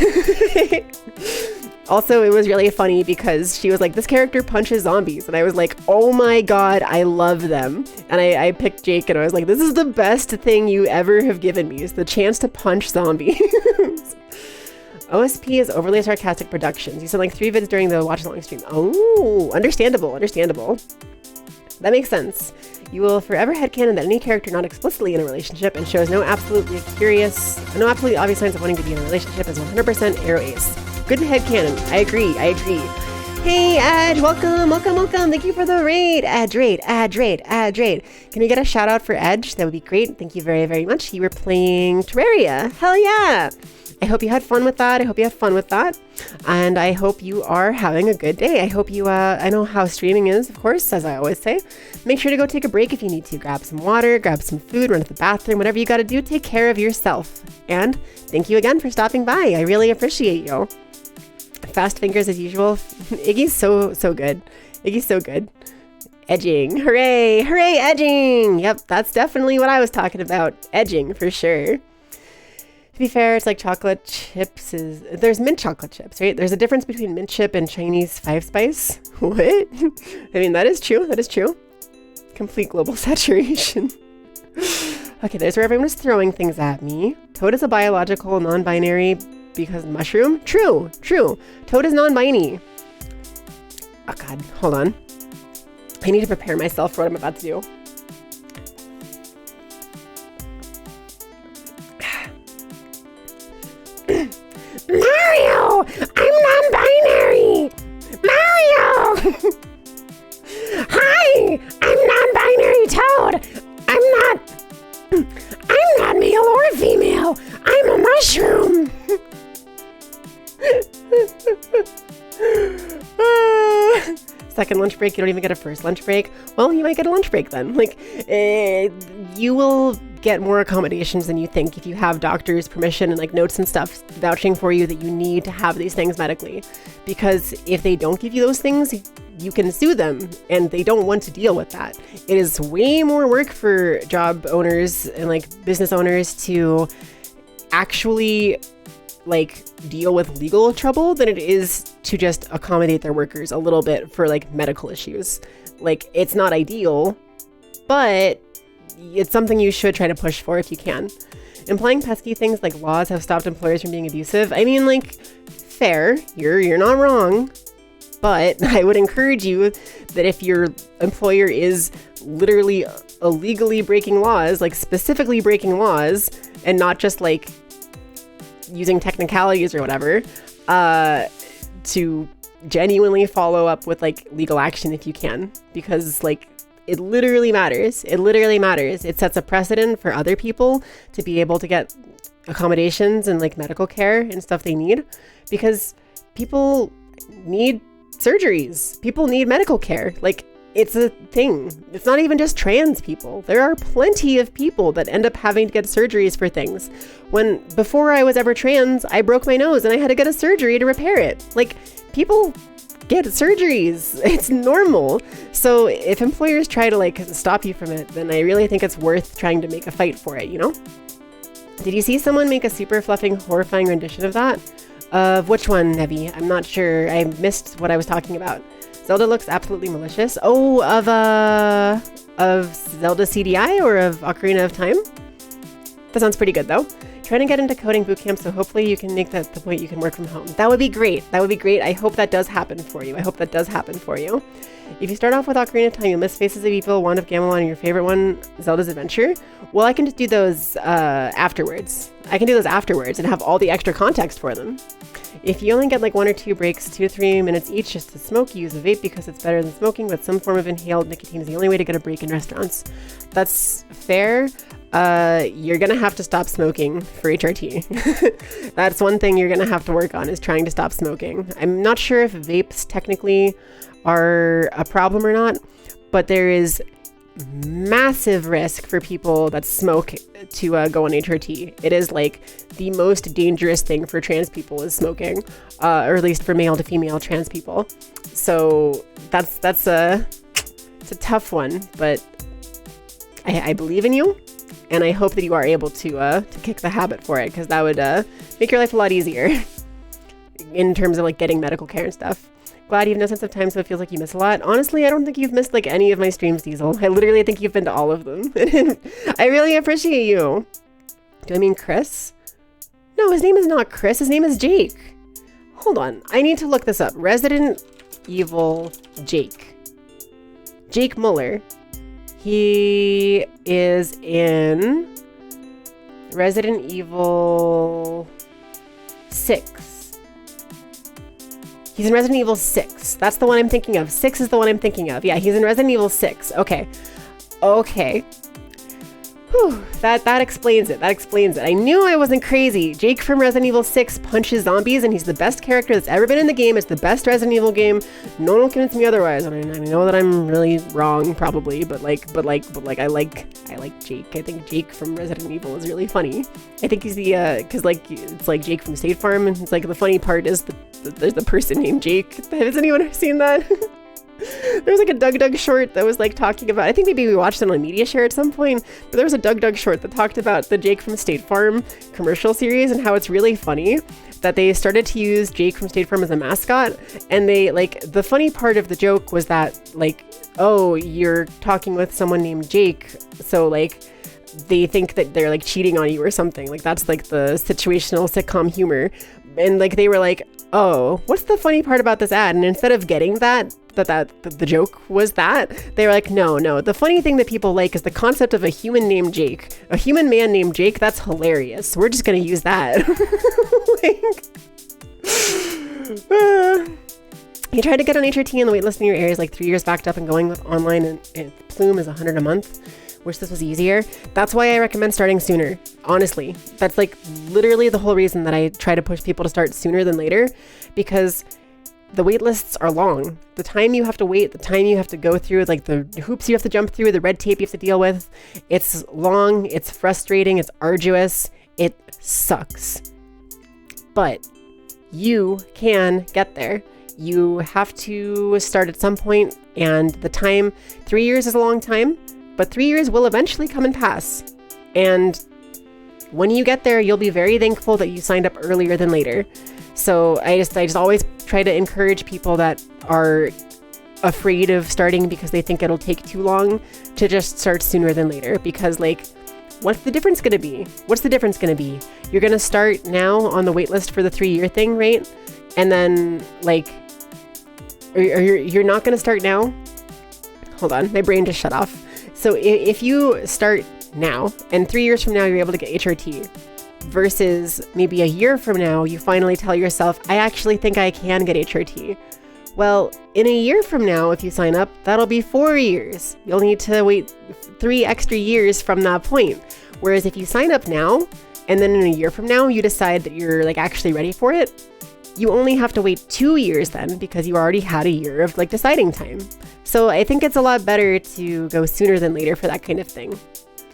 Also, it was really funny because she was like, this character punches zombies. And I was like, oh my God, I love them. And I picked Jake and I was like, this is the best thing you ever have given me, is the chance to punch zombies. OSP is overly sarcastic productions. You said like 3 vids during the watch along stream. Oh, understandable. That makes sense. You will forever headcanon that any character not explicitly in a relationship and shows no absolutely obvious signs of wanting to be in a relationship is 100% arrow ace. Good headcanon. I agree. Hey, Edge, welcome. Thank you for the raid. Edge raid. Can we get a shout out for Edge? That would be great. Thank you very, very much. You were playing Terraria. Hell yeah. I hope you had fun with that. And I hope you are having a good day. I hope you, I know how streaming is, of course, as I always say. Make sure to go take a break if you need to. Grab some water, grab some food, run to the bathroom, whatever you got to do, take care of yourself. And thank you again for stopping by. I really appreciate you. Fast fingers as usual. Iggy's so good. Edging. Hooray, edging. Yep, that's definitely what I was talking about. Edging, for sure. To be fair, it's like chocolate chips there's mint chocolate chips, right? There's a difference between mint chip and Chinese 5 spice. What? I mean, that is true. Complete global saturation. Okay, there's where everyone is throwing things at me. Toad is a biological non-binary because mushroom? True. Toad is non-binary. Oh God, hold on. I need to prepare myself for what I'm about to do. Mario! I'm non-binary! Mario! Hi! I'm non-binary Toad! I'm not male or female! I'm a mushroom! Second lunch break, you don't even get a first lunch break. Well, you might get a lunch break then. Like, you will get more accommodations than you think if you have doctor's permission and like notes and stuff vouching for you that you need to have these things medically. Because if they don't give you those things, you can sue them, and they don't want to deal with that. It is way more work for job owners and like business owners to actually like deal with legal trouble than it is to just accommodate their workers a little bit for like medical issues. Like, it's not ideal, but it's something you should try to push for if you can. Implying pesky things like laws have stopped employers from being abusive. I mean, like, fair, you're not wrong, but I would encourage you that if your employer is literally illegally breaking laws, like specifically breaking laws, and not just like using technicalities or whatever, to genuinely follow up with like legal action if you can, because like it literally matters. It literally matters. It sets a precedent for other people to be able to get accommodations and like medical care and stuff they need, because people need surgeries. People need medical care. Like, it's a thing. It's not even just trans people. There are plenty of people that end up having to get surgeries for things. Before I was ever trans, I broke my nose and I had to get a surgery to repair it. Like, people get surgeries. It's normal. So if employers try to like stop you from it, then I really think it's worth trying to make a fight for it, you know? Did you see someone make a super fluffing, horrifying rendition of that? Of which one, Nevi? I'm not sure. I missed what I was talking about. Zelda looks absolutely malicious. Oh, of Zelda CDI or of Ocarina of Time? That sounds pretty good though. Trying to get into coding bootcamp, so hopefully you can make that the point you can work from home. That would be great. That would be great. I hope that does happen for you. If you start off with Ocarina of Time, you'll miss Faces of Evil, Wand of Gamelon, and your favorite one, Zelda's Adventure. Well, I can just do those afterwards. And have all the extra context for them. If you only get like 1 or 2 breaks, 2 to 3 minutes each just to smoke, use a vape because it's better than smoking, but some form of inhaled nicotine is the only way to get a break in restaurants. That's fair. You're gonna have to stop smoking for HRT. That's one thing you're gonna have to work on, is trying to stop smoking. I'm not sure if vapes technically are a problem or not, but there is massive risk for people that smoke to go on HRT. It is like the most dangerous thing for trans people is smoking, or at least for male to female trans people. So it's a tough one, but I believe in you, and I hope that you are able to kick the habit for it, because that would make your life a lot easier in terms of like getting medical care and stuff. Glad you have no sense of time, so it feels like you miss a lot. Honestly, I don't think you've missed like any of my streams, Diesel. I literally think you've been to all of them. I really appreciate you. Do I mean Chris? No, his name is not Chris. His name is Jake. Hold on. I need to look this up. Resident Evil Jake. Jake Muller. He is in Resident Evil 6. He's in Resident Evil 6. That's the one I'm thinking of. 6 is the one I'm thinking of. Yeah, he's in Resident Evil 6. Okay. Whew, that explains it. I knew I wasn't crazy. Jake from Resident Evil 6 punches zombies, and he's the best character that's ever been in the game. It's the best Resident Evil game. No one will convince me otherwise. I mean, I know that I'm really wrong, probably, but I like Jake. I think Jake from Resident Evil is really funny. I think he's the because like it's like Jake from State Farm, and it's like the funny part is there's the person named Jake. Has anyone ever seen that? There was like a Doug short that was like talking about, I think maybe we watched it on Media Share at some point, but there was a Doug short that talked about the Jake from State Farm commercial series and how it's really funny that they started to use Jake from State Farm as a mascot. And they like, the funny part of the joke was that like, oh, you're talking with someone named Jake, so like they think that they're like cheating on you or something. Like that's like the situational sitcom humor. And like they were like, oh, what's the funny part about this ad? And instead of getting that the joke was that, they were like, no, the funny thing that people like is the concept of a human man named Jake. That's hilarious. We're just gonna use that. You tried to get on HRT and the waitlist in your area is like 3 years backed up, and going with online and Plume is $100 a month. Wish this was easier. That's why I recommend starting sooner. Honestly, that's like literally the whole reason that I try to push people to start sooner than later, because the wait lists are long. The time you have to wait, the time you have to go through, like the hoops you have to jump through, the red tape you have to deal with, it's long, it's frustrating, it's arduous, it sucks. But you can get there. You have to start at some point, and the time, 3 years is a long time, but 3 years will eventually come and pass. And when you get there, you'll be very thankful that you signed up earlier than later. So I just always try to encourage people that are afraid of starting because they think it'll take too long to just start sooner than later. Because like, what's the difference going to be? What's the difference going to be? You're going to start now on the wait list for the 3-year thing, right? And then like, or you're not going to start now? Hold on, my brain just shut off. So if you start now and 3 years from now, you're able to get HRT versus maybe a year from now, you finally tell yourself, I actually think I can get HRT. Well, in a year from now, if you sign up, that'll be 4 years. You'll need to wait 3 extra years from that point. Whereas if you sign up now, and then in a year from now, you decide that you're like actually ready for it, you only have to wait 2 years then because you already had a year of like deciding time. So I think it's a lot better to go sooner than later for that kind of thing.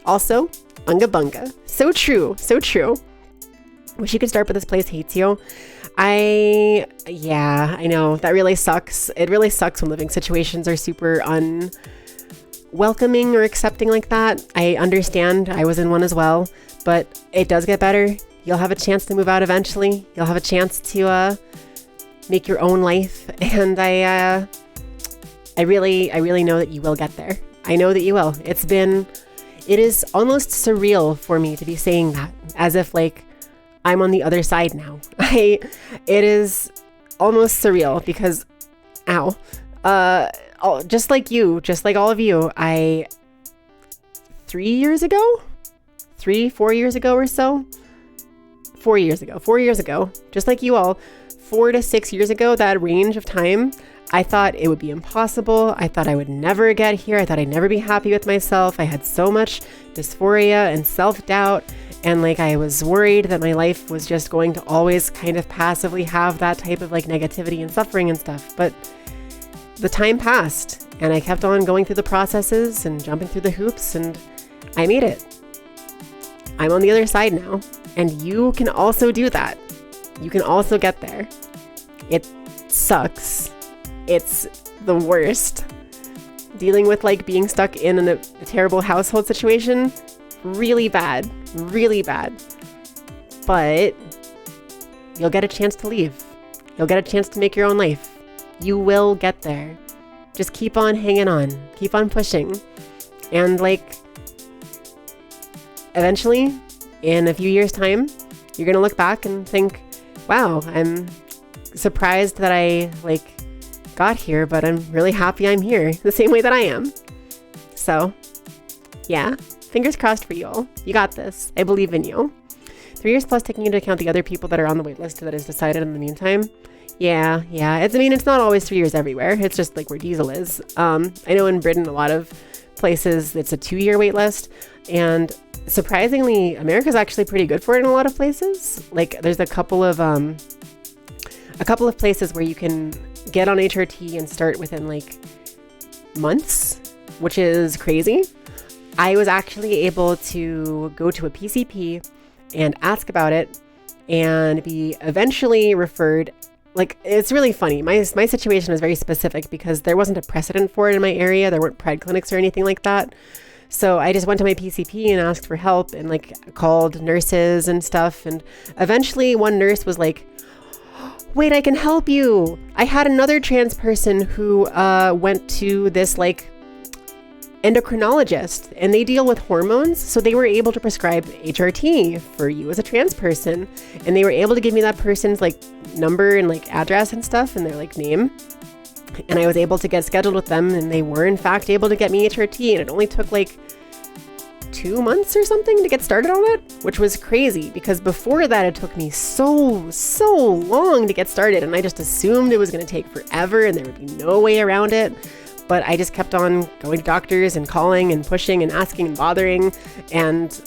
Also, unga bunga. So true, so true. Wish you could start, but this place hates you. I know, that really sucks. It really sucks when living situations are super unwelcoming or accepting like that. I understand, I was in one as well, but it does get better. You'll have a chance to move out eventually. You'll have a chance to make your own life. And I really know that you will get there. I know that you will. It is almost surreal for me to be saying that, as if like I'm on the other side now. It is almost surreal because, just like you, just like all of you, 4 years ago or so, 4 years ago, just like you all, 4 to 6 years ago, that range of time, I thought it would be impossible. I thought I would never get here. I thought I'd never be happy with myself. I had so much dysphoria and self-doubt. And like, I was worried that my life was just going to always kind of passively have that type of like negativity and suffering and stuff. But the time passed and I kept on going through the processes and jumping through the hoops and I made it. I'm on the other side now. And you can also do that. You can also get there. It sucks. It's the worst. Dealing with like being stuck in a terrible household situation, really bad, really bad. But you'll get a chance to leave. You'll get a chance to make your own life. You will get there. Just keep on hanging on, keep on pushing. And like, eventually, in a few years' time, you're gonna look back and think, wow, I'm surprised that I like got here, but I'm really happy I'm here the same way that I am. So yeah, fingers crossed for you all. You got this. I believe in you. 3 years plus taking into account the other people that are on the wait list that is decided in the meantime. Yeah. It's not always 3 years everywhere. It's just like where Diesel is. I know in Britain, a lot of places, it's a 2-year wait list. And surprisingly, America's actually pretty good for it in a lot of places. Like there's a couple of places where you can get on HRT and start within like months, which is crazy. I was actually able to go to a PCP and ask about it and be eventually referred. Like, it's really funny. My situation was very specific because there wasn't a precedent for it in my area. There weren't Pride clinics or anything like that. So I just went to my PCP and asked for help and like called nurses and stuff. And eventually one nurse was like, wait, I can help you. I had another trans person who went to this like endocrinologist and they deal with hormones. So they were able to prescribe HRT for you as a trans person. And they were able to give me that person's like number and like address and stuff and their like name. And I was able to get scheduled with them and they were in fact able to get me HRT. And it only took like 2 months or something to get started on it, which was crazy because before that it took me so long to get started and I just assumed it was going to take forever and there would be no way around it. But I just kept on going to doctors and calling and pushing and asking and bothering, and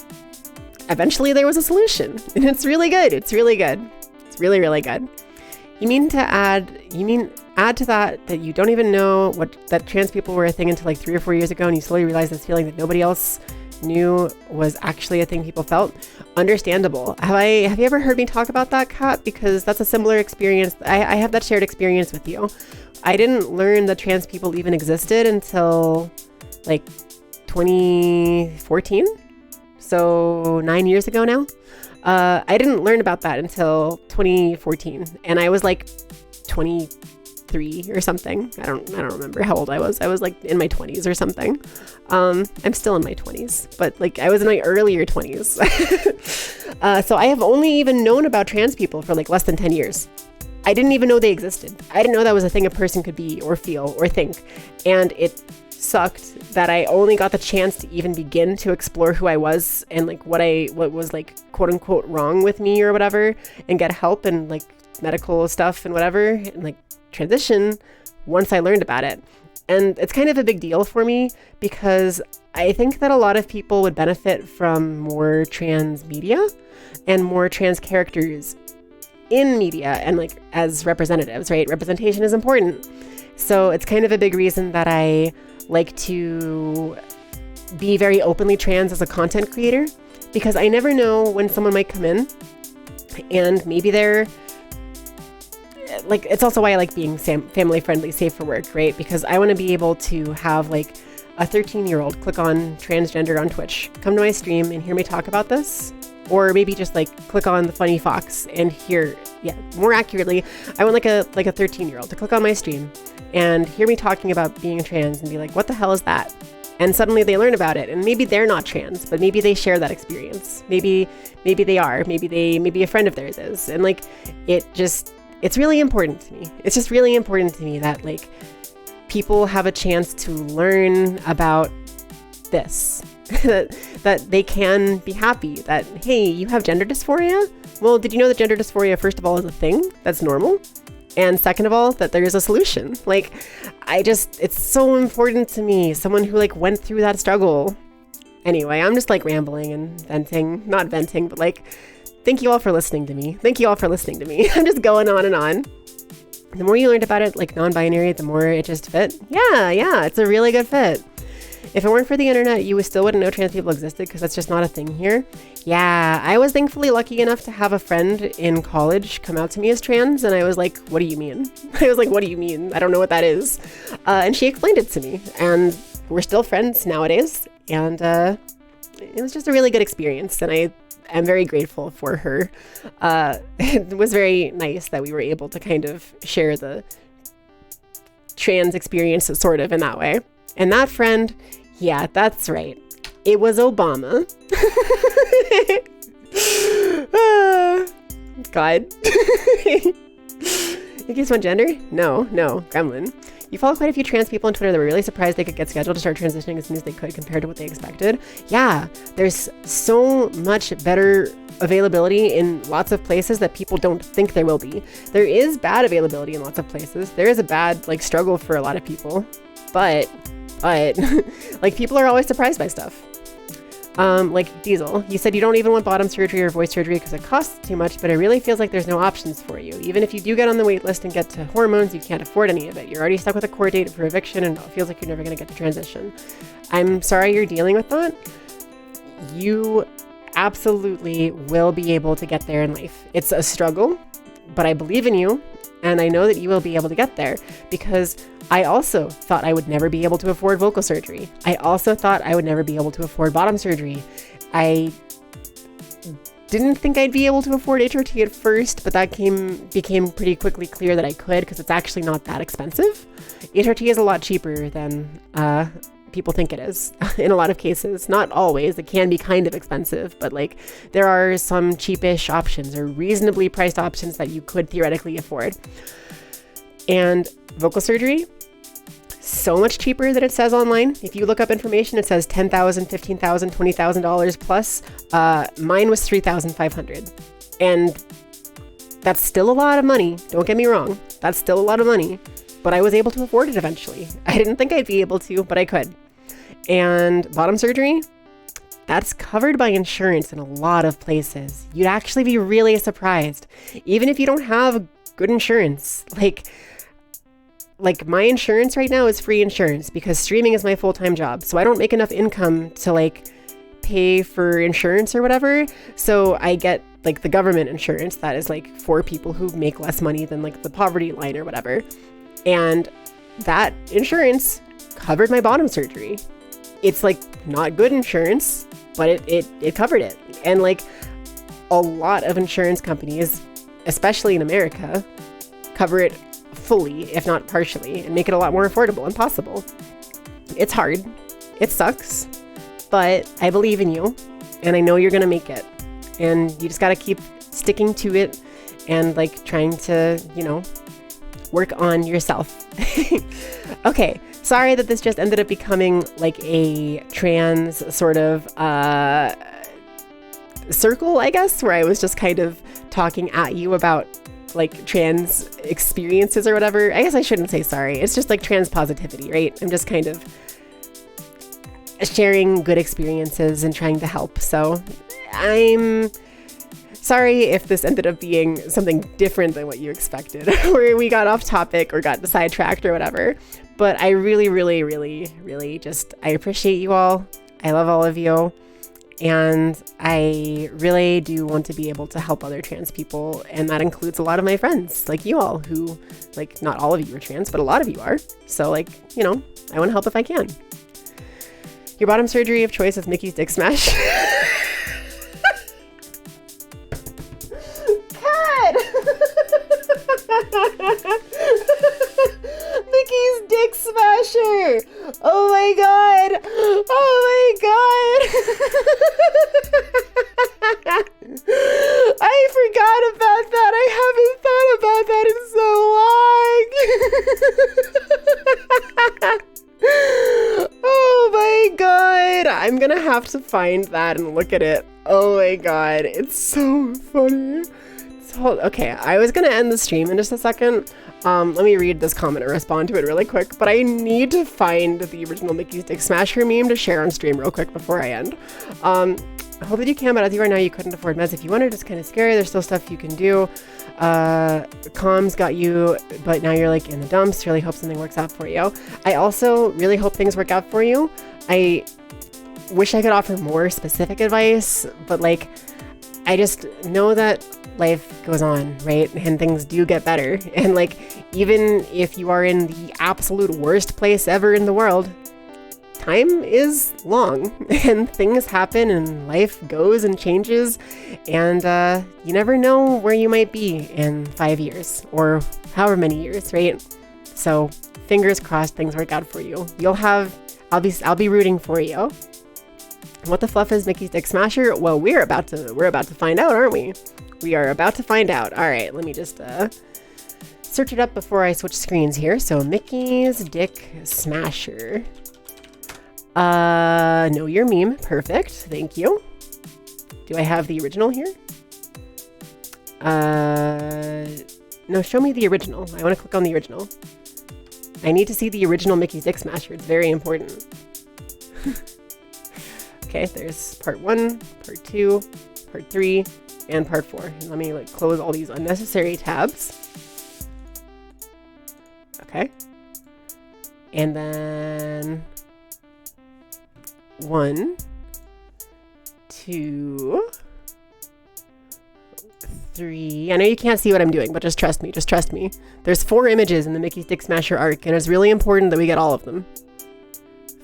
eventually there was a solution and it's really good. It's really good. It's really, really good. You mean add to that you don't even know that trans people were a thing until like 3 or 4 years ago and you slowly realize this feeling that nobody else knew was actually a thing people felt. Understandable. Have you ever heard me talk about that, Kat? Because that's a similar experience. I have that shared experience with you. I didn't learn that trans people even existed until like 2014. So 9 years ago now. I didn't learn about that until 2014, and I was like 23 or something. I don't remember how old I was. I was like in my 20s or something. I'm still in my 20s, but like I was in my earlier 20s. So I have only even known about trans people for like less than 10 years. I didn't even know they existed. I didn't know that was a thing a person could be or feel or think. And it sucked that I only got the chance to even begin to explore who I was and like what was like quote unquote wrong with me or whatever, and get help and like medical stuff and whatever, and like transition once I learned about it. And it's kind of a big deal for me because I think that a lot of people would benefit from more trans media and more trans characters in media and like as representatives, right? Representation is important. So it's kind of a big reason that I like to be very openly trans as a content creator, because I never know when someone might come in and maybe they're like, it's also why I like being family friendly, safe for work, right? Because I want to be able to have like a 13-year-old click on transgender on Twitch, come to my stream and hear me talk about this. Or maybe just like click on the funny fox and hear, more accurately, I want like a 13-year-old to click on my stream and hear me talking about being trans and be like, what the hell is that? And suddenly they learn about it, and maybe they're not trans, but maybe they share that experience. Maybe they are, maybe a friend of theirs is. And like, it's really important to me. It's just really important to me that like people have a chance to learn about this, that they can be happy, that, hey, you have gender dysphoria? Well, did you know that gender dysphoria, first of all, is a thing that's normal? And second of all, that there's a solution. Like, it's so important to me, someone who like went through that struggle. Anyway, I'm just like rambling and not venting, but like, thank you all for listening to me. I'm just going on and on. The more you learned about it, like non-binary, the more it just fit. Yeah, it's a really good fit. If it weren't for the internet, you still wouldn't know trans people existed because that's just not a thing here. Yeah, I was thankfully lucky enough to have a friend in college come out to me as trans, and I was like, what do you mean? I don't know what that is. And she explained it to me, and we're still friends nowadays, and it was just a really good experience, and I am very grateful for her. It was very nice that we were able to kind of share the trans experience sort of in that way. And that friend, yeah, that's right. It was Obama. God. You guess what gender? No, gremlin. You follow quite a few trans people on Twitter that were really surprised they could get scheduled to start transitioning as soon as they could compared to what they expected. Yeah, there's so much better availability in lots of places that people don't think there will be. There is bad availability in lots of places. There is a bad like struggle for a lot of people, but like people are always surprised by stuff. Like Diesel, you said you don't even want bottom surgery or voice surgery because it costs too much, but it really feels like there's no options for you. Even if you do get on the wait list and get to hormones, you can't afford any of it. You're already stuck with a court date for eviction and it feels like you're never going to get to transition. I'm sorry you're dealing with that. You absolutely will be able to get there in life. It's a struggle, but I believe in you. And I know that you will be able to get there because I also thought I would never be able to afford vocal surgery. I also thought I would never be able to afford bottom surgery. I didn't think I'd be able to afford HRT at first, but that became pretty quickly clear that I could because it's actually not that expensive. HRT is a lot cheaper than people think it is in a lot of cases. Not always. It can be kind of expensive, but like there are some cheapish options or reasonably priced options that you could theoretically afford. And vocal surgery, so much cheaper than it says online. If you look up information, it says $10,000, $15,000, $20,000 plus. Mine was $3,500, and that's still a lot of money. Don't get me wrong. That's still a lot of money. But I was able to afford it eventually. I didn't think I'd be able to, but I could. And bottom surgery, that's covered by insurance in a lot of places. You'd actually be really surprised. Even if you don't have good insurance. Like my insurance right now is free insurance because streaming is my full-time job. So I don't make enough income to like pay for insurance or whatever. So I get like the government insurance that is like for people who make less money than like the poverty line or whatever. And that insurance covered my bottom surgery. It's like not good insurance, but it covered it. And like a lot of insurance companies, especially in America, cover it fully, if not partially, and make it a lot more affordable and possible. It's hard. It sucks, but I believe in you and I know you're going to make it. And you just got to keep sticking to it and like trying to, work on yourself. Okay. Sorry that this just ended up becoming like a trans sort of circle, I guess, where I was just kind of talking at you about like trans experiences or whatever. I guess I shouldn't say sorry. It's just like trans positivity, right? I'm just kind of sharing good experiences and trying to help. So I'm sorry if this ended up being something different than what you expected, where we got off topic or got sidetracked or whatever. But I really, really, really, really just, I appreciate you all. I love all of you. And I really do want to be able to help other trans people. And that includes a lot of my friends, like you all, who, like, not all of you are trans, but a lot of you are. So, like, I want to help if I can. Your bottom surgery of choice is Mickey's Dick Smash. Cut! Mickey's Dick Smasher! Oh my god! Oh my god! I forgot about that. I haven't thought about that in so long. Oh my god! I'm gonna have to find that and look at it. Oh my god, it's so funny. Okay, I was gonna end the stream in just a second. Let me read this comment and respond to it really quick, but I need to find the original Mickey's Dick Smasher meme to share on stream real quick before I end. I hope that you can, but as you are now, you couldn't afford meds if you wanted. It's kind of scary. There's still stuff you can do. Comms got you, but now you're like in the dumps. Really hope something works out for you. I also really hope things work out for you. I wish I could offer more specific advice, but like, I just know that life goes on, right? And things do get better. And like, even if you are in the absolute worst place ever in the world, time is long and things happen and life goes and changes. And you never know where you might be in 5 years or however many years, right? So fingers crossed things work out for you. I'll be rooting for you. What the fluff is Mickey's Dick Smasher? Well, we're about to find out, aren't we? We are about to find out. All right, let me just search it up before I switch screens here. So Mickey's Dick Smasher. Know your meme. Perfect. Thank you. Do I have the original here? No, show me the original. I want to click on the original. I need to see the original Mickey's Dick Smasher. It's very important. Okay, there's part 1, part 2, part 3, and part 4. And let me close all these unnecessary tabs. Okay. And then 1, 2, 3. I know you can't see what I'm doing, but just trust me. Just trust me. There's 4 images in the Mickey's Dick Smasher arc, and it's really important that we get all of them.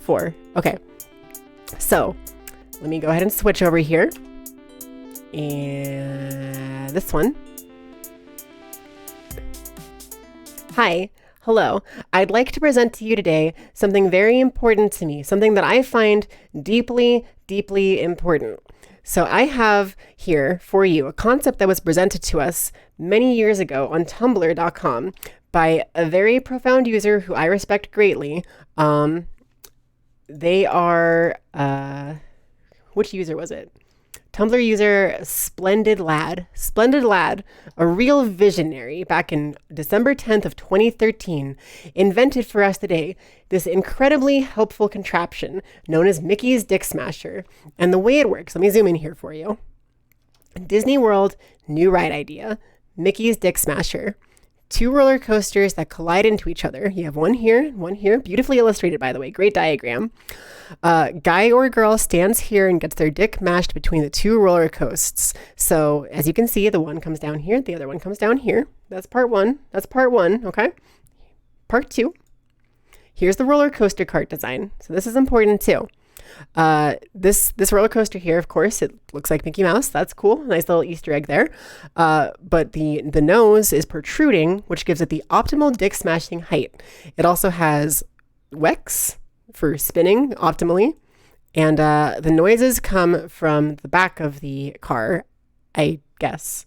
4. Okay. So, let me go ahead and switch over here. And this one. Hi. Hello. I'd like to present to you today something very important to me, something that I find deeply, deeply important. So I have here for you a concept that was presented to us many years ago on tumblr.com by a very profound user who I respect greatly. They are, which user was it? Tumblr user Splendid Lad, a real visionary back in December 10th of 2013, invented for us today this incredibly helpful contraption known as Mickey's Dick Smasher. And the way it works, let me zoom in here for you. Disney World, new ride idea, Mickey's Dick Smasher. two roller coasters that collide into each other. You have one here, beautifully illustrated, by the way, great diagram. Guy or girl stands here and gets their dick mashed between the two roller coasters. So as you can see, the one comes down here, the other one comes down here. That's part one, okay? Part two, here's the roller coaster cart design. So this is important too. This roller coaster here, of course, it looks like Mickey Mouse. That's cool. Nice little Easter egg there. But the nose is protruding, which gives it the optimal dick smashing height. It also has Wex for spinning optimally. And the noises come from the back of the car, I guess.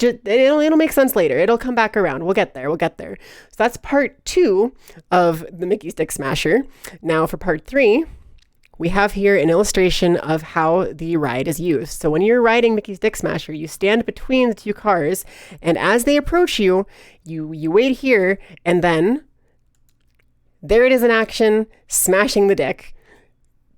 It'll make sense later. It'll come back around. We'll get there. So that's part two of the Mickey's Dick Smasher. Now for part three, we have here an illustration of how the ride is used. So when you're riding Mickey's Dick Smasher, you stand between the two cars, and as they approach you, you wait here, and then there it is in action, smashing the dick.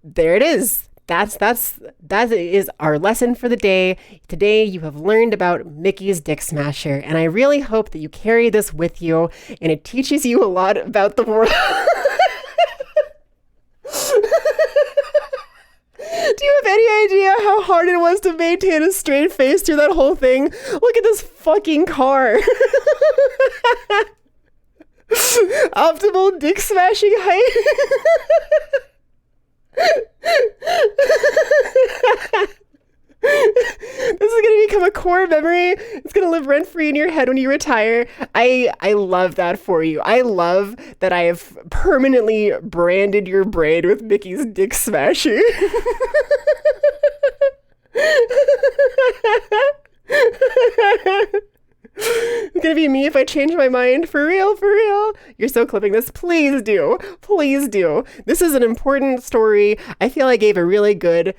There it is. That is our lesson for the day. Today you have learned about Mickey's Dick Smasher, and I really hope that you carry this with you and it teaches you a lot about the world. Do you have any idea how hard it was to maintain a straight face through that whole thing? Look at this fucking car. Optimal dick smashing height. This is going to become a core memory. It's going to live rent-free in your head when you retire. I love that for you. I love that I have permanently branded your brain with Mickey's Dick Smasher. It's gonna be me if I change my mind. For real. You're so clipping this. Please do. This is an important story. I feel I gave a really good,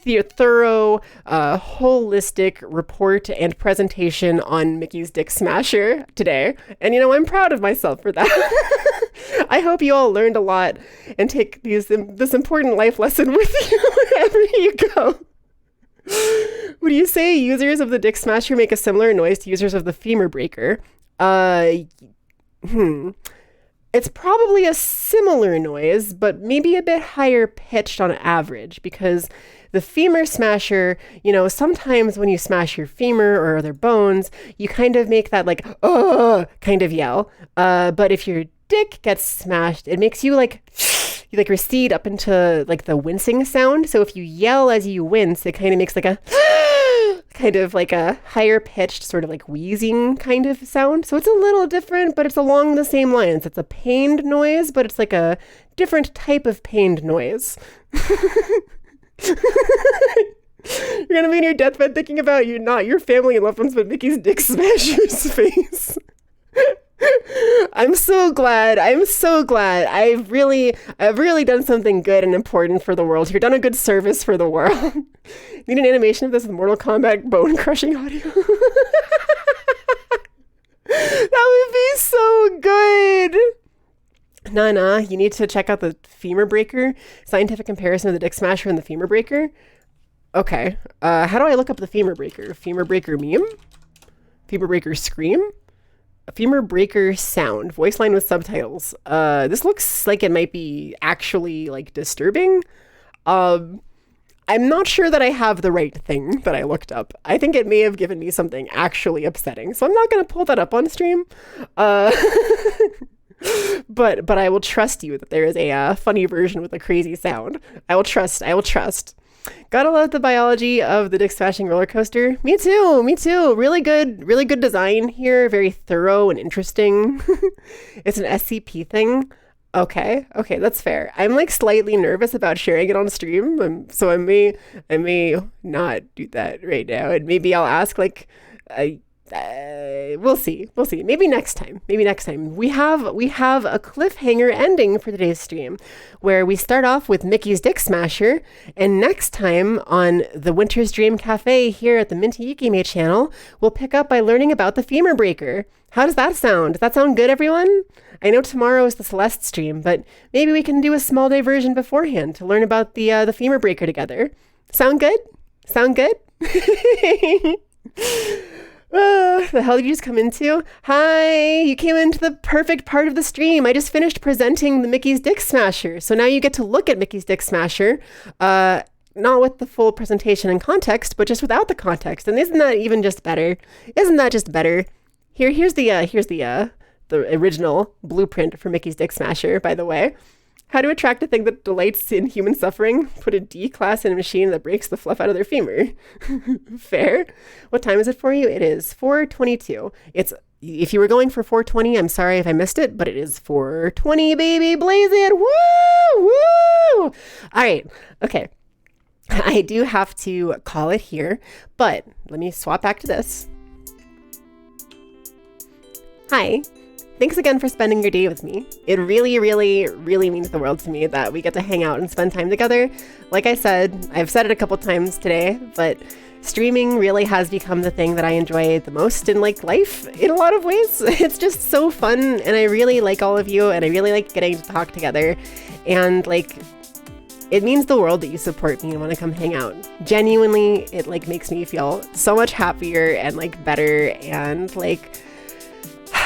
thorough, holistic report and presentation on Mickey's Dick Smasher today. And I'm proud of myself for that. I hope you all learned a lot and take this important life lesson with you wherever you go. Would you say users of the Dick Smasher make a similar noise to users of the femur breaker? It's probably a similar noise, but maybe a bit higher pitched on average, because the femur smasher, sometimes when you smash your femur or other bones, you kind of make that like, kind of yell. But if your dick gets smashed, it makes you you recede up into the wincing sound. So if you yell as you wince, it kind of makes a kind of a higher pitched sort of wheezing kind of sound. So it's a little different, but it's along the same lines. It's a pained noise, but it's a different type of pained noise. You're gonna be in your deathbed thinking about not your family and loved ones, but Mickey's Dick Smasher's face. I'm so glad. I've really done something good and important for the world. You've done a good service for the world. Need an animation of this with Mortal Kombat bone crushing audio. That would be so good. Nah, you need to check out the femur breaker, scientific comparison of the Dick Smasher and the femur breaker. Okay, how do I look up the femur breaker? Femur breaker meme? Femur breaker scream? A femur breaker sound, voice line with subtitles. This looks like it might be actually disturbing. I'm not sure that I have the right thing that I looked up. I think it may have given me something actually upsetting, so I'm not going to pull that up on stream. But I will trust you that there is a funny version with a crazy sound. I will trust. Gotta love the biology of the Dick Smashing roller coaster. Me too. Really good design here. Very thorough and interesting. It's an SCP thing. Okay, that's fair. I'm slightly nervous about sharing it on stream, so I may not do that right now, and maybe I'll ask we'll see. Maybe next time. We have a cliffhanger ending for today's stream, where we start off with Mickey's Dick Smasher, and next time on the Winter's Dream Cafe here at the Minty Yukime channel, we'll pick up by learning about the femur breaker. How does that sound? Does that sound good, everyone? I know tomorrow is the Celeste stream, but maybe we can do a small diversion beforehand to learn about the femur breaker together. Sound good? The hell did you just come into? Hi, you came into the perfect part of the stream. I just finished presenting the Mickey's Dick Smasher. So now you get to look at Mickey's Dick Smasher, not with the full presentation and context, but just without the context. And isn't that even just better? Isn't that just better? Here's the original blueprint for Mickey's Dick Smasher, by the way. How to attract a thing that delights in human suffering. Put a D class in a machine that breaks the fluff out of their femur. Fair. What time is it for you? It is 4:22. If you were going for 4:20, I'm sorry if I missed it, but it is 4:20, baby. Blaze it. Woo! Woo! All right. Okay. I do have to call it here, but let me swap back to this. Hi. Thanks again for spending your day with me. It really, really, really means the world to me that we get to hang out and spend time together. Like I said, I've said it a couple times today, but streaming really has become the thing that I enjoy the most in life in a lot of ways. It's just so fun, and I really like all of you, and I really like getting to talk together. And it means the world that you support me and want to come hang out. Genuinely, it makes me feel so much happier and better, and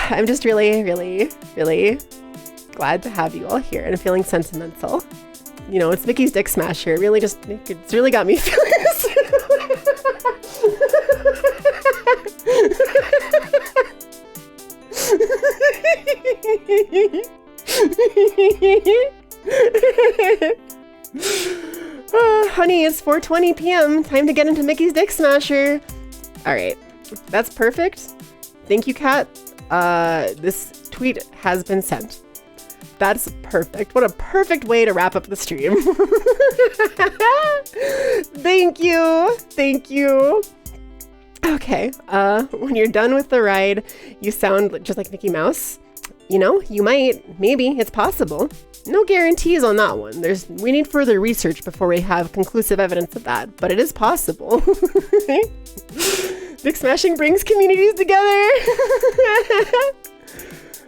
I'm just really, really, really glad to have you all here, and I'm feeling sentimental. You know, it's Mickey's Dick Smasher. It's really got me feeling this. Honey, it's 4:20 p.m. Time to get into Mickey's Dick Smasher. All right, that's perfect. Thank you, Kat. This tweet has been sent. That's perfect. What a perfect way to wrap up the stream. Thank you. Thank you. Okay. When you're done with the ride, you sound just like Mickey Mouse. You know, you might, maybe, it's possible. No guarantees on that one. We need further research before we have conclusive evidence of that, but it is possible. Dick smashing brings communities together.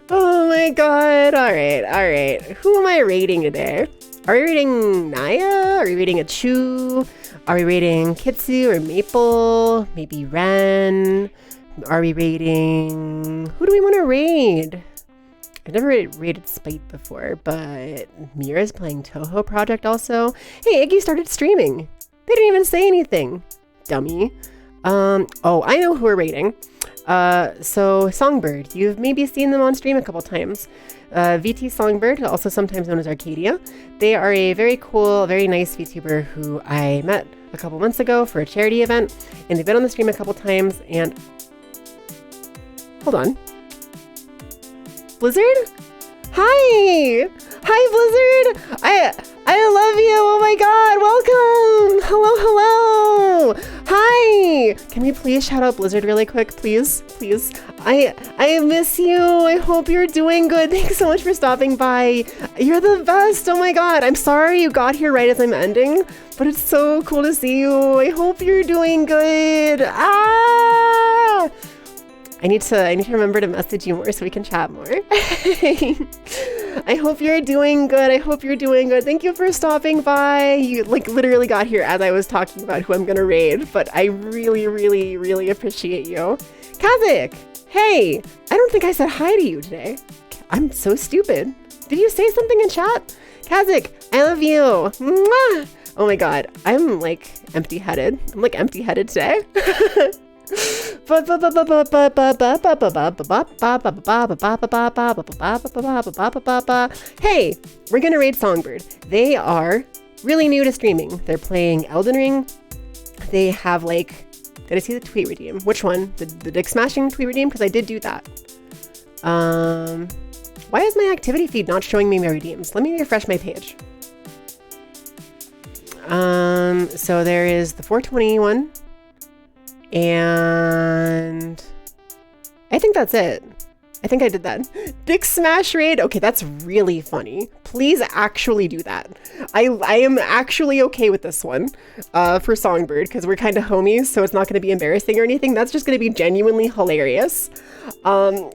Oh my god. All right. Who am I rating today? Are we rating Naya? Are we rating Achu? Are we rating Kitsu or Maple? Maybe Ren? Are we rating... Who do we want to raid? I've never rated Spite before, but Mira's playing Toho Project also. Hey, Iggy started streaming. They didn't even say anything. Dummy. Oh, I know who we're rating. So Songbird. You've maybe seen them on stream a couple times. VT Songbird, also sometimes known as Arcadia. They are a very cool, very nice VTuber who I met a couple months ago for a charity event, and they've been on the stream a couple times, and... Hold on. Blizzard? Hi! Hi, Blizzard! I love you! Oh my god, welcome! Hello! Hi! Can we please shout out Blizzard really quick, please? Please. I miss you. I hope you're doing good. Thanks so much for stopping by. You're the best. Oh my god. I'm sorry you got here right as I'm ending, but it's so cool to see you. I hope you're doing good. Ah! I need to remember to message you more so we can chat more. I hope you're doing good. I hope you're doing good. Thank you for stopping by. You literally got here as I was talking about who I'm gonna raid, but I really, really, really appreciate you. Kazik! Hey! I don't think I said hi to you today. I'm so stupid. Did you say something in chat? Kazik, I love you. Mwah! Oh my god, I'm empty-headed. I'm empty-headed today. Hey, we're gonna raid Songbird. They are really new to streaming. They're playing Elden Ring. They have did I see the tweet redeem? Which one? The Dick Smashing tweet redeem? Because I did do that. Why is my activity feed not showing me my redeems? Let me refresh my page. So there is the 420 one. And I think that's it. I think I did that. Dick Smash raid. Okay, that's really funny. Please actually do that. I am actually okay with this one for Songbird because we're kind of homies, so it's not going to be embarrassing or anything. That's just going to be genuinely hilarious. Let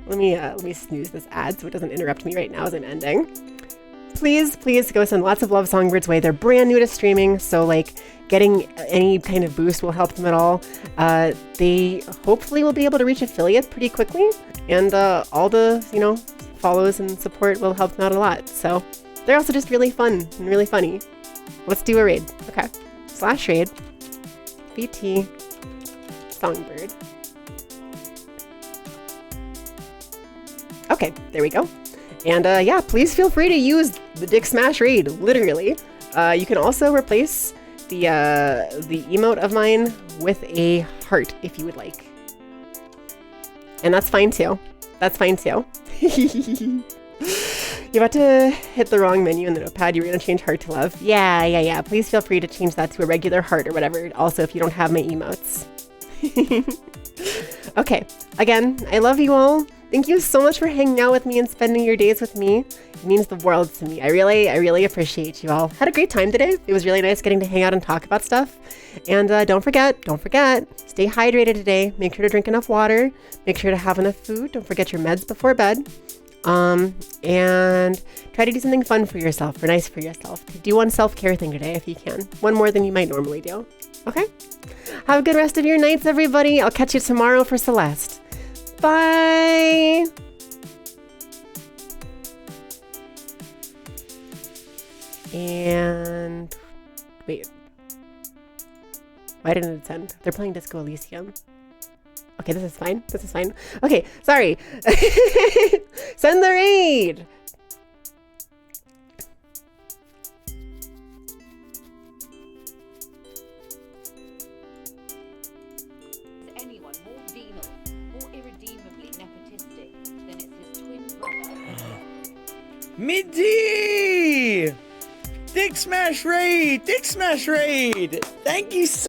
me snooze this ad so it doesn't interrupt me right now as I'm ending. please go send lots of love songbirds way. They're brand new to streaming, so like getting any kind of boost will help them at all. They hopefully will be able to reach affiliate pretty quickly, and all the, you know, follows and support will help them out a lot. So they're also just really fun and really funny. Let's do a raid. Okay. /raid BT songbird. Okay, there we go. And yeah, please feel free to use the Dick Smash raid, literally. You can also replace the emote of mine with a heart if you would like. And that's fine too. That's fine too. You're about to hit the wrong menu in the notepad. You were going to change heart to love. Yeah. Please feel free to change that to a regular heart or whatever. Also, if you don't have my emotes. Okay, again, I love you all. Thank you so much for hanging out with me and spending your days with me. It means the world to me. I really appreciate you all. Had a great time today. It was really nice getting to hang out and talk about stuff. And don't forget, stay hydrated today. Make sure to drink enough water. Make sure to have enough food. Don't forget your meds before bed. And try to do something fun for yourself or nice for yourself. Do one self-care thing today if you can. One more than you might normally do. Okay? Have a good rest of your nights, everybody. I'll catch you tomorrow for Celeste. Bye! And wait. Why didn't it send? They're playing Disco Elysium. Okay, this is fine. This is fine. Okay, sorry. Send the raid! Is anyone more venal, more irredeemably nepotistic than it's his twin brother? Middy! Dick Smash Raid! Dick Smash Raid! Thank you so